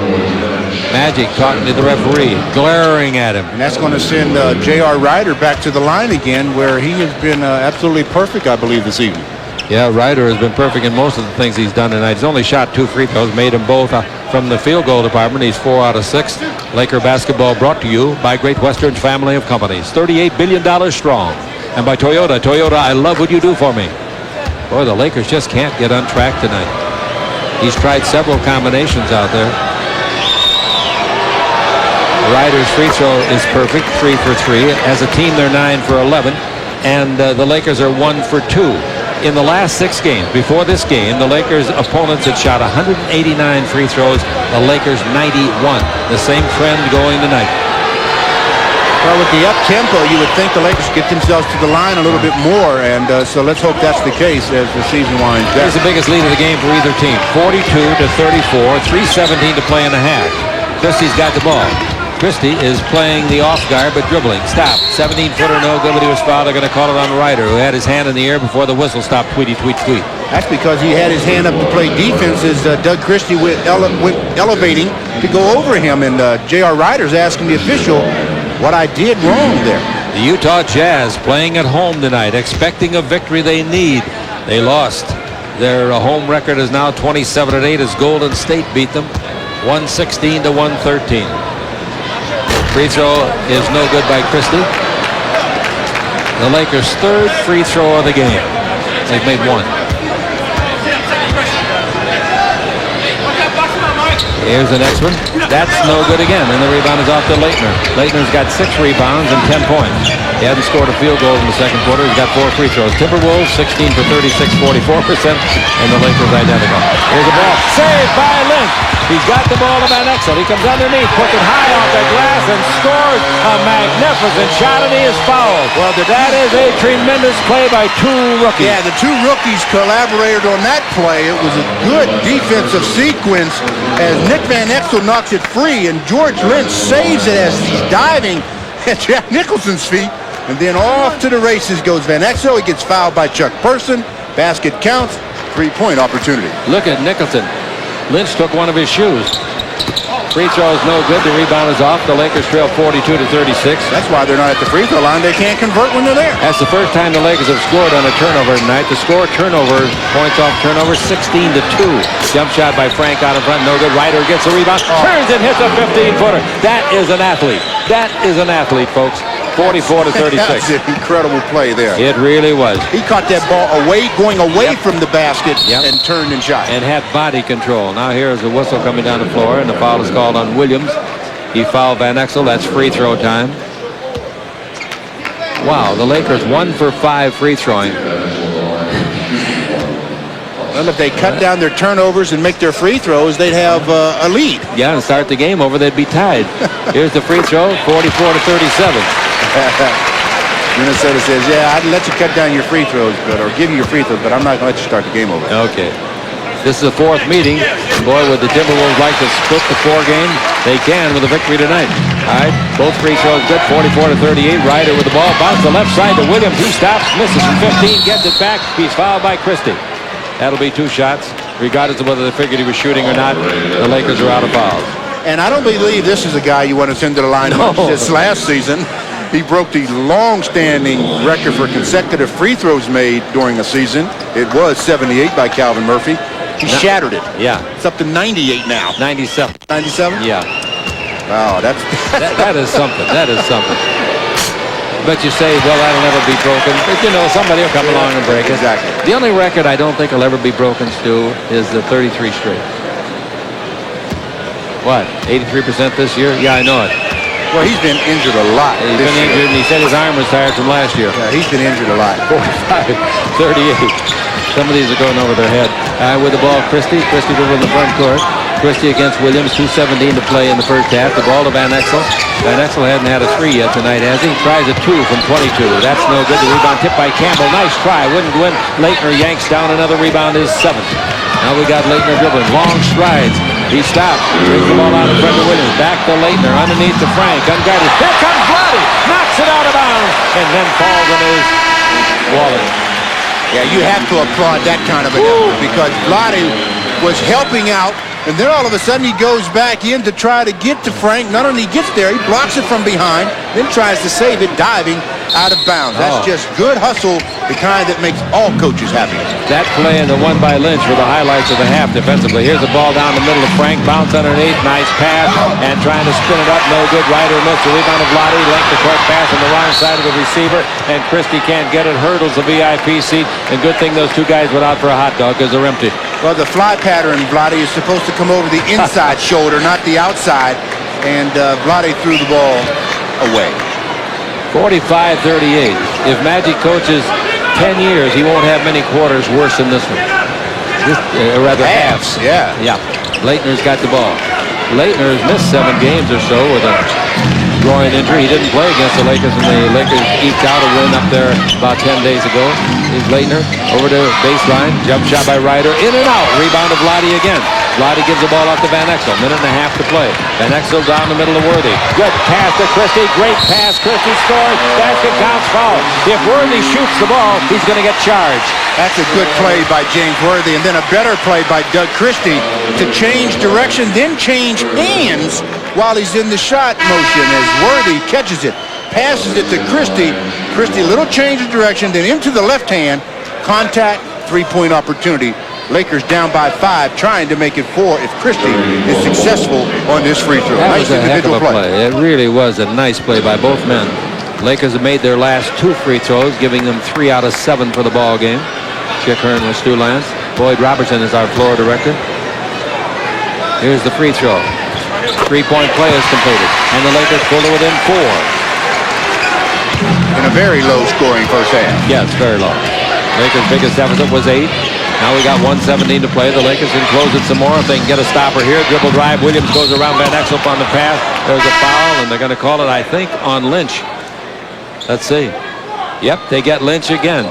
Magic talking to the referee, glaring at him. And that's going to send J.R. Ryder back to the line again, where he has been absolutely perfect, I believe, this evening. Yeah, Ryder has been perfect in most of the things he's done tonight. He's only shot 2 free throws, made them both from the field goal department. He's 4 out of 6. Laker basketball brought to you by Great Western's family of companies. $38 billion strong. And by Toyota. Toyota, I love what you do for me. Boy, the Lakers just can't get on track tonight. He's tried several combinations out there. Ryder's free throw is perfect, 3 for 3. As a team, they're 9 for 11. And the Lakers are 1 for 2. In the last 6 games, before this game, the Lakers' opponents had shot 189 free throws. The Lakers 91. The same trend going tonight. Well, with the up-tempo, you would think the Lakers get themselves to the line a little bit more, and so let's hope that's the case as the season winds down. Here's the biggest lead of the game for either team, 42-34, 3:17 to play in the half. Christie's got the ball. Christie is playing the off guard, but dribbling. Stop. 17-footer, no good, but he was fouled. They're going to call it on Ryder, who had his hand in the air before the whistle stopped. Tweety, tweet, tweet. That's because he had his hand up to play defense as Doug Christie went elevating to go over him, and J.R. Ryder's asking the official what I did wrong there. The Utah Jazz playing at home tonight, expecting a victory they need. They lost. Their home record is now 27-8 as Golden State beat them 116-113. Free throw is no good by Christie. The Lakers' 3rd free throw of the game. They've made 1. Here's the next one. That's no good again, and the rebound is off to Leitner. Leitner's got 6 rebounds and 10 points. He hadn't scored a field goal in the second quarter. He's got 4 free throws. Timberwolves 16 for 36, 44%, and the Lakers identical. Here's the ball. Saved by Lynch. He's got the ball to Van Exel. He comes underneath, puts it high off the glass, and scores a magnificent shot, and he is fouled. Well, that is a tremendous play by 2 rookies. Yeah, the 2 rookies collaborated on that play. It was a good defensive sequence as Nick Van Exel knocks it free, and George Lynch saves it as he's diving at Jack Nicholson's feet. And then off to the races goes Van Exel. He gets fouled by Chuck Person. Basket counts. 3-point opportunity. Look at Nicholson. Lynch took one of his shoes. Free throw is no good. The rebound is off. The Lakers trail 42-36. That's why they're not at the free throw line. They can't convert when they're there. That's the first time the Lakers have scored on a turnover tonight. The score turnover, points off turnover, 16-2. Jump shot by Frank out in front, no good. Ryder gets the rebound, turns and hits a 15-footer. That is an athlete. That is an athlete, folks. 44-36. That's an incredible play there. It really was. He caught that ball going away from the basket and turned and shot. And had body control. Now here's a whistle coming down the floor, and the foul is called on Williams. He fouled Van Exel. That's free throw time. Wow, the Lakers 1 for 5 free throwing. Well, if they cut down their turnovers and make their free throws, they'd have a lead. Yeah, and start the game over, they'd be tied. Here's the free throw, 44-37. Minnesota says, yeah, I'd let you cut down your free throws, or give you your free throws, but I'm not going to let you start the game over. Okay. This is the 4th meeting. Boy, would the Timberwolves like to split the 4 game? They can with a victory tonight. All right, both free throws good, 44-38. Ryder with the ball, bounce the left side to Williams. He stops, misses from 15, gets it back. He's fouled by Christie. That'll be 2 shots, regardless of whether they figured he was shooting or not. The Lakers are out of fouls. And I don't believe this is a guy you want to send to the line. This last season, he broke the long-standing record for consecutive free throws made during a season. It was 78 by Calvin Murphy. He shattered it. Yeah. It's up to 98 now. 97. 97? Yeah. Wow, that is something. That is something. But you say, well, that'll never be broken. But, you know, somebody will come along and break it. Exactly. The only record I don't think will ever be broken, Stu, is the 33 straight. What, 83% this year? Yeah, I know it. Well, he's been injured a lot. He's been injured, and he said his arm was tired from last year. Yeah, he's been injured a lot. 45-38. Some of these are going over their head. With the ball, Christie. Christie over in the front court. Christie against Williams, 2:17 to play in the first half. The ball to Van Exel. Van Exel hadn't had a 3 yet tonight, has he? Tries a 2 from 22. That's no good. The rebound tipped by Campbell. Nice try. Wouldn't go in. Leitner yanks down another rebound, his 7th. Now we got Leitner dribbling. Long strides. He stops. Brings the ball out in front of Williams. Back to Leitner. Underneath to Frank. Unguarded. Here comes Vlade. Knocks it out of bounds. And then falls on his wallet. Yeah, you have to applaud that kind of an effort because Vlade was helping out. And then all of a sudden he goes back in to try to get to Frank. Not only gets there, he blocks it from behind, then tries to save it, diving out of bounds. That's just good hustle, the kind that makes all coaches happy. That play and the one by Lynch were the highlights of the half defensively. Here's the ball down the middle of Frank. Bounce underneath. Nice pass. And trying to spin it up. No good. Ryder missed the rebound of Vlade. Length the court pass on the wrong side of the receiver. And Christie can't get it. Hurdles the VIP seat. And good thing those 2 guys went out for a hot dog because they're empty. Well, the fly pattern, Vlade, is supposed to come over the inside shoulder, not the outside. And Vlade threw the ball away. 45-38. If Magic coaches 10 years, he won't have many quarters worse than this one. Rather halves. Yeah. Yeah. Leitner's got the ball. Leitner has missed 7 games or so with a groin injury. He didn't play against the Lakers, and the Lakers eked out a win up there about 10 days ago. Here's Leitner over to baseline. Jump shot by Ryder. In and out. Rebound of Vlade again. Vlade gives the ball off to Van Exel. 1.5 minutes to play. Van Exel down the middle of Worthy. Good pass to Christie. Great pass. Christie scores. Basket counts, foul. If Worthy shoots the ball, he's going to get charged. That's a good play by James Worthy, and then a better play by Doug Christie to change direction, then change hands while he's in the shot motion as Worthy catches it, passes it to Christie. Christie, little change of direction, then into the left hand. Contact, 3-point opportunity. Lakers down by 5, trying to make it 4 if Christie is successful on this free throw. That nice was a heck of individual a play. It really was a nice play by both men. Lakers have made their last 2 free throws, giving them 3 out of 7 for the ball game. Chick Hearn with Stu Lance. Boyd Robertson is our floor director. Here's the free throw. 3-point play is completed, and the Lakers pull it within 4. In a very low-scoring first half. Yes, very low. Lakers' biggest deficit was 8. Now we got 1:17 to play. The Lakers can close it some more if they can get a stopper here. Dribble drive. Williams goes around Van Exel on the pass. There's a foul, and they're going to call it, I think, on Lynch. Let's see. Yep, they get Lynch again.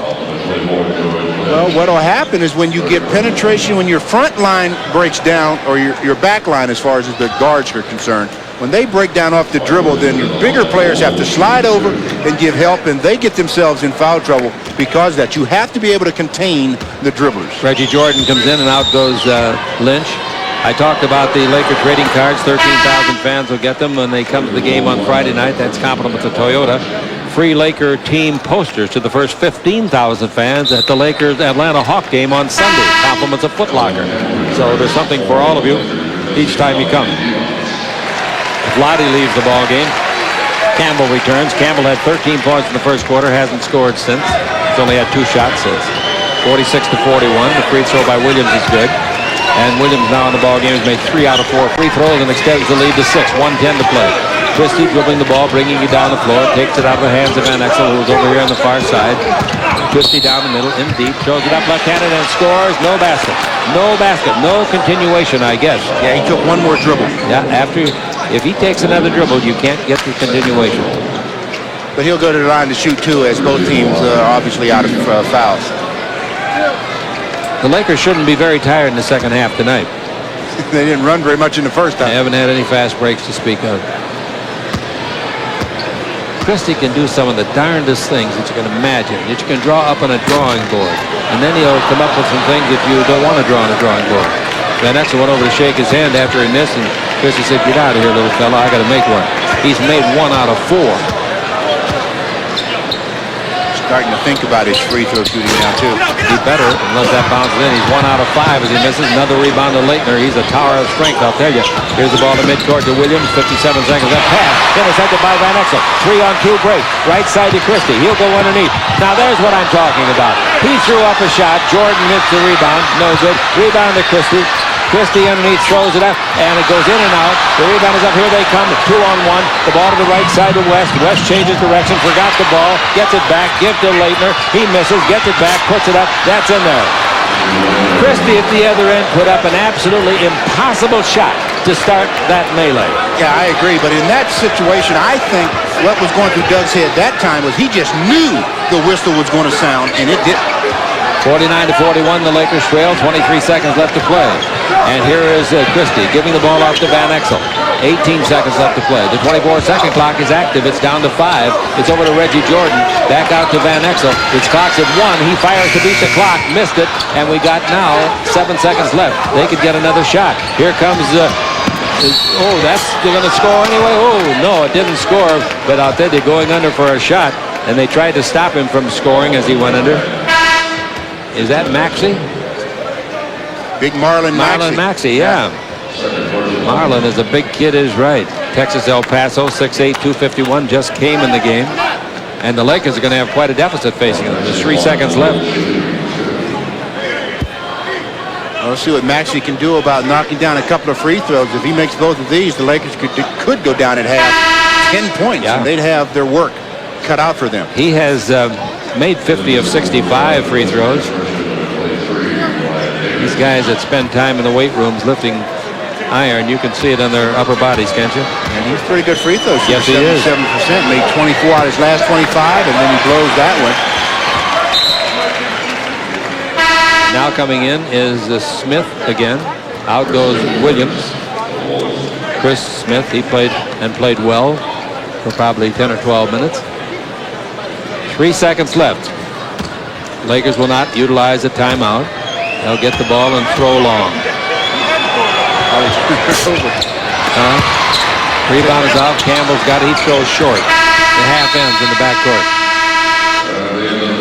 Well, what will happen is when you get penetration, when your front line breaks down, or your back line as far as the guards are concerned, when they break down off the dribble, then your bigger players have to slide over and give help, and they get themselves in foul trouble because that. You have to be able to contain the dribblers. Reggie Jordan comes in, and out goes Lynch. I talked about the Laker trading cards. 13,000 fans will get them when they come to the game on Friday night. That's compliment to Toyota. Free Laker team posters to the first 15,000 fans at the Lakers Atlanta Hawk game on Sunday. Compliments of Foot Locker. So there's something for all of you each time you come. Vlade leaves the ball game. Campbell returns. Campbell had 13 points in the first quarter. Hasn't scored since. He's only had 2 shots since. 46-41. The free throw by Williams is good. And Williams now in the ball game has made 3 out of 4 free throws and extends the lead to 6. 1:10 to play. Christie dribbling the ball, bringing it down the floor, takes it out of the hands of Van Exel, who was over here on the far side. Christie down the middle, in deep, throws it up left-handed and scores. No basket. No basket. No continuation, I guess. Yeah, he took one more dribble. Yeah, if he takes another dribble, you can't get the continuation. But he'll go to the line to shoot too, as both teams are obviously out of fouls. The Lakers shouldn't be very tired in the second half tonight. They didn't run very much in the first half. They haven't had any fast breaks to speak of. Christie can do some of the darndest things that you can imagine, that you can draw up on a drawing board. And then he'll come up with some things that you don't want to draw on a drawing board. Van Exel went over to shake his hand after he missed, and Christie said, "Get out of here, little fella. I got to make one." He's made 1 out of 4. Starting to think about his free throw shooting now, too. He better, unless that bounces in. He's 1 out of 5 as he misses. Another rebound to Leitner. He's a tower of strength, I'll tell you. Here's the ball to midcourt to Williams. 57 seconds left. Pass. Intercepted by Van Exel. 3-on-2 break. Right side to Christie. He'll go underneath. Now there's what I'm talking about. He threw up a shot. Jordan missed the rebound. No good. Rebound to Christie. Christie underneath throws it up, and it goes in and out. The rebound is up. Here they come. 2-on-1. The ball to the right side to West. West changes direction. Forgot the ball. Gets it back. Gives to Leitner. He misses. Gets it back. Puts it up. That's in there. Christie at the other end put up an absolutely impossible shot to start that melee. Yeah, I agree. But in that situation, I think what was going through Doug's head that time was he just knew the whistle was going to sound, and it didn't. 49-41, the Lakers trail. 23 seconds left to play. And here is Christie giving the ball off to Van Exel. 18 seconds left to play. The 24-second clock is active. It's down to 5. It's over to Reggie Jordan. Back out to Van Exel. It's clock's at 1. He fires to beat the clock. Missed it. And we got now 7 seconds left. They could get another shot. Here comes... they're going to score anyway. Oh, no, it didn't score. But out there, they're going under for a shot. And they tried to stop him from scoring as he went under. Is that Maxey? Big Marlon Maxey, yeah. Marlon is a big kid, is right. Texas El Paso, 6'8", 251, just came in the game. And the Lakers are going to have quite a deficit facing them. There's 3 seconds left. Well, let's see what Maxey can do about knocking down a couple of free throws. If he makes both of these, the Lakers could go down at half 10 points, and they'd have their work cut out for them. He has made 50 of 65 free throws. These guys that spend time in the weight rooms lifting iron, you can see it on their upper bodies, can't you? And he's pretty good free throws. Yes, he is. 77%, made 24 out of his last 25, and then he blows that one. Now coming in is Smith again. Out goes Williams. Chris Smith, he played well for probably 10 or 12 minutes. 3 seconds left. Lakers will not utilize a timeout. They'll get the ball and throw long. Rebound is out. Campbell's got it. He throws short. The half ends in the backcourt.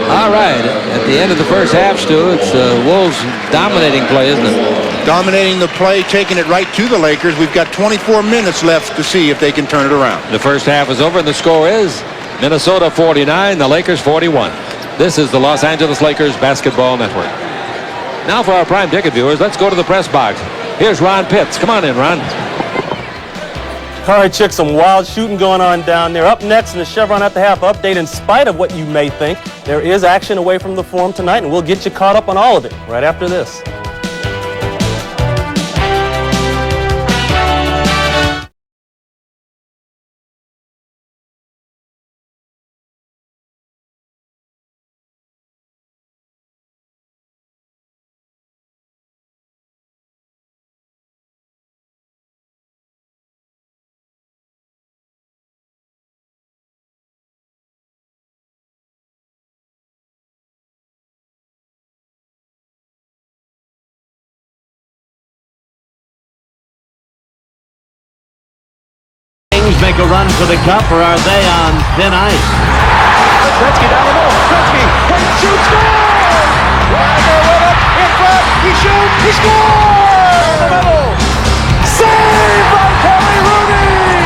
All right. At the end of the first half, Stu, it's Wolves dominating play, isn't it? Dominating the play, taking it right to the Lakers. We've got 24 minutes left to see if they can turn it around. The first half is over, and the score is Minnesota 49, the Lakers 41. This is the Los Angeles Lakers Basketball Network. Now for our prime ticket viewers, let's go to the press box. Here's Ron Pitts. Come on in, Ron. All right, Chick, some wild shooting going on down there. Up next in the Chevron at the Half update, in spite of what you may think, there is action away from the Forum tonight, and we'll get you caught up on all of it right after this. make a run for the cup, or are they on thin ice? Gretzky down the middle. Gretzky, point, shoots, scores! Ryder with it, in front, he shoots, he scores! In the middle. Save by Kelly Rooney!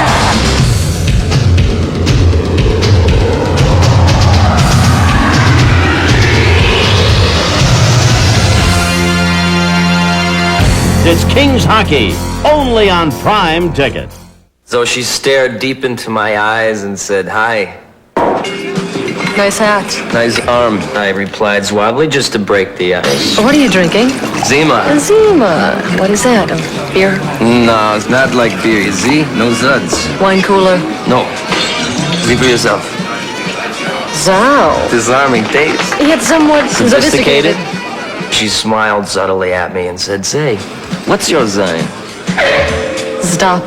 It's Kings Hockey, only on Prime Ticket. So she stared deep into my eyes and said, "Hi." Nice hat. Nice arm, I replied suavely, just to break the ice. What are you drinking? Zima. Zima. What is that? Beer? No, it's not like beer, you see? No zuds. Wine cooler? No. See for yourself. Zow. Disarming taste. Yet somewhat sophisticated. She smiled subtly at me and said, "Say, what's your sign?" Stop.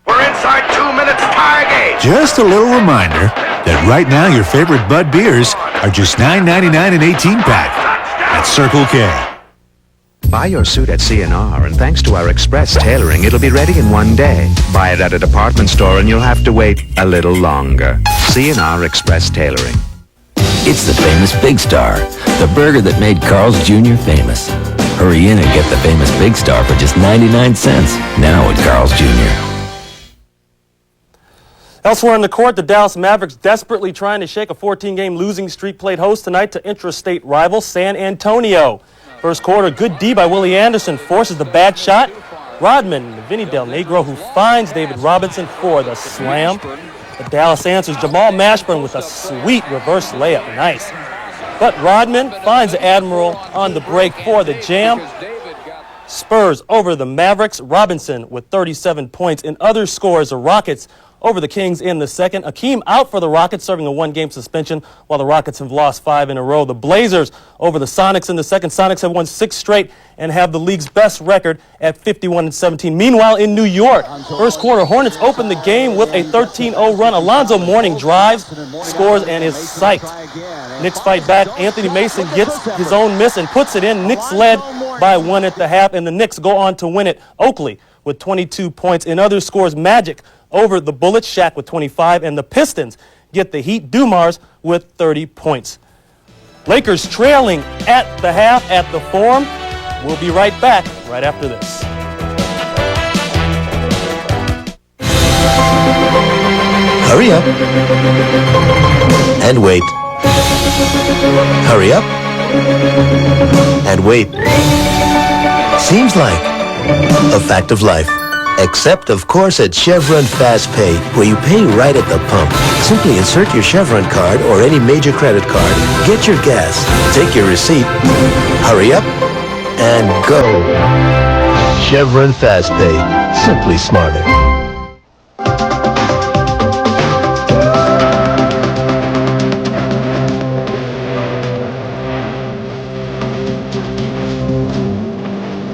We're inside 2 minutes tie game. Just a little reminder that right now your favorite Bud beers are just $9.99 an 18-pack at Circle K. Buy your suit at C&R, and thanks to our express tailoring, it'll be ready in 1 day. Buy it at a department store, and you'll have to wait a little longer. C&R Express Tailoring. It's the famous Big Star, the burger that made Carl's Jr. famous. Hurry in and get the famous Big Star for just 99 cents, now at Carl's Jr. Elsewhere in the court, the Dallas Mavericks desperately trying to shake a 14-game losing streak played host tonight to intrastate rival San Antonio. First quarter, good D by Willie Anderson forces the bad shot. Rodman, Vinny Del Negro, who finds David Robinson for the slam. The Dallas answers. Jamal Mashburn with a sweet reverse layup. Nice. But Rodman finds the Admiral on the break for the jam. Spurs over the Mavericks. Robinson with 37 points. In other scores, the Rockets over the Kings in the second. Akeem out for the Rockets, serving a 1-game suspension, while the Rockets have lost 5 in a row. The Blazers over the Sonics in the second. Sonics have won 6 straight and have the league's best record at 51-17. Meanwhile, in New York, first quarter, Hornets open the game with a 13-0 run. Alonzo Mourning drives, scores, and is psyched. Knicks fight back. Anthony Mason gets his own miss and puts it in. Knicks led by 1 at the half, and the Knicks go on to win it. Oakley with 22 points. In other scores, Magic over the Bullets, Shaq with 25, and the Pistons get the Heat, Dumars with 30 points. Lakers trailing at the half at the Forum. We'll be right back right after this. Hurry up. And wait. Hurry up. And wait. Seems like a fact of life. Except, of course, at Chevron Fast Pay, where you pay right at the pump. Simply insert your Chevron card or any major credit card, get your gas, take your receipt, hurry up, and go. Chevron Fast Pay. Simply smarter.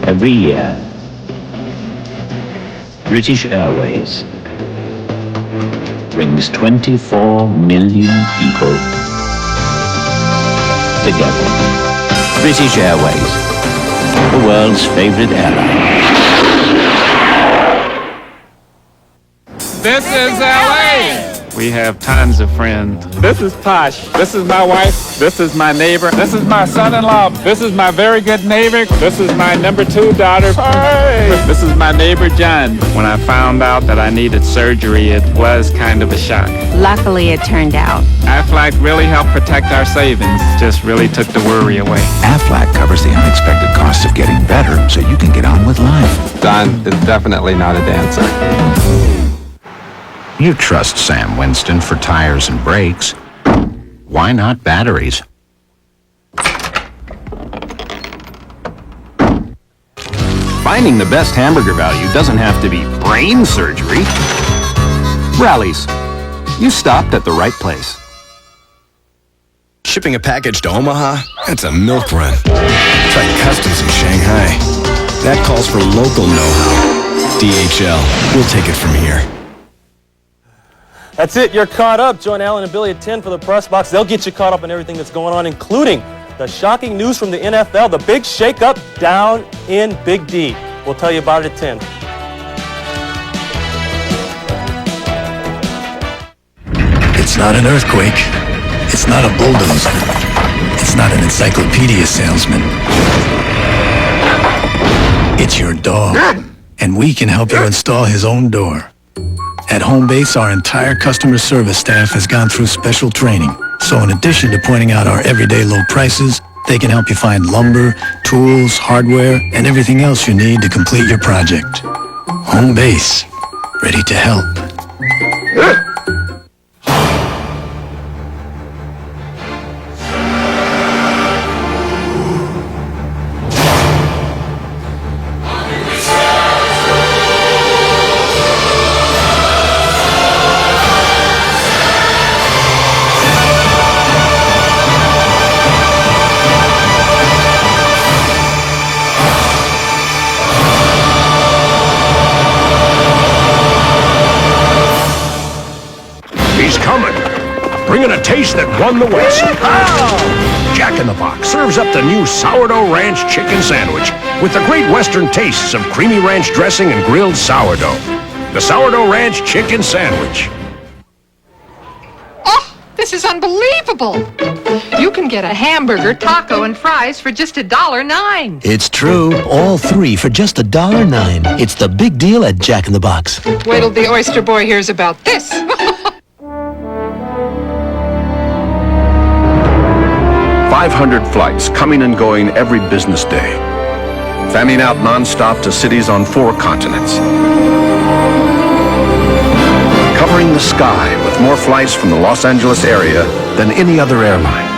Every year, British Airways brings 24 million people together. British Airways, the world's favorite airline. This is LA! We have tons of friends. This is Posh. This is my wife. This is my neighbor. This is my son-in-law. This is my very good neighbor. This is my number 2 daughter. Hey! This is my neighbor, John. When I found out that I needed surgery, it was kind of a shock. Luckily, it turned out. Aflac really helped protect our savings. Just really took the worry away. Aflac covers the unexpected costs of getting better so you can get on with life. Don is definitely not a dancer. You trust Sam Winston for tires and brakes. Why not batteries? Finding the best hamburger value doesn't have to be brain surgery. Rallies. You stopped at the right place. Shipping a package to Omaha? That's a milk run. Try customs in Shanghai. That calls for local know-how. DHL. We'll take it from here. That's it. You're caught up. Join Alan and Billy at 10 for the press box. They'll get you caught up on everything that's going on, including the shocking news from the NFL, the big shakeup down in Big D. We'll tell you about it at 10. It's not an earthquake. It's not a bulldozer. It's not an encyclopedia salesman. It's your dog. And we can help you install his own door. At Home Base, our entire customer service staff has gone through special training. So in addition to pointing out our everyday low prices, they can help you find lumber, tools, hardware, and everything else you need to complete your project. Home Base, ready to help. He's coming, bringing a taste that won the West. Jack in the Box serves up the new Sourdough Ranch Chicken Sandwich with the great Western tastes of creamy ranch dressing and grilled sourdough. The Sourdough Ranch Chicken Sandwich. Oh, this is unbelievable. You can get a hamburger, taco, and fries for just $1.09. It's true. All three for just $1.09. It's the big deal at Jack in the Box. Wait till the oyster boy hears about this. 500 flights coming and going every business day. Fanning out nonstop to cities on 4 continents. Covering the sky with more flights from the Los Angeles area than any other airline.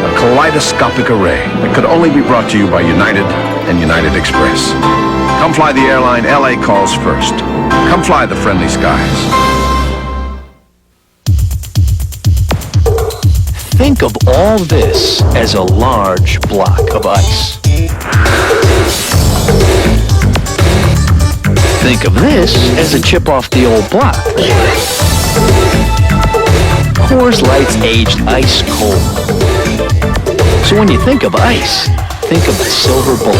A kaleidoscopic array that could only be brought to you by United and United Express. Come fly the airline LA calls first. Come fly the friendly skies. Think of all this as a large block of ice. Think of this as a chip off the old block. Coors Light's aged ice cold. So when you think of ice, think of the silver bullet.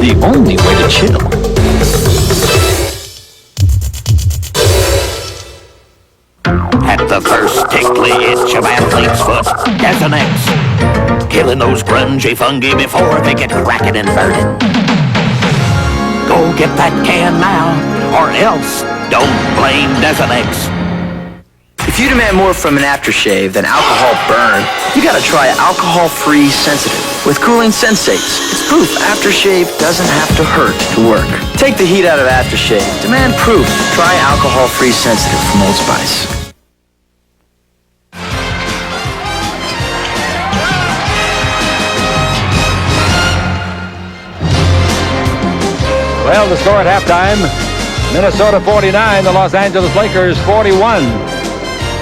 The only way to chill. At the first tickly itch of athlete's foot, there's an X. Killing those grungy fungi before they get cracking and burning. Go get that can now, or else don't blame Desonex. If you demand more from an aftershave than alcohol burn, you gotta try alcohol-free sensitive with cooling sensates. It's proof aftershave doesn't have to hurt to work. Take the heat out of aftershave. Demand proof. Try alcohol-free sensitive from Old Spice. Well, the score at halftime, Minnesota 49, the Los Angeles Lakers 41.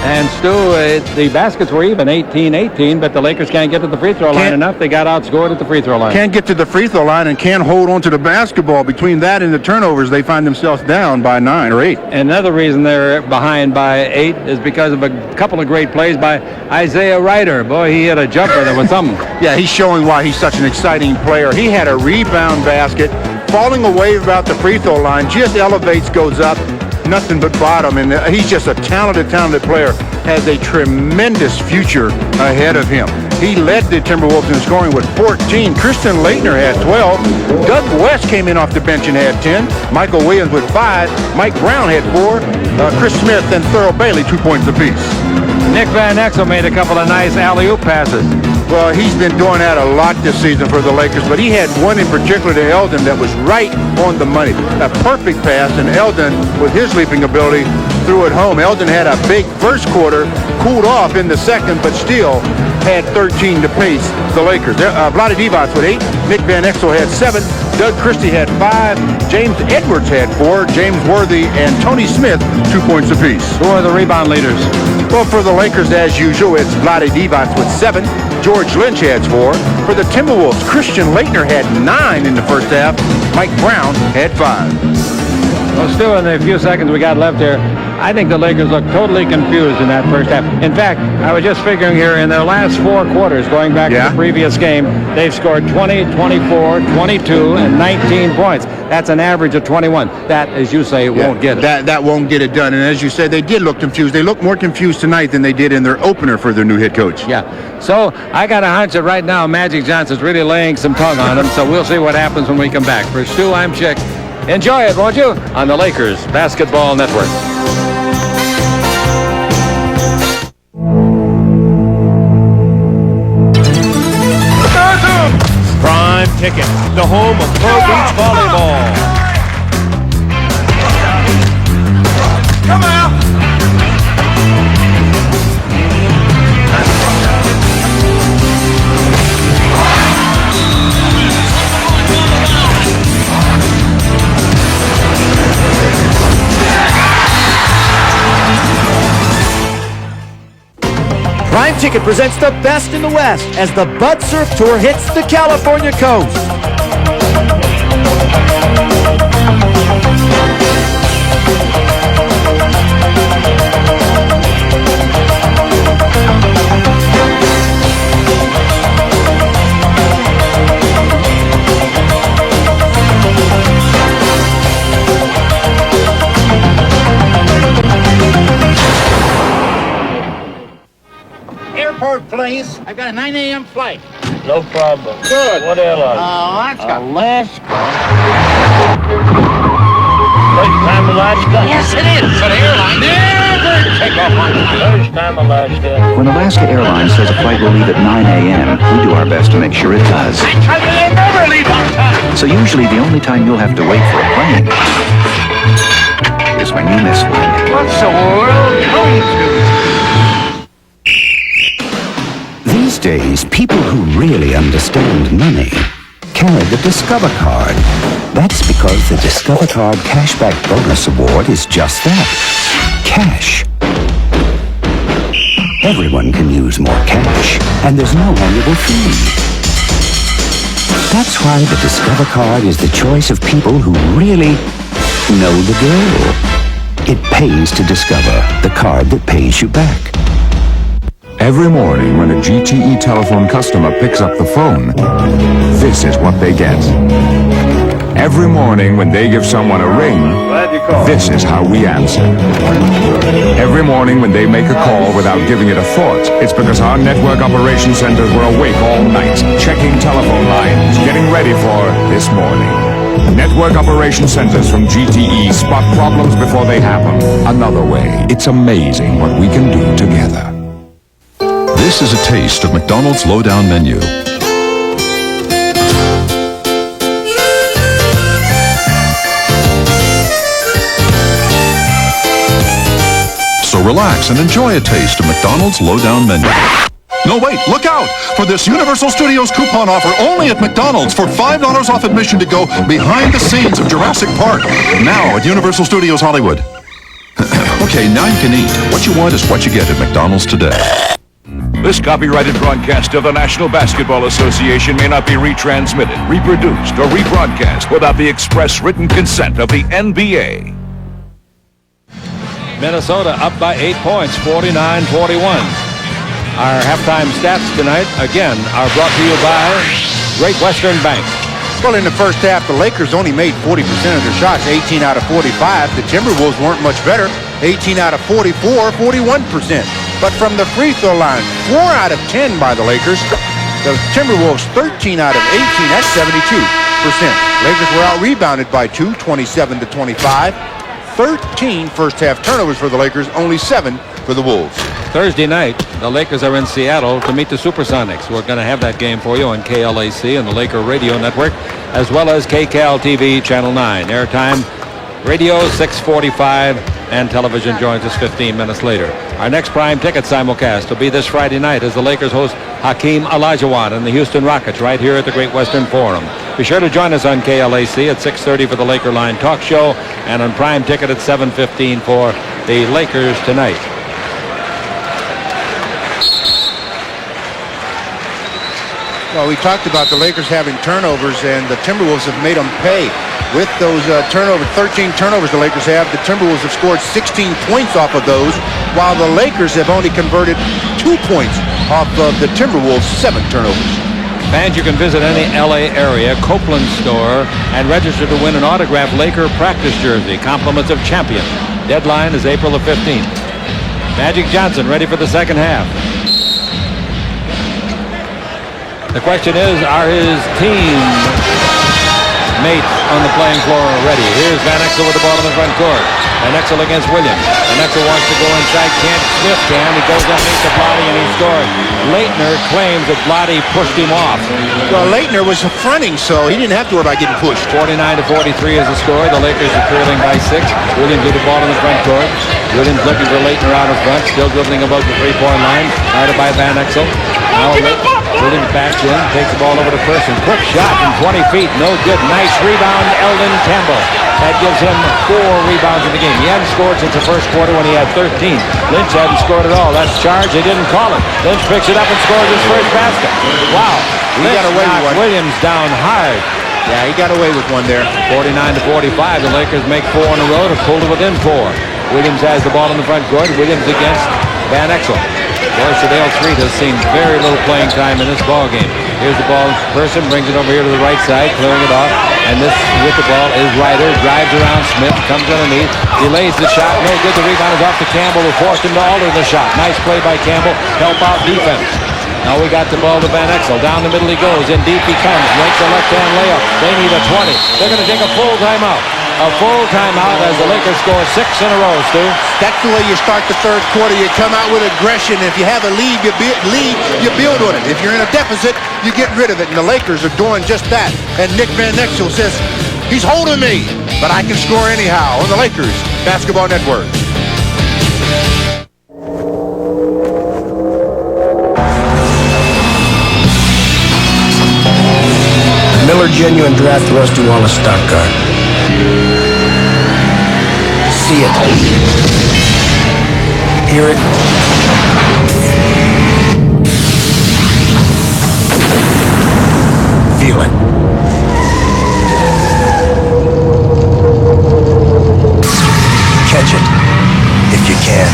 And Stu, the baskets were even 18-18, but the Lakers can't get to the free throw line enough. They got outscored at the free throw line. Can't get to the free throw line and can't hold on to the basketball. Between that and the turnovers, they find themselves down by 9 or 8. Another reason they're behind by 8 is because of a couple of great plays by Isaiah Ryder. Boy, he hit a jumper that was something. Yeah, he's showing why he's such an exciting player. He had a rebound basket, falling away about the free throw line, just elevates, goes up, nothing but bottom, and he's just a talented player, has a tremendous future ahead of him. He led the Timberwolves in scoring with 14. Christian Laettner had 12. Doug West came in off the bench and had 10. Michael Williams with 5. Mike Brown had 4. Chris Smith and Thurl Bailey 2 points apiece. Nick Van Exel made a couple of nice alley-oop passes. Well, he's been doing that a lot this season for the Lakers, but he had one in particular to Eldon that was right on the money. A perfect pass, and Eldon, with his leaping ability, threw it home. Eldon had a big first quarter, cooled off in the second, but still had 13 to pace the Lakers. Vlade Divac with 8. Nick Van Exel had 7. Doug Christie had 5. James Edwards had 4. James Worthy and Tony Smith 2 points apiece. Who are the rebound leaders? Well, for the Lakers, as usual, it's Vlade Divac with 7. George Lynch had 4. For the Timberwolves, Christian Laettner had 9 in the first half. Mike Brown had 5. Well, Stu, in the few seconds we got left here, I think the Lakers look totally confused in that first half. In fact, I was just figuring here, in their last 4 quarters, going back to the previous game, they've scored 20, 24, 22, and 19 points. That's an average of 21. That, as you say, won't get it. That won't get it done. And as you said, they did look confused. They look more confused tonight than they did in their opener for their new head coach. Yeah. So I got a hunch that right now Magic Johnson's really laying some tongue on him. So we'll see what happens when we come back. For Stu, I'm Chick. Enjoy it, won't you? On the Lakers Basketball Network. Prime Ticket, the home of pro beach volleyball. Come out! Prime Ticket presents the best in the West as the Bud Surf Tour hits the California coast. Airport, please. I've got a 9 a.m. flight. No problem. Good. What airline? Alaska. Alaska. First time Alaska? Yes, it is. But airline never take off on time. First time Alaska. When Alaska Airlines says a flight will leave at 9 a.m., we do our best to make sure it does. I tell you, they never leave on time. So usually the only time you'll have to wait for a plane is when you miss one. What's the world coming to? These days, people who really understand money carry the Discover Card. That's because the Discover Card Cashback Bonus Award is just that. Cash. Everyone can use more cash, and there's no annual fee. That's why the Discover Card is the choice of people who really know the deal. It pays to discover the card that pays you back. Every morning when a GTE telephone customer picks up the phone, this is what they get. Every morning when they give someone a ring, this is how we answer. Every morning when they make a call without giving it a thought, it's because our network operations centers were awake all night, checking telephone lines, getting ready for this morning. Network operation centers from GTE spot problems before they happen. Another way, it's amazing what we can do together. This is a taste of McDonald's lowdown menu. So relax and enjoy a taste of McDonald's lowdown menu. No, wait, look out for this Universal Studios coupon offer only at McDonald's for $5 off admission to go behind the scenes of Jurassic Park. Now at Universal Studios Hollywood. Okay, now you can eat. What you want is what you get at McDonald's today. This copyrighted broadcast of the National Basketball Association may not be retransmitted, reproduced, or rebroadcast without the express written consent of the NBA. Minnesota up by 8 points, 49-41. Our halftime stats tonight, again, are brought to you by Great Western Bank. Well, in the first half, the Lakers only made 40% of their shots, 18 out of 45. The Timberwolves weren't much better, 18 out of 44, 41%. But from the free throw line, 4 out of 10 by the Lakers. The Timberwolves, 13 out of 18. That's 72%. Lakers were out-rebounded by 2, 27-25. 13 first-half turnovers for the Lakers, only 7 for the Wolves. Thursday night, the Lakers are in Seattle to meet the Supersonics. We're going to have that game for you on KLAC and the Laker Radio Network, as well as KCAL TV Channel 9. Airtime, radio 6:45, and television joins us 15 minutes later. Our next Prime Ticket simulcast will be this Friday night as the Lakers host Hakeem Olajuwon and the Houston Rockets right here at the Great Western Forum. Be sure to join us on KLAC at 6:30 for the Laker Line Talk Show and on Prime Ticket at 7:15 for the Lakers Tonight. Well, we talked about the Lakers having turnovers, and the Timberwolves have made them pay. With those turnovers, 13 turnovers the Lakers have, the Timberwolves have scored 16 points off of those, while the Lakers have only converted 2 points off of the Timberwolves' 7 turnovers. Fans, you can visit any LA area, Copeland store, and register to win an autographed Laker practice jersey, compliments of champion. Deadline is April the 15th. Magic Johnson ready for the second half. The question is, are his team mates on the playing floor ready? Here's Van Exel with the ball in the front court. Van Exel against Williams. Van Exel wants to go inside, can't. Smith can. He goes underneath the Blotty and he scores. Leitner claims that Blotty pushed him off. Well, Leitner was fronting, so he didn't have to worry about getting pushed. 49-43 is the score. The Lakers are trailing by 6. Williams with the ball in the front court. Williams looking for Leitner out in front. Still dribbling above the three-point line. Guarded by Van Exel. Now Williams backs in, takes the ball over to Person. Quick shot from 20 feet, no good. Nice rebound, Eldon Campbell. That gives him 4 rebounds in the game. He hadn't scored since the first quarter when he had 13. Lynch hadn't scored at all. That's charge. They didn't call it. Lynch picks it up and scores his first basket. Wow. He got away with one. Williams down hard. Yeah, he got away with one there. 49-45. The Lakers make 4 in a row to pull to within 4. Williams has the ball in the front court. Williams against Van Exel. Boy, Shadale Street has seen very little playing time in this ball game. Here's the ball. Person brings it over here to the right side, clearing it off. And this with the ball is Ryder. Drives around Smith, comes underneath, delays the shot. No good. The rebound is off to Campbell, who forced him to alter the shot. Nice play by Campbell. Help out defense. Now we got the ball to Van Exel. Down the middle he goes. In deep he comes. Makes a left-hand layup. They need a 20. They're going to take a full timeout. A full timeout as the Lakers score 6 in a row, Stu. That's the way you start the third quarter. You come out with aggression. If you have a lead, you build on it. If you're in a deficit, you get rid of it. And the Lakers are doing just that. And Nick Van Exel says, he's holding me, but I can score anyhow on the Lakers Basketball Network. Miller Genuine Draft Rusty Wallace Stock Card. See it. Hear it. Feel it. Catch it, if you can.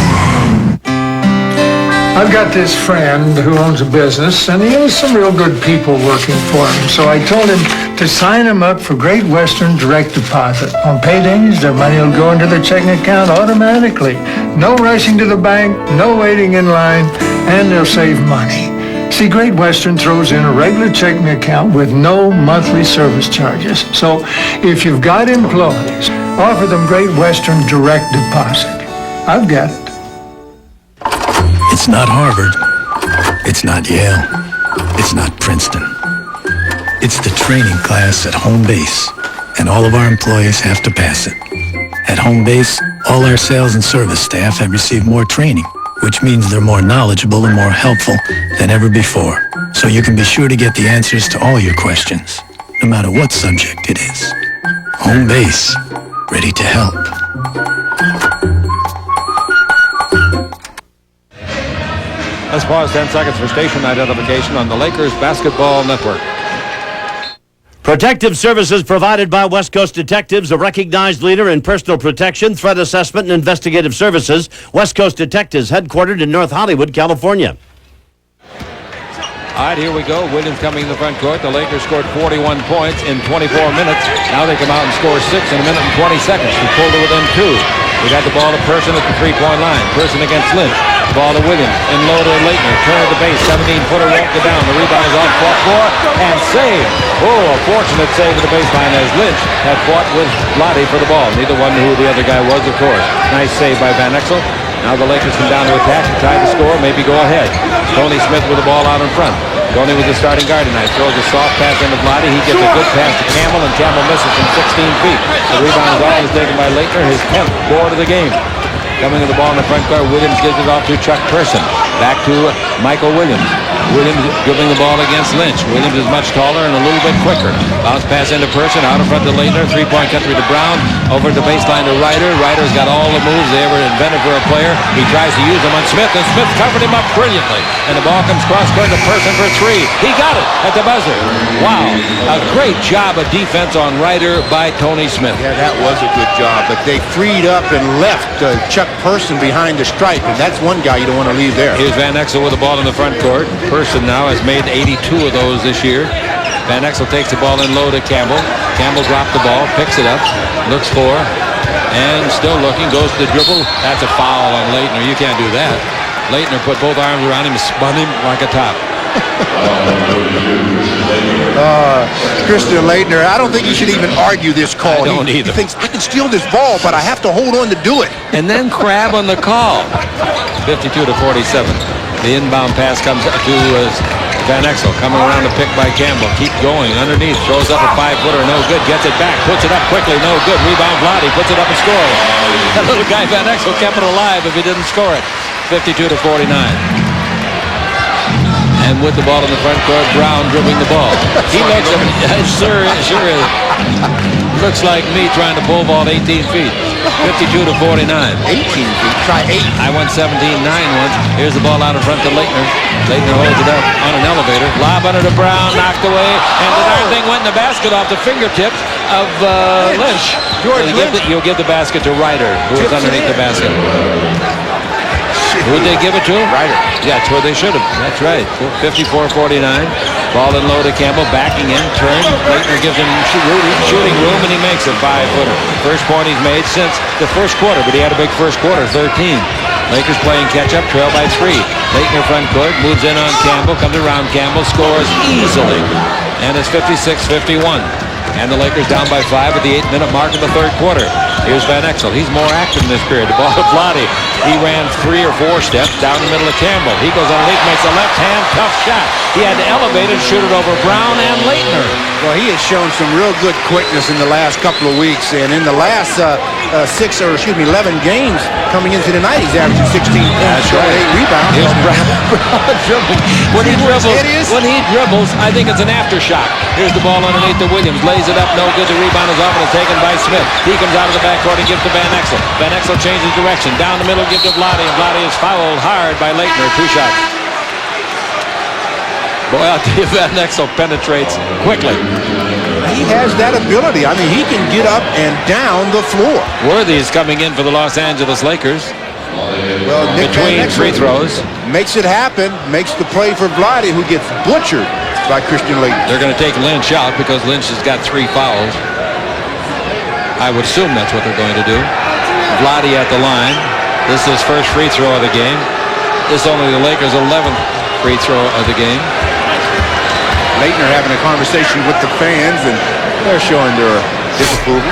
I've got this friend who owns a business, and he has some real good people working for him. So I told him to sign him up for Great Western Direct Deposit. On paydays, their money will go into their checking account automatically. No rushing to the bank, no waiting in line, and they'll save money. See, Great Western throws in a regular checking account with no monthly service charges. So if you've got employees, offer them Great Western Direct Deposit. I've got it. It's not Harvard. It's not Yale. It's not Princeton. It's the training class at home base, and all of our employees have to pass it. At home base, all our sales and service staff have received more training, which means they're more knowledgeable and more helpful than ever before. So you can be sure to get the answers to all your questions, no matter what subject it is. Home base, ready to help. Let's pause 10 seconds for station identification on the Lakers Basketball Network. Protective services provided by West Coast Detectives, a recognized leader in personal protection, threat assessment, and investigative services. West Coast Detectives, headquartered in North Hollywood, California. All right, here we go. Williams coming in the front court. The Lakers scored 41 points in 24 minutes. Now they come out and score 6 in a minute and 20 seconds. We pulled it within 2. We got the ball to Person at the three-point line. Person against Lynch. The ball to Williams. In low to Leitner. Turn at the base. 17-footer won't go down. The rebound is off fought for and saved. Oh, a fortunate save at the baseline as Lynch had fought with Lottie for the ball. Neither one knew who the other guy was, of course. Nice save by Van Exel. Now the Lakers come down to attack and try to score, maybe go ahead. Tony Smith with the ball out in front. Tony with the starting guard tonight. Throws a soft pass into Blotty. He gets a good pass to Campbell, and Campbell misses from 16 feet. The rebound is always taken by Leitner, his 10th board of the game. Coming to the ball in the front court, Williams gives it off to Chuck Person. Back to Michael Williams. Williams dribbling the ball against Lynch. Williams is much taller and a little bit quicker. Bounce pass into Person, out in front to Leitner. Three-point country to Brown. Over the baseline to Ryder. Ryder's got all the moves they ever invented for a player. He tries to use them on Smith, and Smith covered him up brilliantly. And the ball comes cross-court to Person for three. He got it at the buzzer. Wow. A great job of defense on Ryder by Tony Smith. Yeah, that was a good job, but they freed up and left Chuck Person behind the stripe, and that's one guy you don't want to leave there. Here's Van Exel with the ball in the front court. Person now has made 82 of those this year. Van Exel takes the ball in low to Campbell. Campbell dropped the ball, picks it up, looks for, and still looking, goes to the dribble. That's a foul on Leitner. You can't do that. Leitner put both arms around him and spun him like a top. Christian Leitner, I don't think he should even argue this call. I don't either. He thinks, I can steal this ball, but I have to hold on to do it. And then crab on the call. 52 to 47. The inbound pass comes to Van Exel, coming around to pick by Campbell. Keep going underneath. Throws up a 5-footer. No good. Gets it back. Puts it up quickly. No good. Rebound Vlade. Puts it up and scores. That little guy Van Exel kept it alive if he didn't score it. 52 to 49. And with the ball in the front court, Brown dribbling the ball. He looks at me. Sure is. Looks like me trying to pole vault 18 feet. 52 to 49. 18 feet. Try 8. I won 17-9 once. Here's the ball out in front to Leitner. Leitner holds it up on an elevator. Lob under to Brown. Knocked away. And the darn thing went in the basket off the fingertips of Lynch. You'll give the basket to Ryder, who was underneath the basket. Who'd they give it to? Ryder. Yeah, that's where they should have. That's right. 54-49. Ball in low to Campbell, backing in, turn. Leitner gives him shooting room, and he makes a 5-footer. First point he's made since the first quarter, but he had a big first quarter, 13. Lakers playing catch-up, trail by 3. Leitner front court, moves in on Campbell, comes around Campbell, scores easily. And it's 56-51. And the Lakers down by 5 at the 8-minute mark of the third quarter. Here's Van Exel. He's more active in this period. The ball to Vlade. He ran 3 or 4 steps down the middle of Campbell. He goes underneath, makes a left-hand tough shot. He had to elevate and shoot it over Brown and Leitner. Well, he has shown some real good quickness in the last couple of weeks, and in the last 11 games coming into tonight, he's averaging 16 points, 8 rebounds. Here's Brown dribbling. When he dribbles, I think it's an aftershock. Here's the ball underneath to Williams. Lays it up, no good. The rebound is off and is taken by Smith. He comes out of the backcourt and gives to Van Exel. Van Exel changes direction. Down the middle, gives to Vlade, and Vlade is fouled hard by Leitner. 2 shots. Boy, I'll tell you, Van Exel penetrates quickly. He has that ability. I mean, he can get up and down the floor. Worthy is coming in for the Los Angeles Lakers. Well, between free throws. Makes it happen. Makes the play for Vlade, who gets butchered by Christian Leitner. They're going to take Lynch out because Lynch has got 3 fouls. I would assume that's what they're going to do. Vlade at the line. This is his first free throw of the game. This is only the Lakers' 11th free throw of the game. Leitner having a conversation with the fans, and they're showing their disapproval.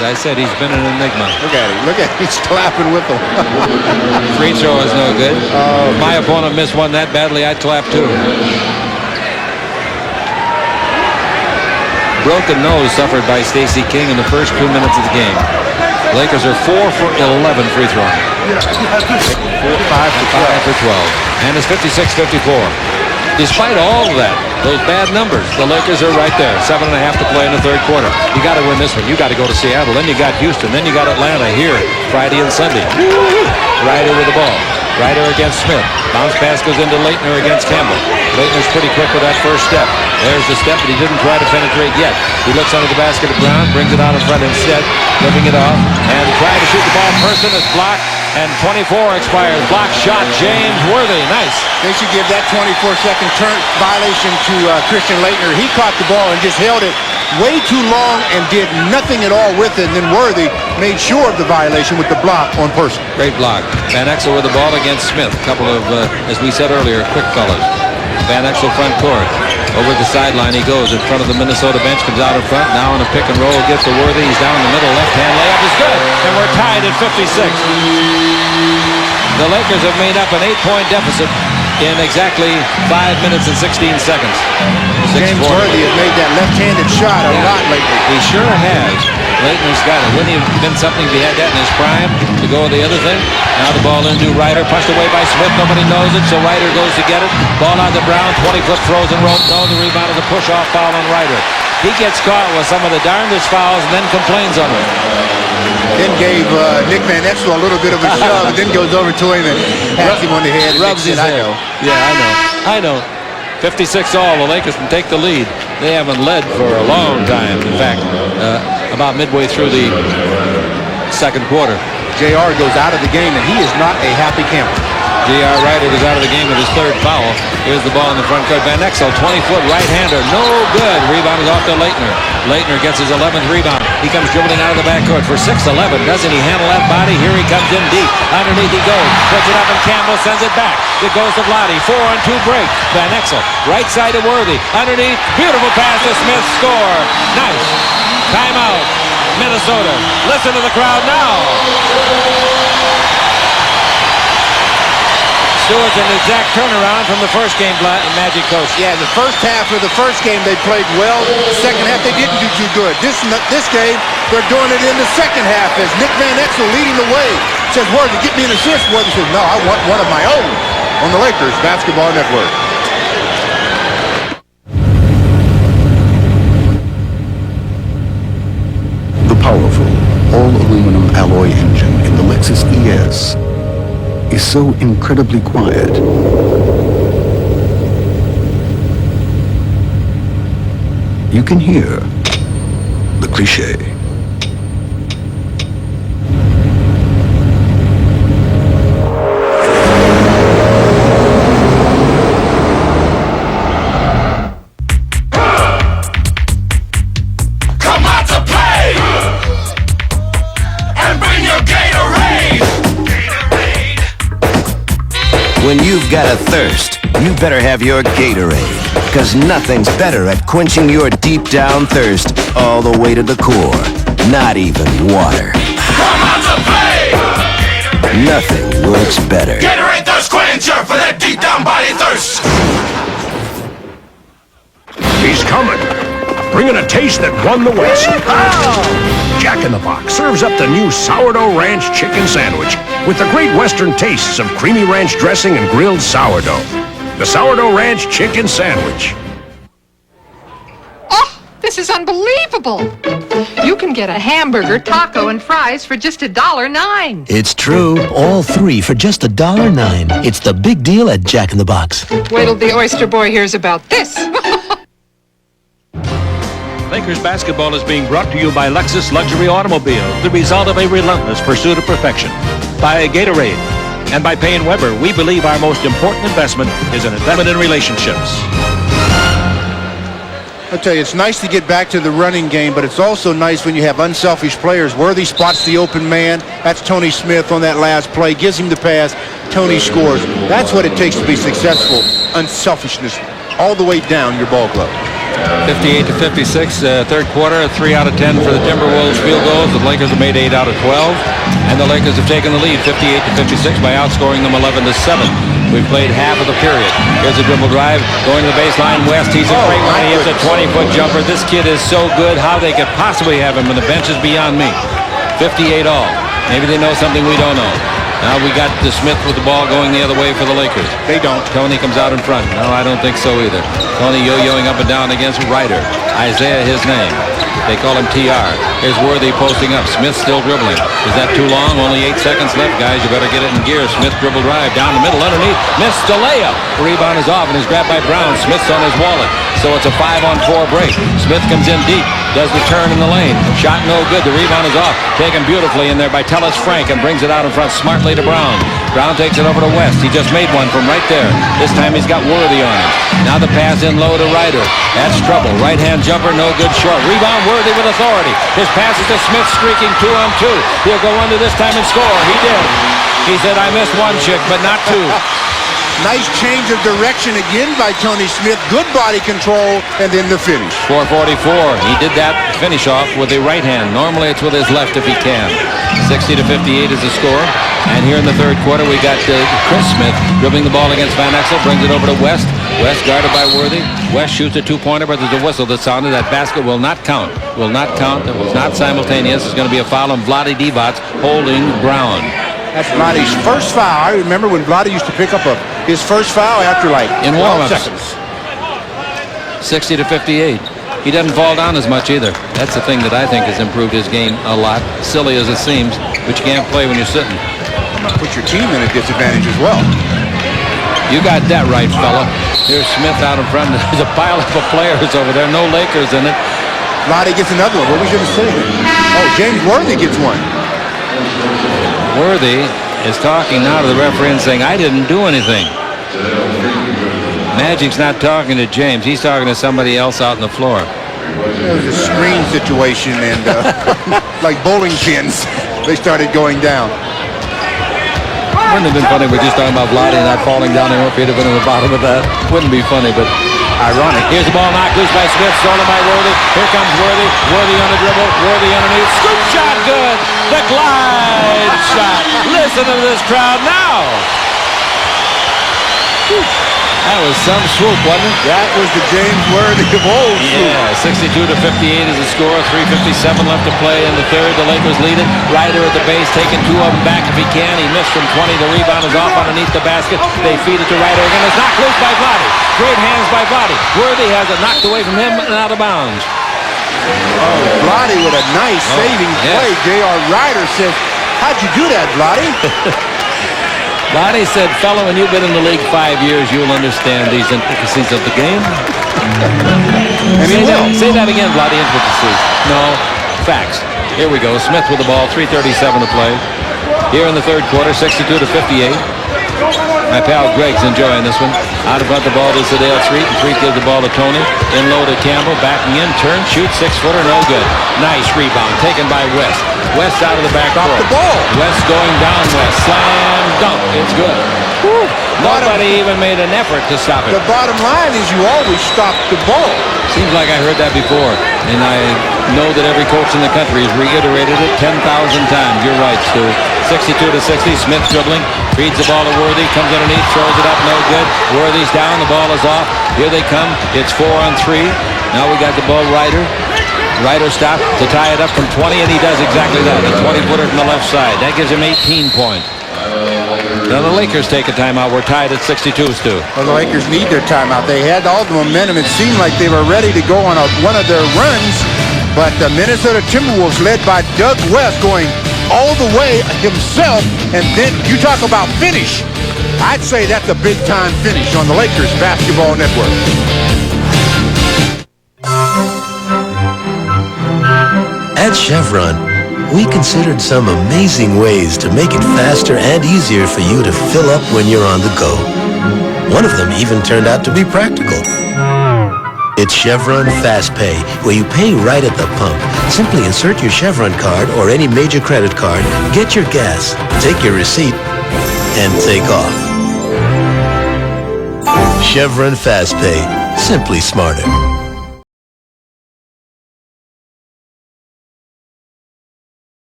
As I said, he's been an enigma. Look at him. Look at him. He's clapping with them. Free throw is no good. If my opponent missed one that badly, I'd clap too. Broken nose suffered by Stacey King in the first 2 minutes of the game. Lakers are 4 for 11 free throwing. 5 for 12. And it's 56-54. Despite all of that, those bad numbers, the Lakers are right there. 7.5 to play in the third quarter. You got to win this one. You got to go to Seattle. Then you got Houston. Then you got Atlanta here Friday and Sunday. Ryder with the ball. Ryder against Smith. Bounce pass goes into Leitner against Campbell. Leitner's pretty quick with that first step. There's the step, but he didn't try to penetrate yet. He looks under the basket of Brown, brings it out in front instead, flipping it off, and trying to shoot the ball. Person is blocked, and 24 expires. Block shot, James Worthy. Nice. They should give that 24-second turn violation to Christian Leitner. He caught the ball and just held it way too long and did nothing at all with it. And then Worthy made sure of the violation with the block on Person. Great block. Van Exel with the ball against Smith. A couple of, as we said earlier, quick fellas. Van Exel front court. Over the sideline he goes in front of the Minnesota bench, comes out in front, now in a pick and roll, gets to Worthy, he's down the middle, left-hand layup is good, and we're tied at 56. The Lakers have made up an 8-point deficit in exactly 5 minutes and 16 seconds. James Worthy has made that left-handed shot a lot lately. He sure has. Leighton's got it. Wouldn't he have been something if he had that in his prime to go with the other thing? Now the ball into Ryder, punched away by Smith. Nobody knows it, so Ryder goes to get it. Ball out to Brown, 20-foot frozen rope. No, the rebound is a push-off foul on Ryder. He gets caught with some of the darndest fouls and then complains on it. Then gave Nick Van Exel a little bit of a shove, and then goes over to him and pats him on the head. Rubs his head. Yeah, I know. 56 all. The Lakers can take the lead. They haven't led for a long time. In fact, about midway through the second quarter. JR goes out of the game, and he is not a happy camper. J.R. Ryder was out of the game with his third foul. Here's the ball in the front court. Van Exel, 20-foot right-hander. No good. Rebound is off to Leitner. Leitner gets his 11th rebound. He comes dribbling out of the backcourt for 6'11". Doesn't he handle that body? Here he comes in deep. Underneath he goes. Puts it up and Campbell sends it back. It goes to Vlade. 4-on-2 break. Van Exel, right side to Worthy. Underneath. Beautiful pass to Smith. Score. Nice. Timeout. Minnesota. Listen to the crowd now. Stewart's an exact turnaround from the first game, Magic coach. Yeah, the first half of the first game they played well. The second half they didn't do too good. This game they're doing it in the second half as Nick Van Exel leading the way. Says, Worthy, get me an assist. Worthy says, no, I want one of my own on the Lakers Basketball Network. The powerful all-aluminum alloy engine in the Lexus ES is so incredibly quiet. You can hear the cliché. Come out to play and bring your Gatorade. When you've got a thirst, you better have your Gatorade. Because nothing's better at quenching your deep down thirst all the way to the core. Not even water. Come out to play. Nothing works better. Gatorade Thirst Quencher for that deep down body thirst. He's coming, bringing a taste that won the West. Jack in the Box serves up the new Sourdough Ranch Chicken Sandwich with the great Western tastes of creamy ranch dressing and grilled sourdough. The Sourdough Ranch Chicken Sandwich. Oh, this is unbelievable. You can get a hamburger, taco, and fries for just $1.09. It's true. All three for just $1.09. It's the big deal at Jack in the Box. Wait till the oyster boy hears about this. Lakers basketball is being brought to you by Lexus Luxury Automobiles, the result of a relentless pursuit of perfection. By Gatorade. And by Payne Weber, we believe our most important investment is an investment in relationships. I'll tell you, it's nice to get back to the running game, but it's also nice when you have unselfish players. Worthy spots the open man. That's Tony Smith on that last play. Gives him the pass. Tony scores. That's what it takes to be successful. Unselfishness all the way down your ball club. 58 to 56, third quarter, 3 out of 10 for the Timberwolves field goals. The Lakers have made 8 out of 12, and the Lakers have taken the lead 58 to 56 by outscoring them 11 to 7. We've played half of the period. Here's a dribble drive, going to the baseline. West, he's a great one. He hits a 20-foot jumper. This kid is so good. How they could possibly have him on the bench is beyond me. 58 all. Maybe they know something we don't know. Now we got Smith with the ball going the other way for the Lakers. They don't. Tony comes out in front. No, I don't think so either. Tony yo-yoing up and down against Ryder. Isaiah, his name. They call him TR. Here's Worthy posting up. Smith still dribbling. Is that too long? Only 8 seconds left, guys. You better get it in gear. Smith dribble drive down the middle underneath. Missed the layup. The rebound is off and is grabbed by Brown. Smith's on his wallet. So it's a 5-on-4 break. Smith comes in deep. Does the turn in the lane. Shot no good. The rebound is off. Taken beautifully in there by Tellis Frank and brings it out in front smartly to Brown. Brown takes it over to West. He just made one from right there. This time he's got Worthy on him. Now the pass in low to Ryder. That's trouble. Right-hand jumper, no good short. Rebound Worthy with authority. His pass is to Smith streaking 2-on-2. He'll go under this time and score. He did. He said, I missed one chick, but not two. Nice change of direction again by Tony Smith. Good body control, and then the finish. 444. He did that finish off with the right hand. Normally it's with his left if he can. 60-58 is the score. And here in the third quarter, we got Chris Smith dribbling the ball against Van Exel, brings it over to West. West guarded by Worthy. West shoots a two-pointer, but there's a whistle that sounded. That basket will not count. Will not count. It was not simultaneous. It's going to be a foul on Vlade Divac holding Brown. That's Vlade's first foul. I remember when Vlade used to pick up his first foul after like in 12 warm-ups. seconds. 60-58. He doesn't fall down as much either. That's the thing that I think has improved his game a lot. Silly as it seems, but you can't play when you're sitting. Put your team in a disadvantage as well. You got that right, fella. Here's Smith out in front. There's a pile of players over there. No Lakers in it. Vlade gets another one. What was you going to say? Oh, James Worthy gets one. Worthy is talking now to the referee and saying, I didn't do anything. Magic's not talking to James. He's talking to somebody else out on the floor. It was a screen situation, and like bowling pins, they started going down. Wouldn't have been funny if we're just talking about Vlade not falling down and if he'd have been in the bottom of that. Wouldn't be funny, but ironic. Here's the ball knocked loose by Smith, stolen by Worthy. Here comes Worthy. Worthy on the dribble. Worthy underneath. Scoop shot good. The glide shot. Listen to this crowd now. That was some swoop, wasn't it? That was the James Worthy of old. Yeah, 62-58 is the score. 3:57 left to play in the third. The Lakers lead it. Ryder at the base, taking two of them back if he can. He missed from 20. The rebound is off underneath the basket. They feed it to Ryder again. It's knocked loose by Vlade. Great hands by Vlade. Worthy has it knocked away from him and out of bounds. Oh, Vlade with a nice saving play. J.R. Ryder says, how'd you do that, Vlade? Vlade said, fella, when you've been in the league 5 years, you'll understand these intricacies of the game. And say that again, Vlade, intricacies. No, facts. Here we go. Smith with the ball, 3:37 to play. Here in the third quarter, 62-58. My pal Greg's enjoying this one. Out of front the ball to Sedale Street, and Street gives the ball to Tony. In low to Campbell, backing in, turn, shoot, 6-footer, no good. Nice rebound, taken by West. West out of the back court. the ball. West going down West. Slam dunk. It's good. Woo. Nobody even made an effort to stop it. The bottom line is you always stop the ball. Seems like I heard that before, and I know that every coach in the country has reiterated it 10,000 times. You're right, Stu. 62-60. Smith dribbling, feeds the ball to Worthy, comes underneath, throws it up, no good. Worthy's down, the ball is off. Here they come. It's 4-on-3. Now we got the ball. Ryder stopped to tie it up from 20, and he does exactly that. A 20-footer from the left side. That gives him 18 points. Now the Lakers take a timeout. We're tied at 62, Stu. Well, the Lakers need their timeout. They had all the momentum. It seemed like they were ready to go on one of their runs, but the Minnesota Timberwolves, led by Doug West, going all the way himself, and then you talk about finish. I'd say that's a big-time finish on the Lakers Basketball Network. At Chevron, we considered some amazing ways to make it faster and easier for you to fill up when you're on the go. One of them even turned out to be practical. It's Chevron Fast Pay, where you pay right at the pump. Simply insert your Chevron card or any major credit card, get your gas, take your receipt, and take off. Chevron Fast Pay, simply smarter.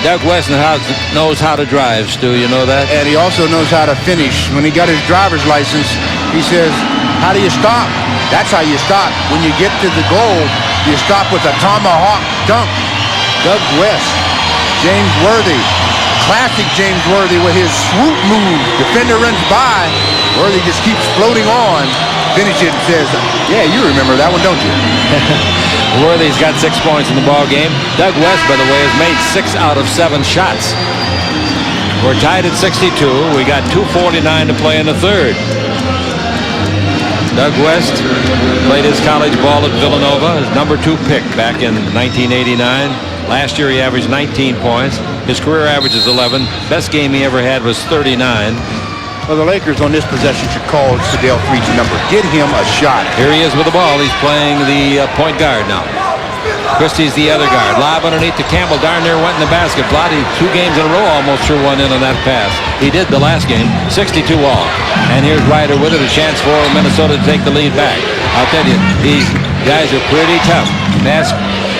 Doug West knows how to drive, Stu. You know that? And he also knows how to finish. When he got his driver's license, he says, how do you stop? That's how you stop. When you get to the goal, you stop with a tomahawk dunk. Doug West, James Worthy, classic James Worthy with his swoop move. Defender runs by. Worthy just keeps floating on. Finish it and says, yeah, you remember that one, don't you? Worthy's got 6 points in the ball game. Doug West, by the way, has made 6 out of 7 shots. We're tied at 62. We got 2:49 to play in the third. Doug West played his college ball at Villanova, his number 2 pick back in 1989. Last year he averaged 19 points. His career average is 11. Best game he ever had was 39. Well, the Lakers on this possession should call Sedale Threet's number. Get him a shot. Here he is with the ball. He's playing the point guard now. Christie's the other guard. Lob underneath to Campbell. Darn near went in the basket. Blotty 2 games in a row almost threw one in on that pass. He did the last game. 62 all. And here's Ryder with it. A chance for Minnesota to take the lead back. I'll tell you, these guys are pretty tough. Pass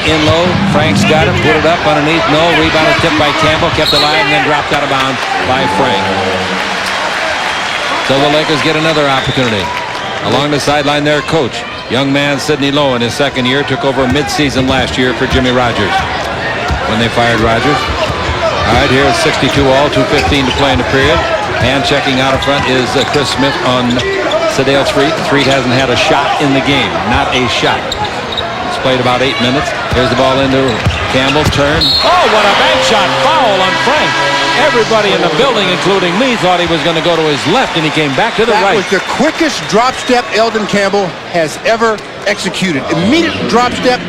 in low. Frank's got it. Put it up underneath. No. Rebound tipped by Campbell. Kept alive and then dropped out of bounds by Frank. So the Lakers get another opportunity. Along the sideline there, coach. Young man Sidney Lowe in his second year took over midseason last year for Jimmy Rogers when they fired Rogers. All right, here it's 62 all, 2:15 to play in the period. And checking out in front is Chris Smith on Sedale Threet. Threet hasn't had a shot in the game, not a shot. He's played about 8 minutes. Here's the ball into Campbell, turn. Oh, what a bank shot, foul on Frank. Everybody in the building, including me, thought he was going to go to his left, and he came back to the right. That was the quickest drop step Eldon Campbell has ever executed. Immediate drop step,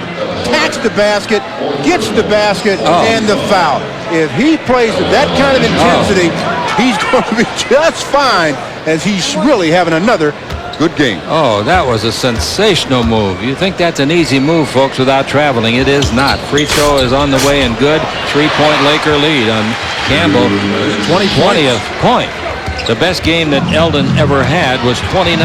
attacks the basket, gets the basket, and the foul. If he plays with that kind of intensity, he's going to be just fine, as he's really having another good game. Oh, that was a sensational move. You think that's an easy move, folks, without traveling. It is not. Free throw is on the way and good. 3-point Laker lead on Campbell. 20th point. The best game that Eldon ever had was 29.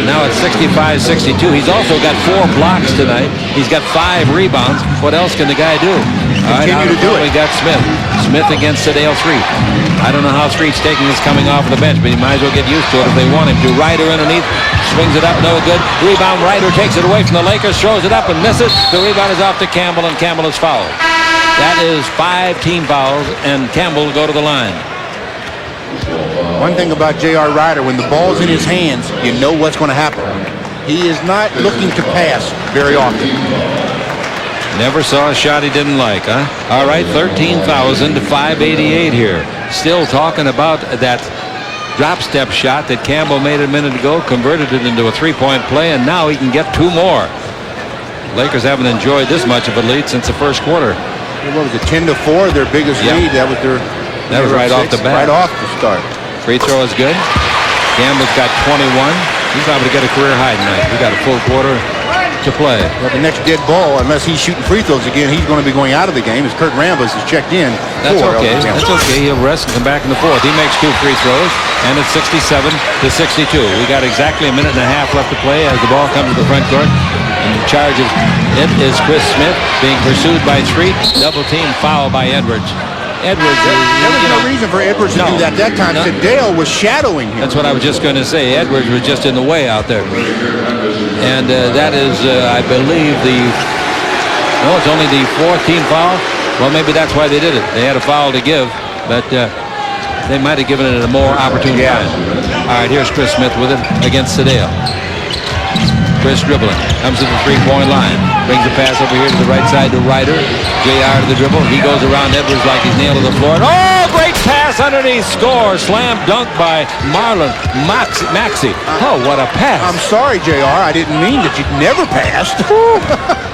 Now it's 65-62. He's also got 4 blocks tonight. He's got 5 rebounds. What else can the guy do? Continue to do it. We got Smith. Smith against Sedale Threet. I don't know how Threet's taking this coming off of the bench, but he might as well get used to it if they want him to. Ryder underneath, swings it up, no good. Rebound, Ryder takes it away from the Lakers, throws it up and misses. The rebound is off to Campbell, and Campbell is fouled. That is 5 team fouls, and Campbell will go to the line. One thing about J.R. Ryder, when the ball's in his hands, you know what's going to happen. He is not looking to pass very often. Never saw a shot he didn't like, huh? All right, 13,000 to 588 here. Still talking about that drop step shot that Campbell made a minute ago, converted it into a 3-point play, and now he can get 2 more. Lakers haven't enjoyed this much of a lead since the first quarter. What was it, 10-4, their biggest lead? That was their... That was right off the bat. Right off the start. Free throw is good. Campbell's got 21. He's liable to get a career high tonight. We got a full quarter to play. Well, the next dead ball, unless he's shooting free throws again, he's going to be going out of the game as Kurt Rambis is checked in. That's okay. That's okay. He'll rest and come back in the fourth. He makes 2 free throws, and it's 67 to 62. We got exactly a minute and a half left to play as the ball comes to the front court. And the charge of it is Chris Smith being pursued by Threet. Double team foul by Edwards. Edwards. There was no reason for Edwards to do that time. Sedale was shadowing him. That's what I was just going to say. Edwards was just in the way out there. And that is, I believe, it's only the 4th team foul. Well, maybe that's why they did it. They had a foul to give, but they might have given it a more opportune time. All right, here's Chris Smith with it against Sedale. Chris dribbling, comes to the 3-point line, brings the pass over here to the right side to Ryder. JR to the dribble. He goes around Edwards like he's nailed to the floor. Oh, great pass underneath, score. Slam dunk by Marlon Maxey. Oh, what a pass. I'm sorry, JR. I didn't mean that you never passed.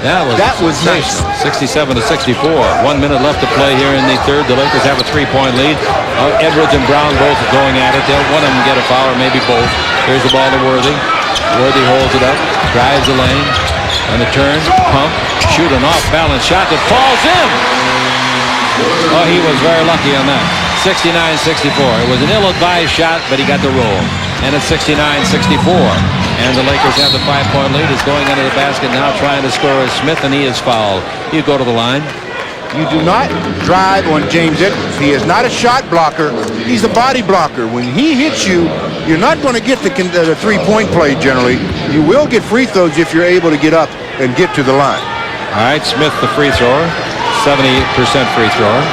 That was nice. 67 to 64. 1 minute left to play here in the third. The Lakers have a 3-point lead. Edwards and Brown both are going at it. One of them get a foul, or maybe both. Here's the ball to Worthy. Worthy holds it up, drives the lane, on the turn, pump, shoot an off-balance shot that falls in. Oh, he was very lucky on that. 69-64. It was an ill-advised shot, but he got the roll. And it's 69-64. And the Lakers have the 5-point lead. Is going under the basket now, trying to score is Smith, and he is fouled. You go to the line. You do not drive on James Edwards. He is not a shot blocker. He's a body blocker. When he hits you, you're not going to get the 3-point play generally. You will get free throws if you're able to get up and get to the line. All right, Smith the free thrower, 78% free thrower.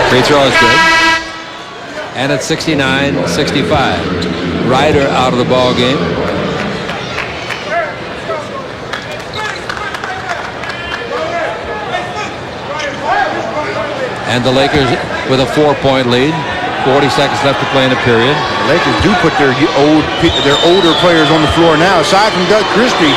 Free throw is good. And it's 69-65. Ryder out of the ball game. And the Lakers with a 4-point lead. 40 seconds left to play in the period. The Lakers do put their older players on the floor now. Aside from Doug Christie,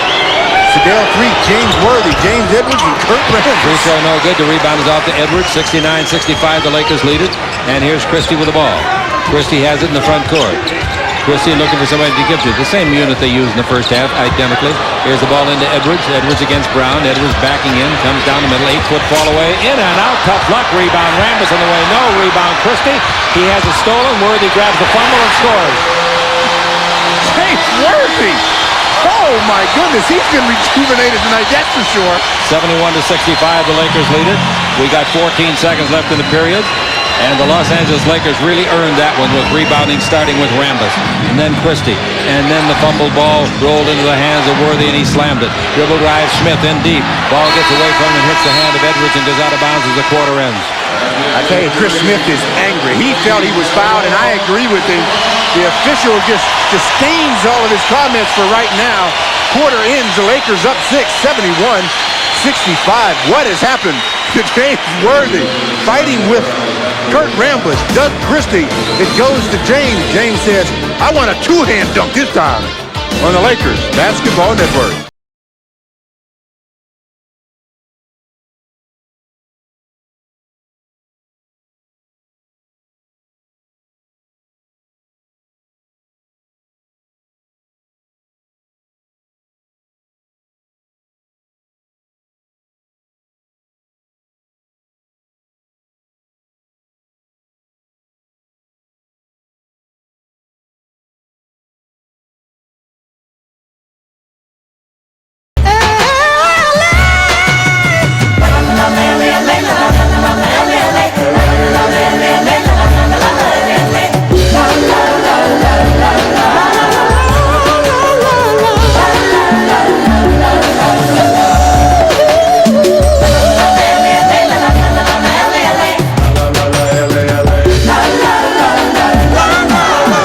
Sedale Creek, James Worthy, James Edwards, and Kurt Rambis. Free throw no good. The rebound is off to Edwards. 69-65. The Lakers lead it. And here's Christie with the ball. Christie has it in the front court. Christie looking for somebody to give to. The same unit they used in the first half, identically. Here's the ball into Edwards. Edwards against Brown. Edwards backing in. Comes down the middle. 8-foot fall away. In and out. Tough luck. Rebound. Rambis on the way. No rebound. Christie. He has it stolen. Worthy grabs the fumble and scores. James Worthy. Oh, my goodness. He's been rejuvenated tonight, that's for sure. 71-65. The Lakers lead it. We got 14 seconds left in the period. And the Los Angeles Lakers really earned that one with rebounding, starting with Rambis. And then Christie. And then the fumbled ball rolled into the hands of Worthy, and he slammed it. Dribble drive, Smith in deep. Ball gets away from him and hits the hand of Edwards and goes out of bounds as the quarter ends. I tell you, Chris Smith is angry. He felt he was fouled, and I agree with him. The official just disdains all of his comments for right now. Quarter ends, the Lakers up 6, 71-65. What has happened to James Worthy? Fighting with Kurt Rambis, Doug Christie. It goes to James. James says, I want a two-hand dunk this time on the Lakers Basketball Network.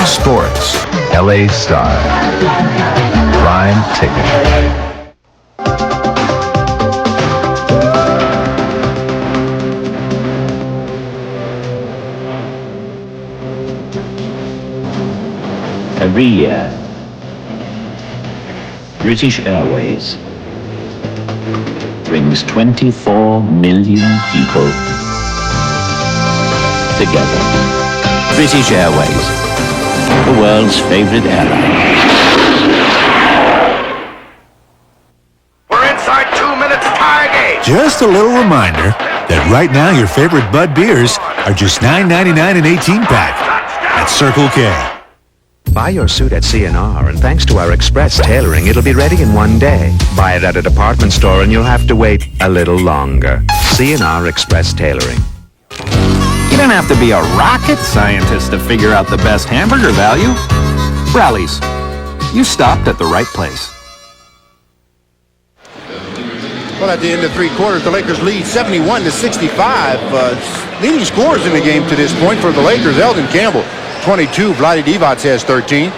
Sports, LA Style. Prime ticket. Every year, British Airways brings 24 million people together. British Airways, the world's favorite airline. We're inside 2 minutes tie game. Just a little reminder that right now your favorite Bud beers are just $9.99 an 18-pack at Circle K. Buy your suit at C&R, and thanks to our express tailoring, it'll be ready in one day. Buy it at a department store, and you'll have to wait a little longer. C&R Express Tailoring. You don't have to be a rocket scientist to figure out the best hamburger value. Rallies. You stopped at the right place. Well, at the end of three quarters, the Lakers lead 71-65. Leading scorers in the game to this point for the Lakers, Eldon Campbell, 22. Vlade Divac has 13.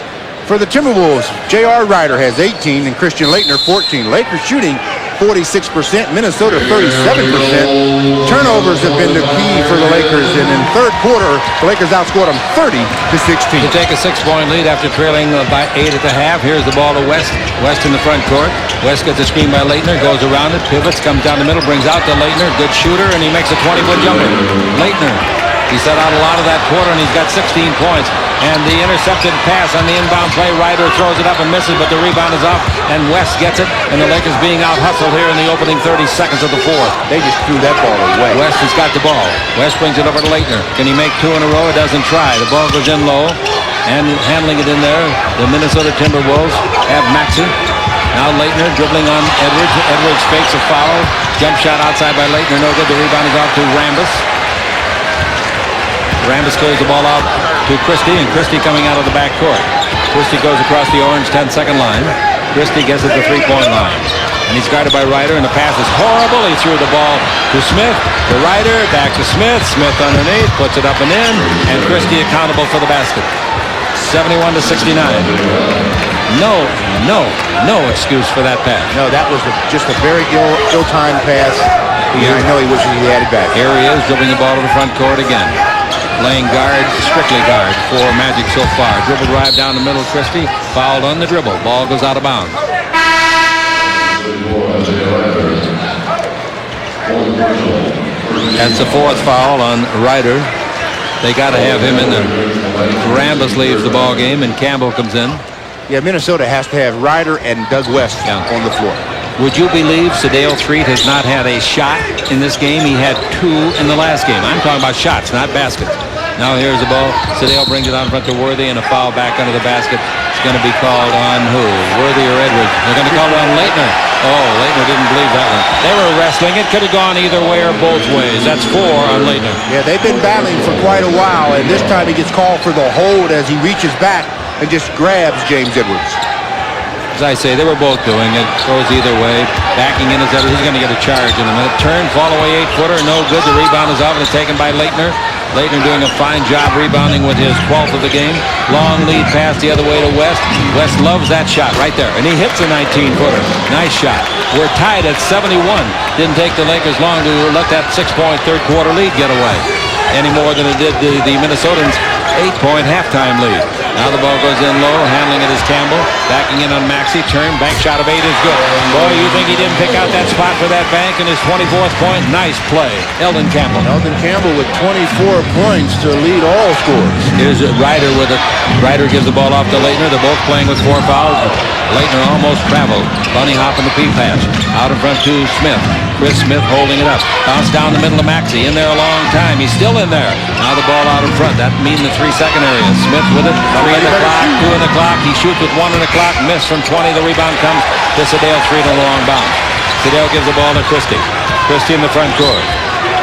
For the Timberwolves, J.R. Ryder has 18 and Christian Laettner 14. Lakers shooting 46%, Minnesota 37%. Turnovers have been the key for the Lakers, and in third quarter, the Lakers outscored them 30-16. To take a 6-point lead after trailing by 8 at the half. Here's the ball to West. West in the front court. West gets a screen by Laettner, goes around it, pivots, comes down the middle, brings out to Laettner. Good shooter, and he makes a 20-foot jumper. Laettner. He set out a lot of that quarter, and he's got 16 points. And the intercepted pass on the inbound play, Ryder throws it up and misses, but the rebound is off, and West gets it, and the Lakers being out-hustled here in the opening 30 seconds of the fourth. They just threw that ball away. West has got the ball. West brings it over to Laettner. Can he make two in a row? It doesn't try. The ball goes in low, and handling it in there, the Minnesota Timberwolves have Maxey. Now Laettner dribbling on Edwards. Edwards fakes a foul. Jump shot outside by Laettner, no good. The rebound is off to Rambis. Rambis clears the ball out to Christie, and Christie coming out of the backcourt. Christie goes across the orange 10-second line. Christie gets it to the three-point line. And he's guarded by Ryder, and the pass is horrible. He threw the ball to Smith, to Ryder, back to Smith. Smith underneath, puts it up and in, and Christie accountable for the basket. 71-69. No excuse for that pass. No, that was just a very ill-timed pass. I know he wishes he had it back. Here he is, dribbling the ball to the front court again. playing guard, strictly guard for Magic so far. Dribble drive down the middle, Christie, fouled on the dribble. Ball goes out of bounds. That's the fourth foul on Ryder. They got to have him in there. Rambus leaves the ball game, and Campbell comes in. Yeah, Minnesota has to have Ryder and Doug West on the floor. Would you believe Sedale Threet has not had a shot in this game? He had 2 in the last game. I'm talking about shots, not baskets. Now here's the ball. Sedale brings it on front to Worthy, and a foul back under the basket. It's going to be called on who? Worthy or Edwards? They're going to call it on Leitner. Oh, Leitner didn't believe that one. They were wrestling. It could have gone either way or both ways. That's 4 on Leitner. Yeah, they've been battling for quite a while, and this time he gets called for the hold as he reaches back and just grabs James Edwards. As I say, they were both doing it. Goes either way. Backing in is Edwards. He's going to get a charge in a minute. Turn, fall away 8-footer. No good. The rebound is off and it's taken by Leitner. Leitner doing a fine job rebounding with his 12th of the game. Long lead pass the other way to West. West loves that shot right there. And he hits a 19-footer. Nice shot. We're tied at 71. Didn't take the Lakers long to let that 6-point third-quarter lead get away. Any more than it did the Minnesotans' 8-point halftime lead. Now the ball goes in low. Handling it is Campbell. Backing in on Maxey. Turn. Bank shot of 8 is good. Boy, you think he didn't pick out that spot for that bank in his 24th point? Nice play. Eldon Campbell. Eldon Campbell with 24 points to lead all scores. Here's Ryder with it. Ryder gives the ball off to Leitner. They're both playing with 4 fouls. Leitner almost traveled. Bunny hop in the P-pass. Out in front to Smith. Chris Smith holding it up. Bounce down the middle of Maxey. In there a long time. He's still in there. Now the ball out in front. That means the 3-second area. Smith with it. 3 in the clock. 2 in the clock. He shoots with 1 in the clock. Miss from 20. The rebound comes to Sedale Threet on the long bounce. Sedale gives the ball to Christie. Christie in the front court.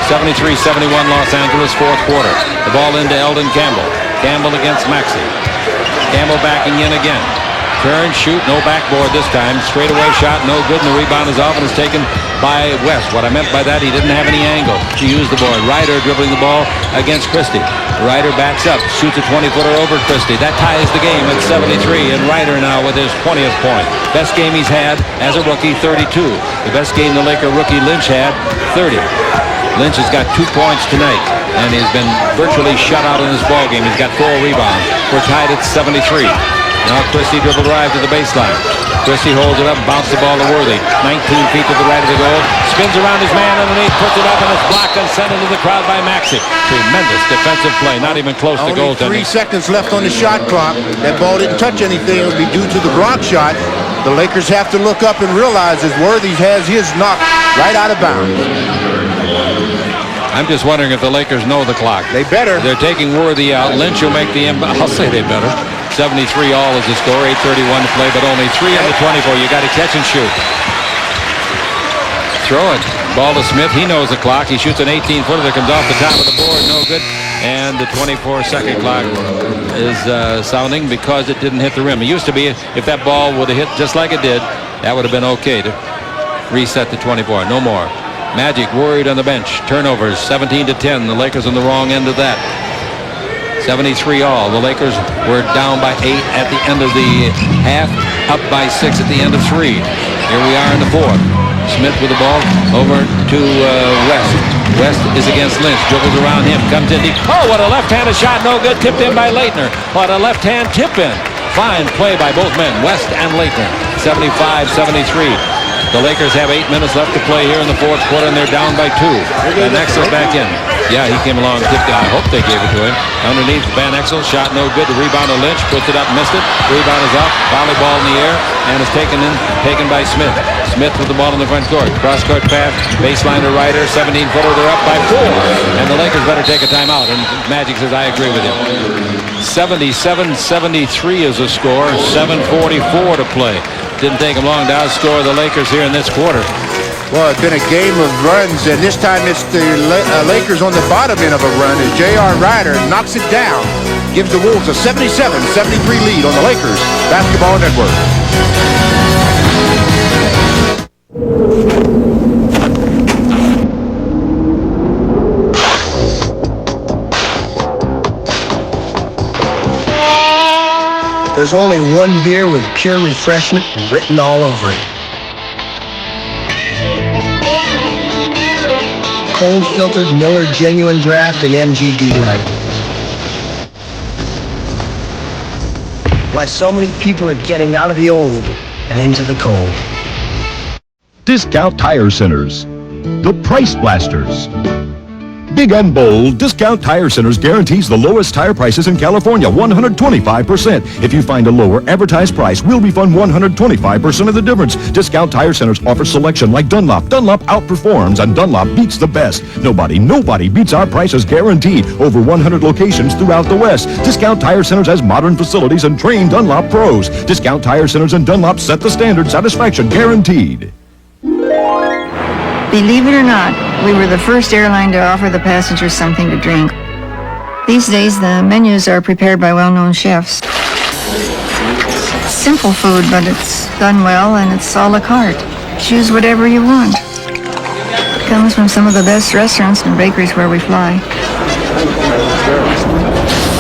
73-71 Los Angeles, 4th quarter. The ball into Eldon Campbell. Campbell against Maxey. Campbell backing in again. Turn, shoot, no backboard this time. Straightaway shot, no good, and the rebound is off and is taken by West. What I meant by that, he didn't have any angle to use the board. Ryder dribbling the ball against Christie. Ryder backs up, shoots a 20-footer over Christie. That ties the game at 73, and Ryder now with his 20th point. Best game he's had as a rookie, 32. The best game the Laker rookie Lynch had, 30. Lynch has got 2 points tonight, and he's been virtually shut out in this ball game. He's got 4 rebounds. We're tied at 73. Now Christie dribble drive to the baseline. Christie holds it up, bounces the ball to Worthy. 19 feet to the right of the goal. Spins around his man underneath, puts it up, and it's blocked and sent into the crowd by Maxey. Tremendous defensive play, not even close to goaltending. 3 seconds left on the shot clock. That ball didn't touch anything. It would be due to the block shot. The Lakers have to look up and realize as Worthy has his knocked right out of bounds. I'm just wondering if the Lakers know the clock. They better. They're taking Worthy out. Lynch will make the I'll say they better. 73 all is the score. 8:31 to play, but only 3 under 24. You got to catch and shoot. Throw it. Ball to Smith. He knows the clock. He shoots an 18-footer that comes off the top of the board. No good. And the 24-second clock is sounding because it didn't hit the rim. It used to be if that ball would have hit just like it did, that would have been okay to reset the 24. No more. Magic worried on the bench. Turnovers, 17-10. The Lakers on the wrong end of that. 73 all. The Lakers were down by 8 at the end of the half, up by 6 at the end of 3. Here we are in the 4th. Smith with the ball over to West. West is against Lynch. Dribbles around him. Comes in deep. Oh, what a left-handed shot. No good. Tipped in by Leitner. What a left-hand tip in. Fine play by both men, West and Leitner. 75-73. The Lakers have 8 minutes left to play here in the 4th quarter, and they're down by 2. Van Exel back in. Yeah, he came along, tipped it. I hope they gave it to him. Underneath, Van Exel, shot no good. The rebound to Lynch, puts it up, missed it. Rebound is up, volleyball in the air, and is taken by Smith. Smith with the ball in the front court. Cross-court pass, baseline to Ryder, 17-footer. They're up by 4, and the Lakers better take a timeout. And Magic says, I agree with you. 77-73 is the score. 7:44 to play. Didn't take them long to outscore the Lakers here in this quarter. Well, it's been a game of runs, and this time it's the Lakers on the bottom end of a run as J.R. Ryder knocks it down, gives the Wolves a 77-73 lead on the Lakers Basketball Network. There's only one beer with pure refreshment written all over it. Cold filtered Miller Genuine Draft and MGD Light. why so many people are getting out of the old and into the cold. Discount Tire Centers. The Price Blasters. Big and bold, Discount Tire Centers guarantees the lowest tire prices in California, 125%. If you find a lower advertised price, we'll refund 125% of the difference. Discount Tire Centers offer selection like Dunlop. Dunlop outperforms, and Dunlop beats the best. Nobody beats our prices guaranteed. Over 100 locations throughout the West. Discount Tire Centers has modern facilities and trained Dunlop pros. Discount Tire Centers and Dunlop set the standard, satisfaction guaranteed. Believe it or not, we were the first airline to offer the passengers something to drink. These days, the menus are prepared by well-known chefs. Simple food, but it's done well and it's a la carte. Choose whatever you want. It comes from some of the best restaurants and bakeries where we fly.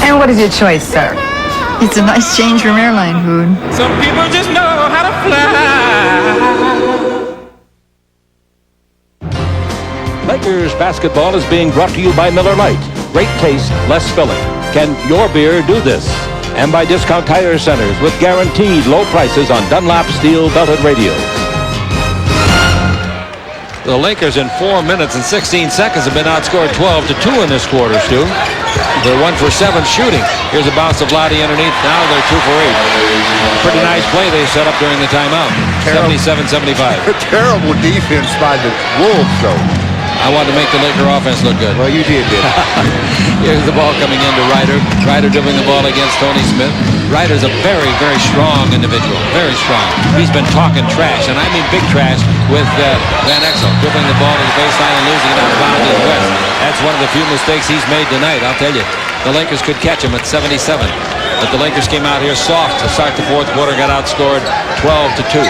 And what is your choice, sir? It's a nice change from airline food. Some people just know how to fly. Lakers basketball is being brought to you by Miller Lite. Great taste, less filling. Can your beer do this? And by Discount Tire Centers with guaranteed low prices on Dunlop steel belted radios. The Lakers in 4 minutes and 16 seconds have been outscored 12-2 in this quarter, Stu. They're 1 for 7 shooting. Here's a bounce of Vlade underneath. Now they're 2 for 8. Pretty nice play they set up during the timeout. 77-75. Terrible defense by the Wolves, though. I wanted to make the Laker offense look good. Well, you did. Here's the ball coming into Ryder. Ryder dribbling the ball against Tony Smith. Ryder's a very, very strong individual. Very strong. He's been talking trash, and I mean big trash, with Van Exel dribbling the ball to the baseline and losing it out of bounds in the West. That's one of the few mistakes he's made tonight, I'll tell you. The Lakers could catch him at 77. But the Lakers came out here soft to start the fourth quarter, got outscored 12-2.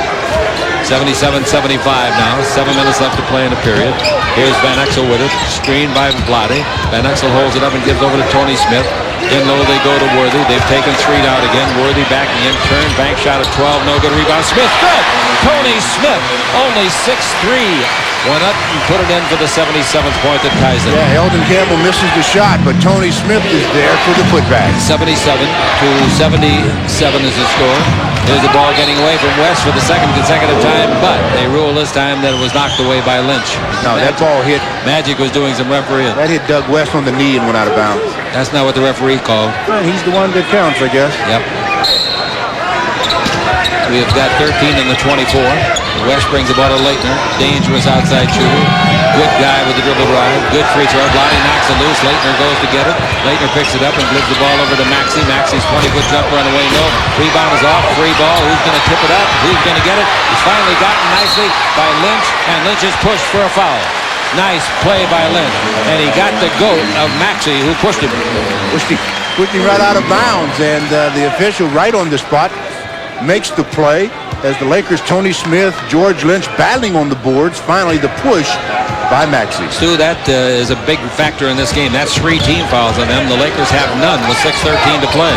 77-75 now. 7 minutes left to play in the period. Here's Van Exel with it. Screened by Vlade. Van Exel holds it up and gives over to Tony Smith. In low they go to Worthy. They've taken 3 out again. Worthy backing in. Turn. Bank shot at 12. No good rebound. Smith. Good. Tony Smith. Only 6'3". Went up and put it in for the 77th point that ties it. Yeah, Eldon Campbell misses the shot, but Tony Smith is there for the putback. 77-77 is the score. Here's the ball getting away from West for the second consecutive time, but they rule this time that it was knocked away by Lynch. No, that ball hit. Magic was doing some refereeing. That hit Doug West on the knee and went out of bounds. That's not what the referee called. Well, he's the one that counts, I guess. Yep. We have got 13 in the 24. West brings the ball to Leitner. Dangerous outside shooter. Good guy with the dribble drive. Good free throw. Vlade knocks it loose. Leitner goes to get it. Leitner picks it up and gives the ball over to Maxey. Maxey's 20-foot jumper on the way. No. Rebound is off. Free ball. Who's going to tip it up? Who's going to get it? It's finally gotten nicely by Lynch, and Lynch is pushed for a foul. Nice play by Lynch. And he got the goat of Maxey, who pushed him. Pushed him right out of bounds, and the official right on the spot makes the play as the Lakers, Tony Smith, George Lynch battling on the boards. Finally, the push by Maxey. Stu, that is a big factor in this game. That's 3 team fouls on them. The Lakers have none with 6:13 to play.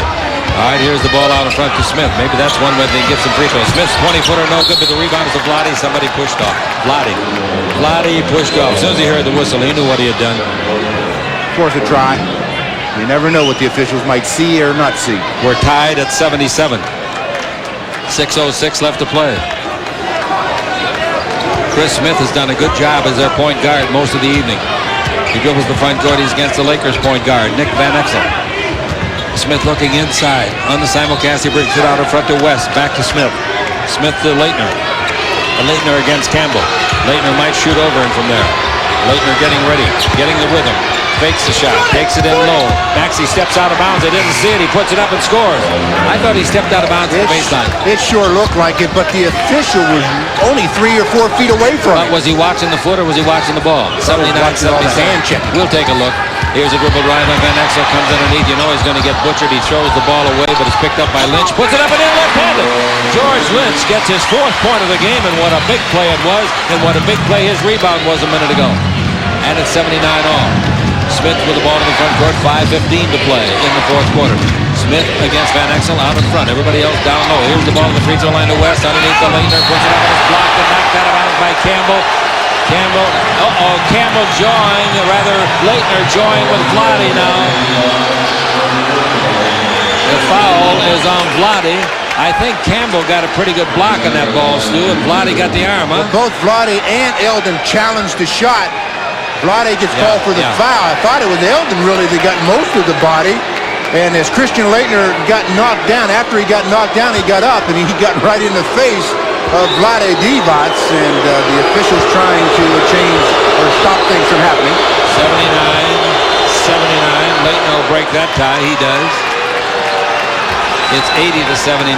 All right, here's the ball out in front to Smith. Maybe that's one way they can get some free throws. Smith's 20-footer, no good, but the rebound is to Vlade. Somebody pushed off. Vlade pushed off. As soon as he heard the whistle, he knew what he had done. Force a try. You never know what the officials might see or not see. We're tied at 77. 6:06 left to play. Chris Smith has done a good job as their point guard most of the evening. He dribbles the front court. He's against the Lakers point guard, Nick Van Exel. Smith looking inside. On the simulcast, he brings it out in front to West. Back to Smith. Smith to Leitner. Leitner against Campbell. Leitner might shoot over him from there. Leitner getting ready, getting the rhythm. Fakes the shot, takes it in low. Maxey steps out of bounds. They didn't see it. He puts it up and scores. I thought he stepped out of bounds at the baseline. It sure looked like it, but the official was only 3 or 4 feet away from it. Was he watching the foot or was he watching the ball? 79-77. We'll take a look. Here's a dribble drive on Van Exel. Comes underneath. You know he's going to get butchered. He throws the ball away, but it's picked up by Lynch. Puts it up and in left-handed. George Lynch gets his 4th point of the game, and what a big play it was, and what a big play his rebound was a minute ago. And it's 79 all. Smith with the ball in the front court, 5:15 to play in the 4th quarter. Smith against Van Exel out in front. Everybody else down low. Here's the ball in the free throw line to West. Underneath the Leitner. Puts it up and it's blocked and knocked out of bounds by Campbell. Campbell jawing, or rather Leitner jawing with Vlade now. The foul is on Vlade. I think Campbell got a pretty good block on that ball, Stu, and Vlade got the arm, huh? Well, both Vlade and Eldon challenged the shot. Vlade gets called for the foul. I thought it was Eldon really that got most of the body. And as Christian Leitner got knocked down, after he got knocked down, he got up and he got right in the face of Vlade Divac, and the officials trying to change or stop things from happening. 79. Leitner will break that tie. He does. It's 80-79. 17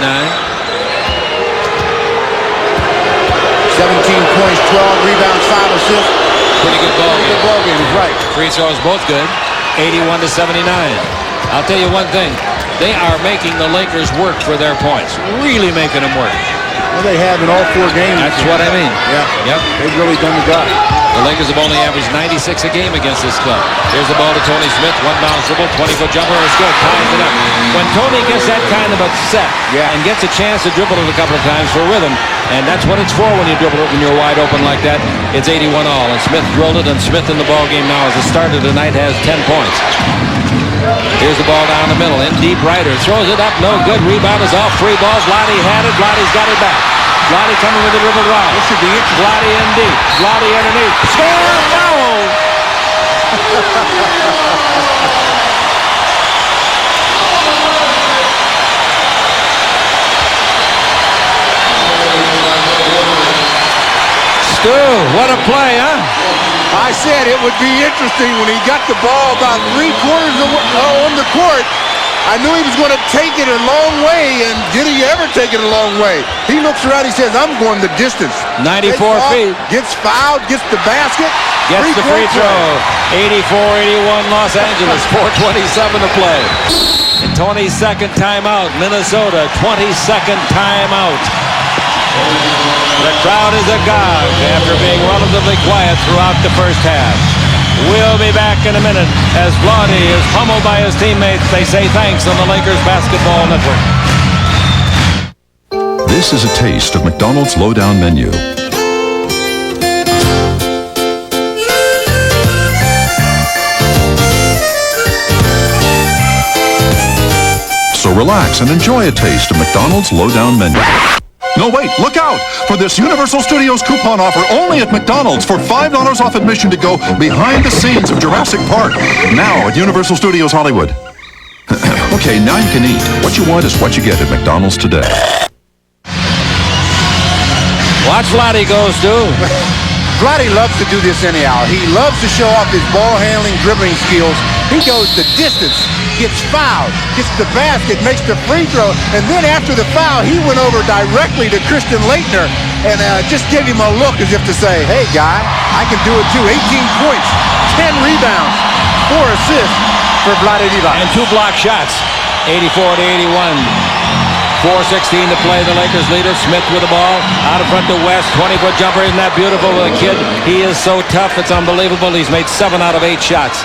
points, 12 rebounds, 5 assists. Pretty good ball game. Good ball game, is right. Free throws both good. 81-79. I'll tell you one thing. They are making the Lakers work for their points. Really making them work. Well, they have in all 4 games. That's what I mean. Yeah. Yep. They've really done the job. The Lakers have only averaged 96 a game against this club. Here's the ball to Tony Smith. One bounce dribble, 20-foot jumper. It's good. Ties it up. When Tony gets that kind of upset and gets a chance to dribble it a couple of times for rhythm, and that's what it's for when you dribble it when you're wide open like that, it's 81 all. And Smith drilled it, and Smith in the ball game now as the starter tonight has 10 points. Here's the ball down the middle. In deep, Ryder throws it up. No good. Rebound is off. Free ball. Vlade had it. Vlade's got it back. Vlade coming with the dribble drive. This should be interesting. Vlade in deep. Vlade underneath. Score! Foul! Stu, what a play, huh? I said it would be interesting when he got the ball about 3/4 on the court. I knew he was going to take it a long way, and did he ever take it a long way? He looks around, he says, I'm going the distance. 94 feet. Gets fouled, gets the basket. Gets the free throw. 84-81 Los Angeles, 4:27 to play. And 22nd timeout, Minnesota, 22nd timeout. The crowd is agog after being relatively quiet throughout the first half. We'll be back in a minute as Vlade is pummeled by his teammates. They say thanks on the Lakers Basketball Network. This is a taste of McDonald's lowdown menu. So relax and enjoy a taste of McDonald's lowdown menu. No, wait, look out! For this Universal Studios coupon offer only at McDonald's for $5 off admission to go behind the scenes of Jurassic Park. Now at Universal Studios Hollywood. Okay, now you can eat. What you want is what you get at McDonald's today. Watch Vlade go, Stu. Vlade loves to do this anyhow. He loves to show off his ball handling, dribbling skills. He goes the distance, gets fouled, gets the basket, makes the free throw, and then after the foul, he went over directly to Christian Leitner and just gave him a look as if to say, hey, guy, I can do it too. 18 points, 10 rebounds, 4 assists for Vlade Divac. And 2 block shots, 84-81. 4:16 to play. The Lakers lead it. Smith with the ball. Out in front to West. 20-foot jumper. Isn't that beautiful? The kid, he is so tough. It's unbelievable. He's made 7 out of 8 shots.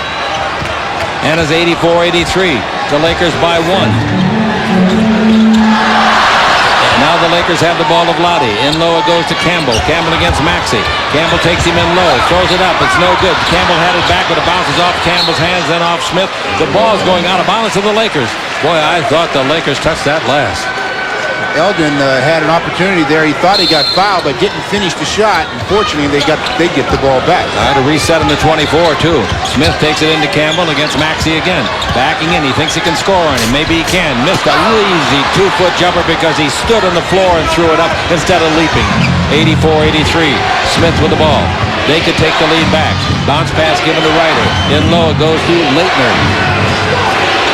And it's 84-83. The Lakers by 1. And now the Lakers have the ball to Vlade. In low it goes to Campbell. Campbell against Maxey. Campbell takes him in low. Throws it up. It's no good. Campbell had it back, but it bounces off Campbell's hands, then off Smith. The ball's going out of bounds to the Lakers. Boy, I thought the Lakers touched that last. Eldon had an opportunity there. He thought he got fouled, but didn't finish the shot. Unfortunately, they get the ball back. I had to reset him to 24, too. Smith takes it into Campbell against Maxey again. Backing in. He thinks he can score on him. Maybe he can. Missed a easy 2-foot jumper because he stood on the floor and threw it up instead of leaping. 84-83. Smith with the ball. They could take the lead back. Bounce pass given to Ryder. In low it goes to Leitner.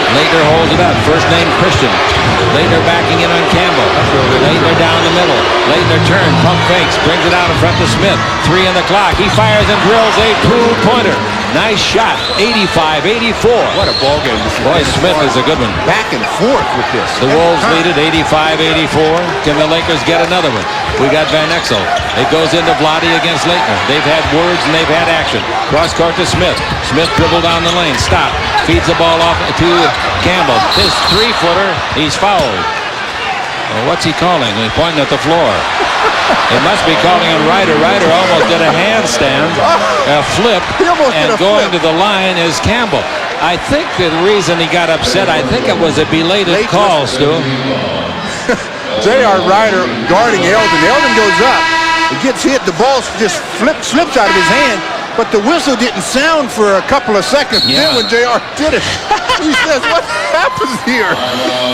Leitner holds it up. First name Christian. Leitner backing in on Campbell. Leitner down the middle. Leitner turns, pump fakes, brings it out in front to Smith. 3 on the clock. He fires and drills a 2-pointer. Nice shot. 85-84. What a ball game. Boy, Smith is a good one. Back and forth with this. The Wolves lead it 85-84. Can the Lakers get another one? We got Van Exel. It goes into Vlade against Leitner. They've had words and they've had action. Cross court to Smith. Smith dribbled down the lane. Stop. Feeds the ball off to Campbell. His 3-footer. He's fouled. Well, what's he calling? He's pointing at the floor. It must be calling on Ryder. Ryder almost did a handstand, a flip, and going to the line is Campbell. I think the reason he got upset, I think it was a belated call, Stu. J.R. Ryder guarding Eldon. Eldon goes up. He gets hit. The ball just slips out of his hand. But the whistle didn't sound for a couple of seconds. Then when J.R. did it, he says, what happens here?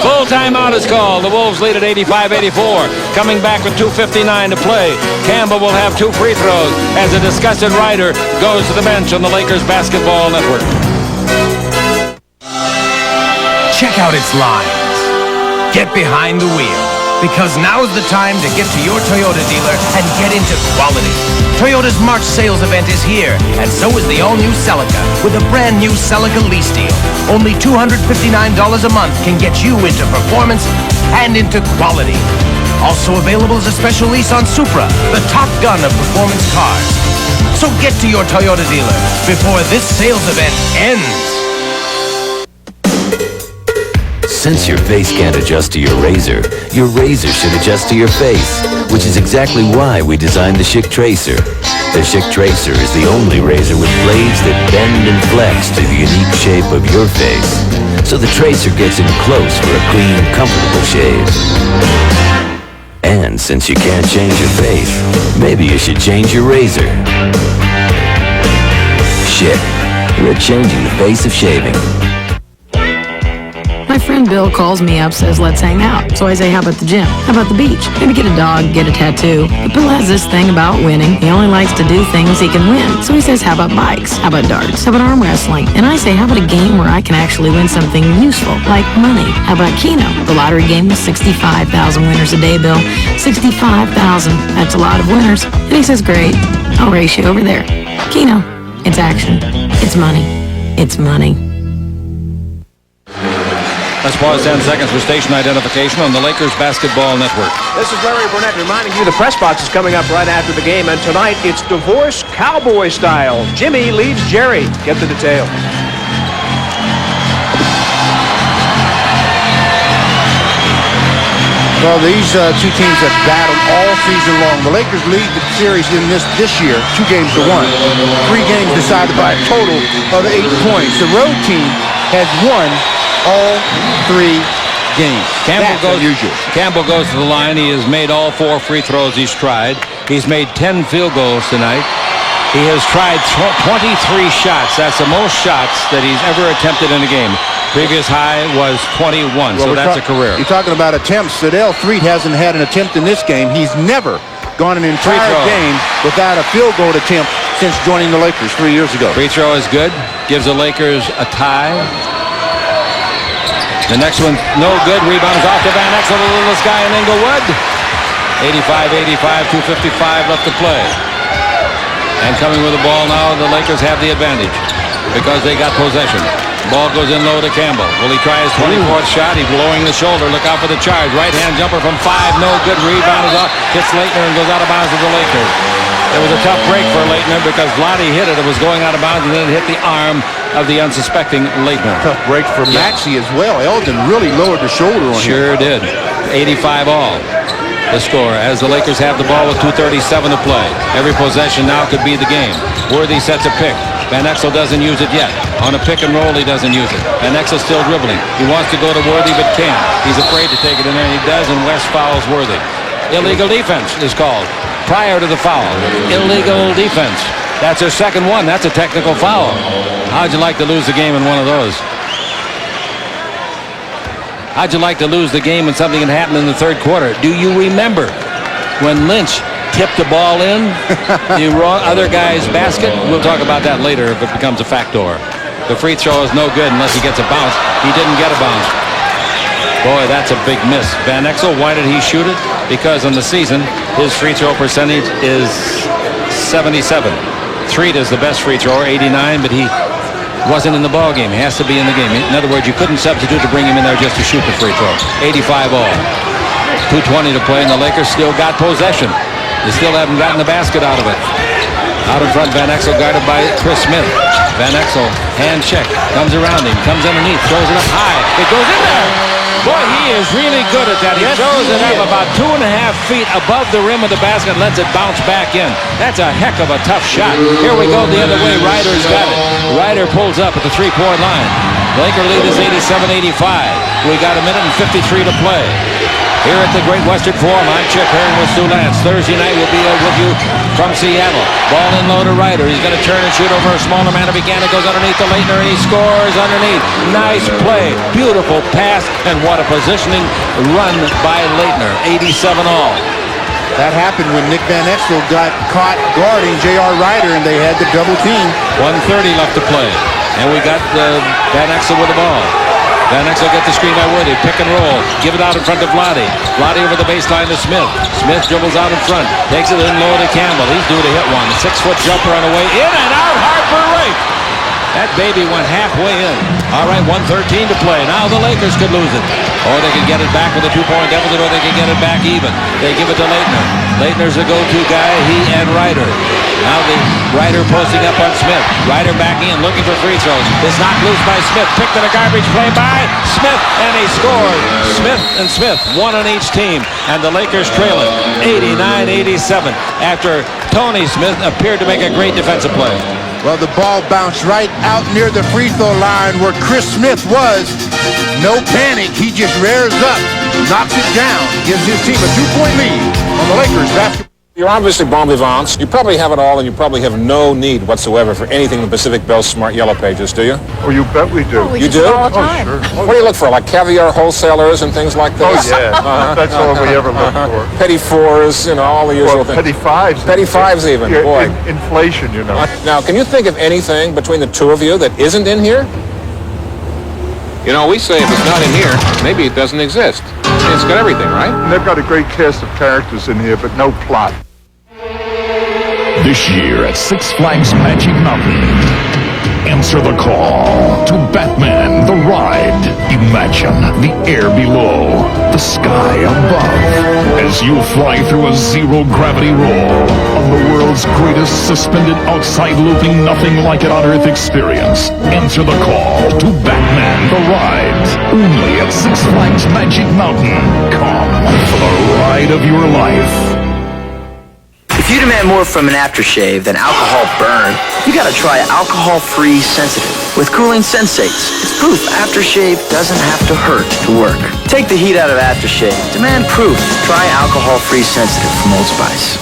Full timeout is called. The Wolves lead at 85-84. Coming back with 2:59 to play. Campbell will have 2 free throws as a disgusted Ryder goes to the bench on the Lakers Basketball Network. Check out its lines. Get behind the wheel, because now is the time to get to your Toyota dealer and get into quality. Toyota's March sales event is here, and so is the all-new Celica with a brand new Celica lease deal. Only $259 a month can get you into performance and into quality. Also available is a special lease on Supra, the top gun of performance cars. So get to your Toyota dealer before this sales event ends. Since your face can't adjust to your razor should adjust to your face, which is exactly why we designed the Schick Tracer. The Schick Tracer is the only razor with blades that bend and flex to the unique shape of your face. So the Tracer gets in close for a clean, comfortable shave. And since you can't change your face, maybe you should change your razor. Schick, we're changing the face of shaving. My friend Bill calls me up, says let's hang out. So I say, how about the gym? How about the beach? Maybe get a dog, get a tattoo. But Bill has this thing about winning. He only likes to do things he can win. So he says, how about bikes? How about darts? How about arm wrestling? And I say, how about a game where I can actually win something useful, like money? How about Keno? The lottery game with 65,000 winners a day, Bill. 65,000. That's a lot of winners. And he says, great. I'll race you over there. Keno. It's action. It's money. It's money. Let's pause 10 seconds for station identification on the Lakers Basketball Network. This is Larry Burnett reminding you the press box is coming up right after the game, and tonight it's divorce cowboy style. Jimmy leaves Jerry. Get the details. Well, these two teams have battled all season long. The Lakers lead the series in this year 2-1. 3 games decided by a total of 8 points. The road team has won all 3 games. Campbell goes to the line. He has made all 4 free throws he's tried. He's made 10 field goals tonight. He has tried 23 shots. That's the most shots that he's ever attempted in a game. Previous high was 21, so that's a career. You're talking about attempts. Sadell Threet hasn't had an attempt in this game. He's never gone an entire game without a field goal attempt since joining the Lakers 3 years ago. Free throw is good. Gives the Lakers a tie. The next one, no good. Rebounds off to Van Exel, the littlest guy in Inglewood. 85-85, 2:55 left to play. And coming with the ball now, the Lakers have the advantage because they got possession. Ball goes in low to Campbell. Will he try his 24th shot? He's blowing the shoulder. Look out for the charge. Right-hand jumper from 5. No good. Rebound is off. Hits Leitner and goes out of bounds to the Lakers. It was a tough break for Leitner because Vlade hit it. It was going out of bounds and then it hit the arm of the unsuspecting Leitner. Tough break for Maxey as well. Eldon really lowered the shoulder on him. Sure did. 85 all. The score as the Lakers have the ball with 2:37 to play. Every possession now could be the game. Worthy sets a pick. Van Exel doesn't use it yet. On a pick and roll, he doesn't use it. Van Exel still dribbling. He wants to go to Worthy but can't. He's afraid to take it in there, and he does, and West fouls Worthy. Illegal defense is called prior to the foul. Illegal defense. That's their second one. That's a technical foul. How'd you like to lose the game in one of those? How'd you like to lose the game when something had happened in the third quarter? Do you remember when Lynch tipped the ball in the other guy's basket? We'll talk about that later if it becomes a factor. The free throw is no good unless he gets a bounce. He didn't get a bounce. Boy, that's a big miss. Van Exel, why did he shoot it? Because in the season, his free throw percentage is 77. Threet is the best free thrower, 89, but he wasn't in the ball game. He has to be in the game. In other words, you couldn't substitute to bring him in there just to shoot the free throw. 85 all. 2:20 to play, and the Lakers still got possession. They still haven't gotten the basket out of it. Out in front, Van Exel guarded by Chris Smith. Van Exel, hand check, comes around him, comes underneath, throws it up high. It goes in there. Boy, he is really good at that. He throws it up about 2.5 feet above the rim of the basket and lets it bounce back in. That's a heck of a tough shot. Here we go the other way. Ryder's got it. Ryder pulls up at the three-point line. Laker lead is 87-85. We got 1 minute and 53 to play. Here at the Great Western Forum, I'm Chip Herring with Stu Lance. Thursday night we'll be with you from Seattle. Ball in low to Ryder. He's going to turn and shoot over a smaller man. It goes underneath to Leitner, and he scores underneath. Nice play. Beautiful pass, and what a positioning run by Leitner. 87 all. That happened when Nick Van Exel got caught guarding J.R. Ryder, and they had the double team. 1:30 left to play, and we got Van Exel with the ball. Van Exel gets the screen by Woody. Pick and roll. Give it out in front of Vlade. Vlade over the baseline to Smith. Smith dribbles out in front. Takes it in low to Campbell. He's due to hit one. 6-foot jumper on the way. In and out. Harper right. That baby went halfway in. All right, 1:13 to play. Now the Lakers could lose it. Or they could get it back with a 2-point deficit, or they could get it back even. They give it to Leitner. Leitner's the go-to guy, he and Ryder. Now the Ryder posting up on Smith. Ryder backing in, looking for free throws. It's knocked loose by Smith. Picked in a garbage play by Smith, and he scored. Smith and Smith, one on each team. And the Lakers trail it 89-87 after Tony Smith appeared to make a great defensive play. Well, the ball bounced right out near the free throw line where Chris Smith was. No panic. He just rears up, knocks it down, gives his team a 2-point lead on the Lakers basketball. You're obviously bon vivants. You probably have it all, and you probably have no need whatsoever for anything in the Pacific Bell's Smart Yellow Pages, do you? Oh, you bet we do. Oh, you do? All the time. Oh, sure. What do you look for, like caviar wholesalers and things like this? Oh, yeah. That's all we ever look for. Petty fours, all the usual things. Petty fives. Petty fives even, boy. Inflation, Now, can you think of anything between the two of you that isn't in here? We say if it's not in here, maybe it doesn't exist. It's got everything, right? And they've got a great cast of characters in here, but no plot. This year at Six Flags Magic Mountain, answer the call to Batman the Ride. Imagine the air below, the sky above, as you fly through a zero-gravity roll on the world's greatest suspended outside looping nothing like it on Earth experience. Answer the call to Batman the Ride. Only at Six Flags Magic Mountain. Come for the ride of your life. If you demand more from an aftershave than alcohol burn, you gotta try alcohol-free Sensitive. With cooling sensates, it's proof aftershave doesn't have to hurt to work. Take the heat out of aftershave. Demand proof. Try alcohol-free Sensitive from Old Spice.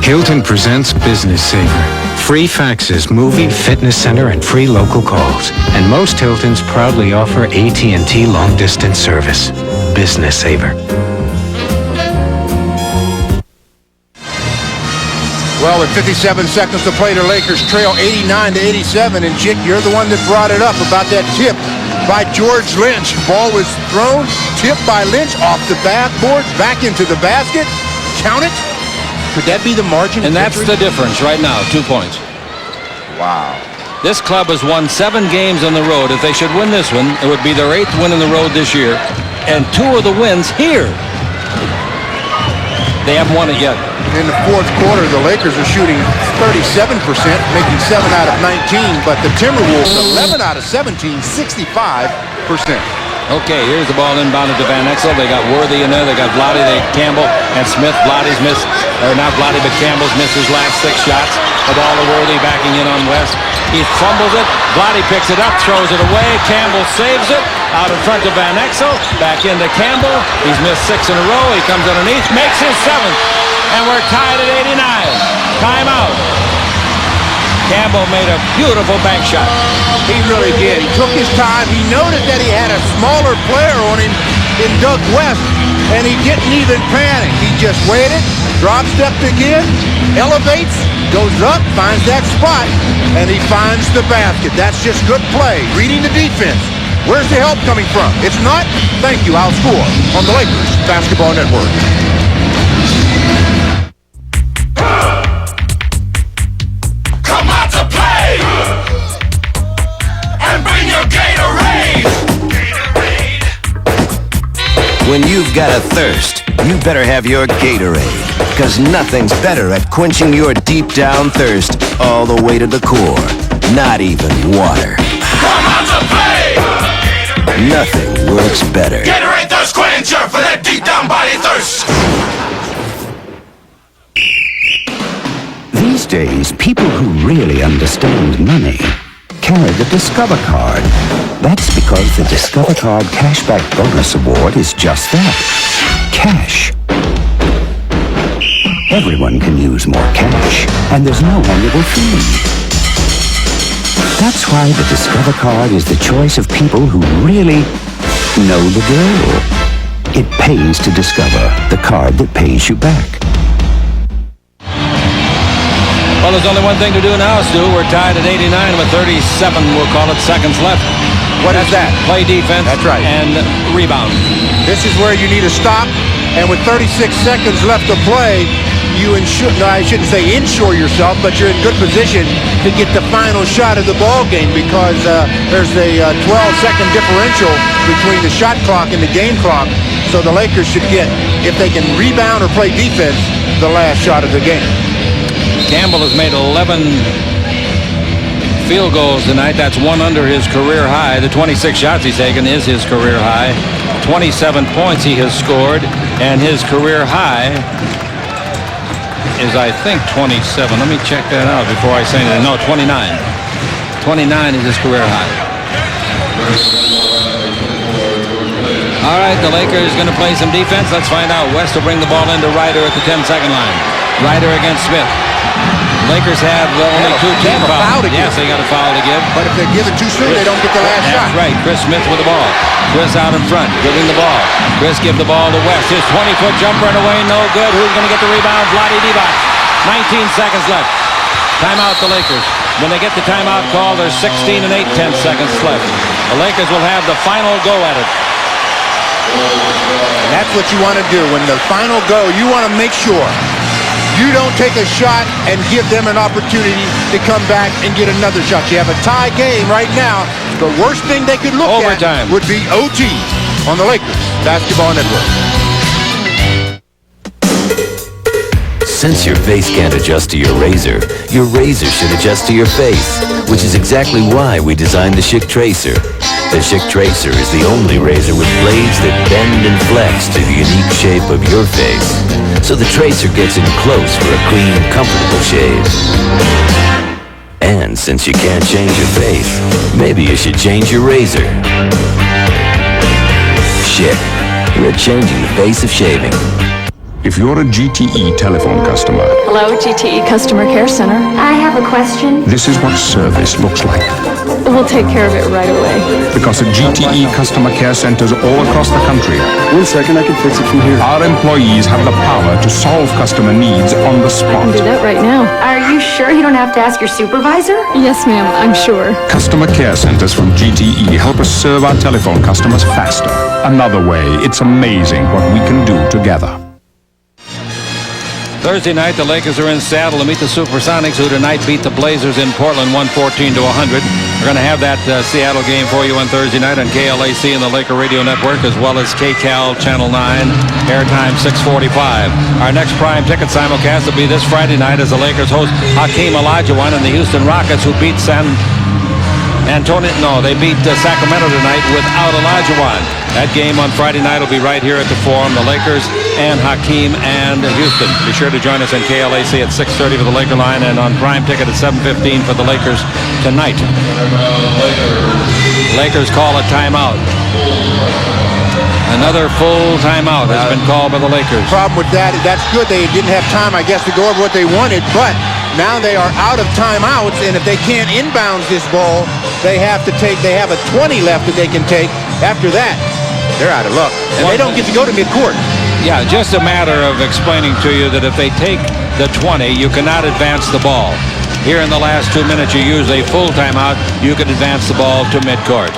Hilton presents Business Saver. Free faxes, movie, fitness center, and free local calls. And most Hiltons proudly offer AT&T long-distance service. Business Saver. Well, with 57 seconds to play, the Lakers trail 89-87, and Chick, you're the one that brought it up about that tip by George Lynch. Ball was thrown, tipped by Lynch off the backboard, back into the basket. Count it. Could that be the margin? And that's the difference right now, 2 points. Wow. This club has won 7 games on the road. If they should win this one, it would be their 8th win on the road this year, and 2 of the wins here. They haven't won it yet. In the fourth quarter, the Lakers are shooting 37%, making 7 out of 19, but the Timberwolves 11 out of 17, 65%. Okay, here's the ball inbounded to Van Exel. They got Worthy in there. They got Vlade, Campbell, and Smith. Vlade's missed, or not Vlade, but Campbell's missed his last 6 shots. The ball to Worthy backing in on West. He fumbles it. Vlade picks it up, throws it away. Campbell saves it. Out in front of Van Exel. Back into Campbell. He's missed 6 in a row. He comes underneath, makes his 7th. And we're tied at 89. Timeout. Campbell made a beautiful bank shot. He really did. He took his time. He noted that he had a smaller player on him in Doug West, and he didn't even panic. He just waited, drop stepped again, elevates, goes up, finds that spot, and he finds the basket. That's just good play. Reading the defense. Where's the help coming from? It's not? Thank you. I'll score on the Lakers Basketball Network. Come out to play and bring your Gatorade. When you've got a thirst, you better have your Gatorade. Because nothing's better at quenching your deep down thirst all the way to the core. Not even water. Come out to play. Nothing works better. Gatorade Thirst Quencher for that deep down body thirst. These days, people who really understand money carry the Discover Card. That's because the Discover Card Cashback Bonus Award is just that. Cash. Everyone can use more cash, and there's no annual fee. That's why the Discover Card is the choice of people who really know the drill. It pays to discover the card that pays you back. Well, there's only one thing to do now, Stu. We're tied at 89 with 37, we'll call it, seconds left. What is that? Play defense. That's right. And rebound. This is where you need to stop, and with 36 seconds left to play, you I shouldn't say insure yourself, but you're in good position to get the final shot of the ball game because there's a 12-second differential between the shot clock and the game clock. So the Lakers should get, if they can rebound or play defense, the last shot of the game. Campbell has made 11 field goals tonight. That's one under his career high. The 26 shots he's taken is his career high. 27 points he has scored, and his career high is, I think, 27. Let me check that out before I say anything. No, 29. 29 is his career high. All right, the Lakers going to play some defense. Let's find out. West will bring the ball into Ryder at the 10-second line. Ryder against Smith. Lakers have only two team fouls. Yes, they got a foul to give. But if they give it too soon, they don't get the last shot. That's right. Chris Smith with the ball. Chris out in front, giving the ball. Chris give the ball to West. His 20-foot jumper and away, no good. Who's going to get the rebound? Vlade Divac. 19 seconds left. Timeout the Lakers. When they get the timeout call, there's 16 and 8/10 seconds left. The Lakers will have the final go at it. And that's what you want to do. When the final go, you want to make sure you don't take a shot and give them an opportunity to come back and get another shot. You have a tie game right now. The worst thing they could look at would be OT on the Lakers Basketball Network. Since your face can't adjust to your razor should adjust to your face, which is exactly why we designed the Schick Tracer. The Schick Tracer is the only razor with blades that bend and flex to the unique shape of your face. So the Tracer gets in close for a clean, comfortable shave. And since you can't change your face, maybe you should change your razor. Schick, we're changing the face of shaving. If you're a GTE telephone customer, Hello, GTE Customer Care Center. I have a question. this is what service looks like. We'll take care of it right away. Because at GTE customer care centers all across the country, 1 second, I can fix it from here. Our employees have the power to solve customer needs on the I can spot. do that right now. Are you sure you don't have to ask your supervisor? Yes, ma'am, I'm sure. Customer care centers from GTE help us serve our telephone customers faster. Another way, it's amazing what we can do together. Thursday night, the Lakers are in Seattle to meet the Supersonics, who tonight beat the Blazers in Portland 114-100. We're going to have that Seattle game for you on Thursday night on KLAC and the Laker Radio Network, as well as KCAL Channel 9, airtime 6:45. Our next prime ticket simulcast will be this Friday night as the Lakers host Hakeem Olajuwon and the Houston Rockets, who beat they beat Sacramento tonight without Olajuwon. That game on Friday night will be right here at the Forum. The Lakers and Hakeem and Houston. Be sure to join us on KLAC at 6:30 for the Laker line and on Prime Ticket at 7:15 for the Lakers tonight. Lakers call a timeout. Another full timeout has been called by the Lakers. Problem with that, that's good. They didn't have time, I guess, to go over what they wanted, but now they are out of timeouts, and if they can't inbound this ball, they have a 20 left that they can take. After that, they're out of luck. And they don't get to go to midcourt. Yeah, just a matter of explaining to you that if they take the 20, you cannot advance the ball. Here in the last 2 minutes, you use a full timeout, you can advance the ball to midcourt.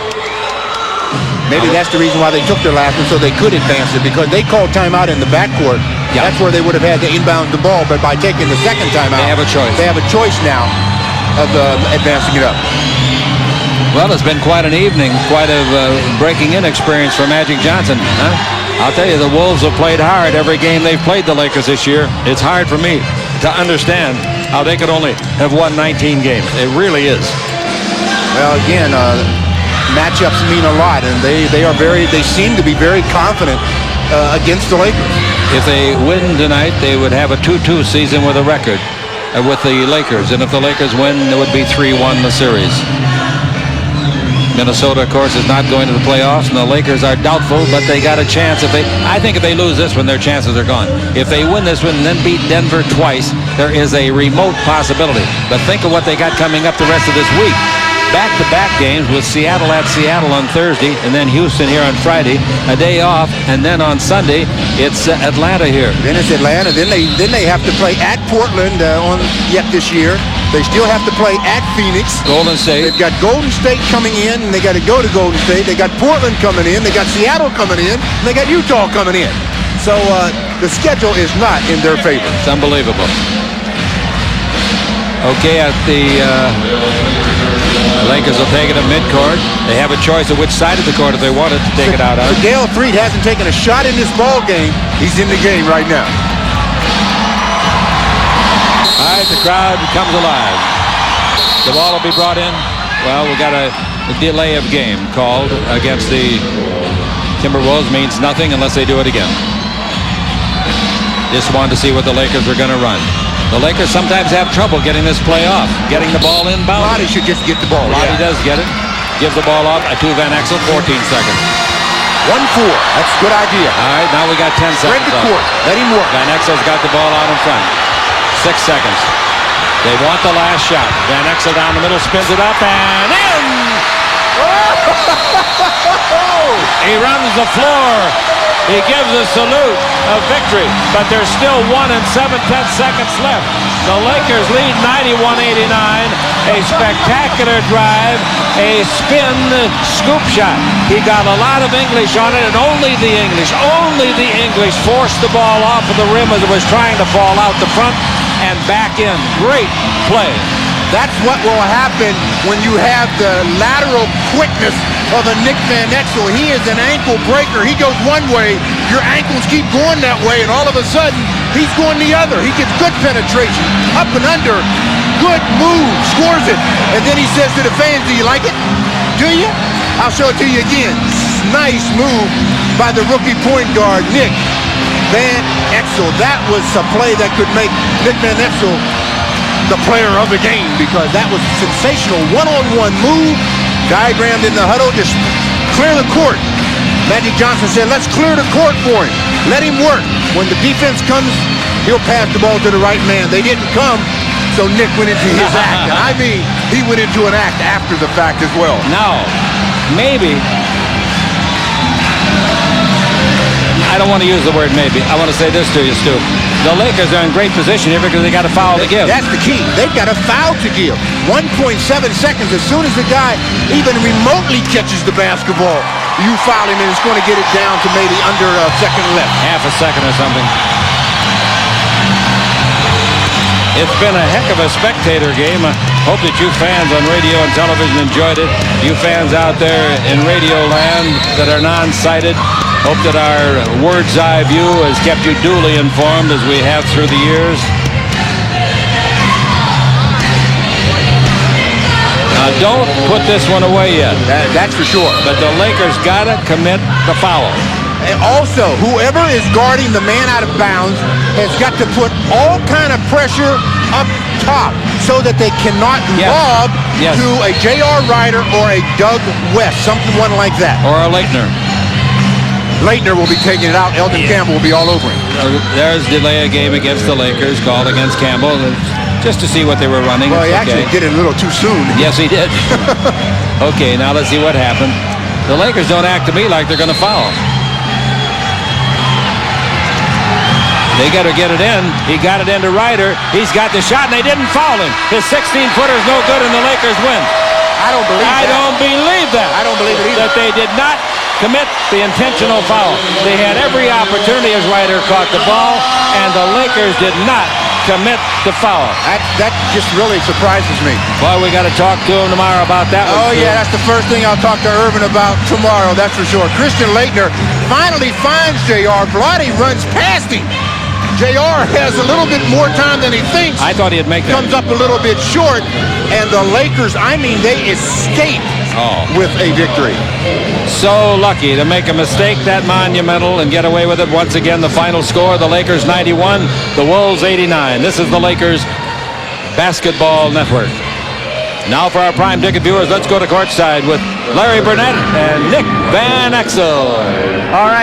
Maybe that's the reason why they took their last one, so they could advance it, because they called timeout in the backcourt. Yeah. That's where they would have had to inbound the ball, but by taking the second timeout, they have a choice. They have a choice now of advancing it up. Well, it's been quite an evening, quite a breaking in experience for Magic Johnson. Huh? I'll tell you, the Wolves have played hard every game they've played the Lakers this year. It's hard for me to understand how they could only have won 19 games. It really is. Well, again, matchups mean a lot, and they seem to be very confident against the Lakers. If they win tonight, they would have a 2-2 season with a record with the Lakers, and if the Lakers win, it would be 3-1 the series. Minnesota, of course, is not going to the playoffs, and the Lakers are doubtful, but they got a chance. I think if they lose this one, their chances are gone. If they win this one and then beat Denver twice, there is a remote possibility. But think of what they got coming up the rest of this week. Back-to-back games with Seattle at Seattle on Thursday, and then Houston here on Friday, a day off, and then on Sunday, it's Atlanta here. Then it's Atlanta. Then they have to play at Portland yet this year. They still have to play at Phoenix. Golden State. They've got Golden State coming in, and they got to go to Golden State. They got Portland coming in. They got Seattle coming in, and they got Utah coming in. So the schedule is not in their favor. It's unbelievable. Okay, at the Lakers will take it at midcourt. They have a choice of which side of the court if they wanted to take it out on. Dale Freed hasn't taken a shot in this ball game. He's in the game right now. All right, the crowd comes alive. The ball will be brought in. Well, we got a delay of game called against the Timberwolves. Means nothing unless they do it again. Just wanted to see what the Lakers are going to run. The Lakers sometimes have trouble getting this play off, getting the ball inbound. Lottie should just get the ball. Lottie does get it. Gives the ball off to Van Exel, 14 seconds. 1-4. That's a good idea. All right, now we got 10 seconds. Spread the court. Let him work. Van Exel's got the ball out in front. 6 seconds. They want the last shot. Van Exel down the middle, spins it up, and in! He runs the floor. He gives a salute of victory, but there's still 1 7/10 seconds left. The Lakers lead 91-89. A spectacular drive, a spin scoop shot. He got a lot of English on it, and only the English forced the ball off of the rim as it was trying to fall out the front and back in. Great play. That's what will happen when you have the lateral quickness of a Nick Van Exel. He is an ankle breaker. He goes one way, your ankles keep going that way, and all of a sudden, he's going the other. He gets good penetration, up and under, good move, scores it, and then he says to the fans, do you like it? Do you? I'll show it to you again. Nice move by the rookie point guard, Nick Van Exel. That was a play that could make Nick Van Exel the player of the game, because that was a sensational one-on-one move, diagrammed in the huddle, just clear the court. Magic Johnson said, let's clear the court for him. Let him work. When the defense comes, he'll pass the ball to the right man. They didn't come, so Nick went into his act. And I mean, he went into an act after the fact as well. Now, maybe, I don't want to use the word maybe. I want to say this to you, Stu. The Lakers are in great position here because they got a foul to give. That's the key. They've got a foul to give. 1.7 seconds. As soon as the guy even remotely catches the basketball, you foul him, and it's going to get it down to maybe under a second left. Half a second or something. It's been a heck of a spectator game. I hope that you fans on radio and television enjoyed it. You fans out there in radio land that are non-sighted, hope that our bird's eye view has kept you duly informed as we have through the years. Now, don't put this one away yet. That's for sure. But the Lakers got to commit the foul. And also, whoever is guarding the man out of bounds has got to put all kind of pressure up top so that they cannot lob to a J.R. Ryder or a Doug West, someone like that. Or a Leitner. Leitner will be taking it out. Elton Campbell will be all over him. There's delay a game against the Lakers, called against Campbell, just to see what they were running. Well, he actually did it a little too soon. Yes, he did. Okay, now let's see what happened. The Lakers don't act to me like they're going to foul. They got to get it in. He got it into Ryder. He's got the shot, and they didn't foul him. His 16-footer is no good, and the Lakers win. I don't believe that. I don't believe that. I don't believe it either. That they did not commit the intentional foul. They had every opportunity as Ryder caught the ball, and the Lakers did not commit the foul. That just really surprises me. Boy, we got to talk to him tomorrow about that one. Oh, yeah, that's the first thing I'll talk to Irvin about tomorrow, that's for sure. Christian Leitner finally finds J.R. Vlade runs past him. J.R. has a little bit more time than he thinks. I thought he'd make that. Comes up a little bit short, and the Lakers, I mean, they escape with a victory. So lucky to make a mistake that monumental and get away with it. Once again, the final score, the Lakers 91, the Wolves 89. This is the Lakers Basketball Network. Now for our prime ticket viewers, let's go to courtside with Larry Burnett and Nick Van Exel. All right.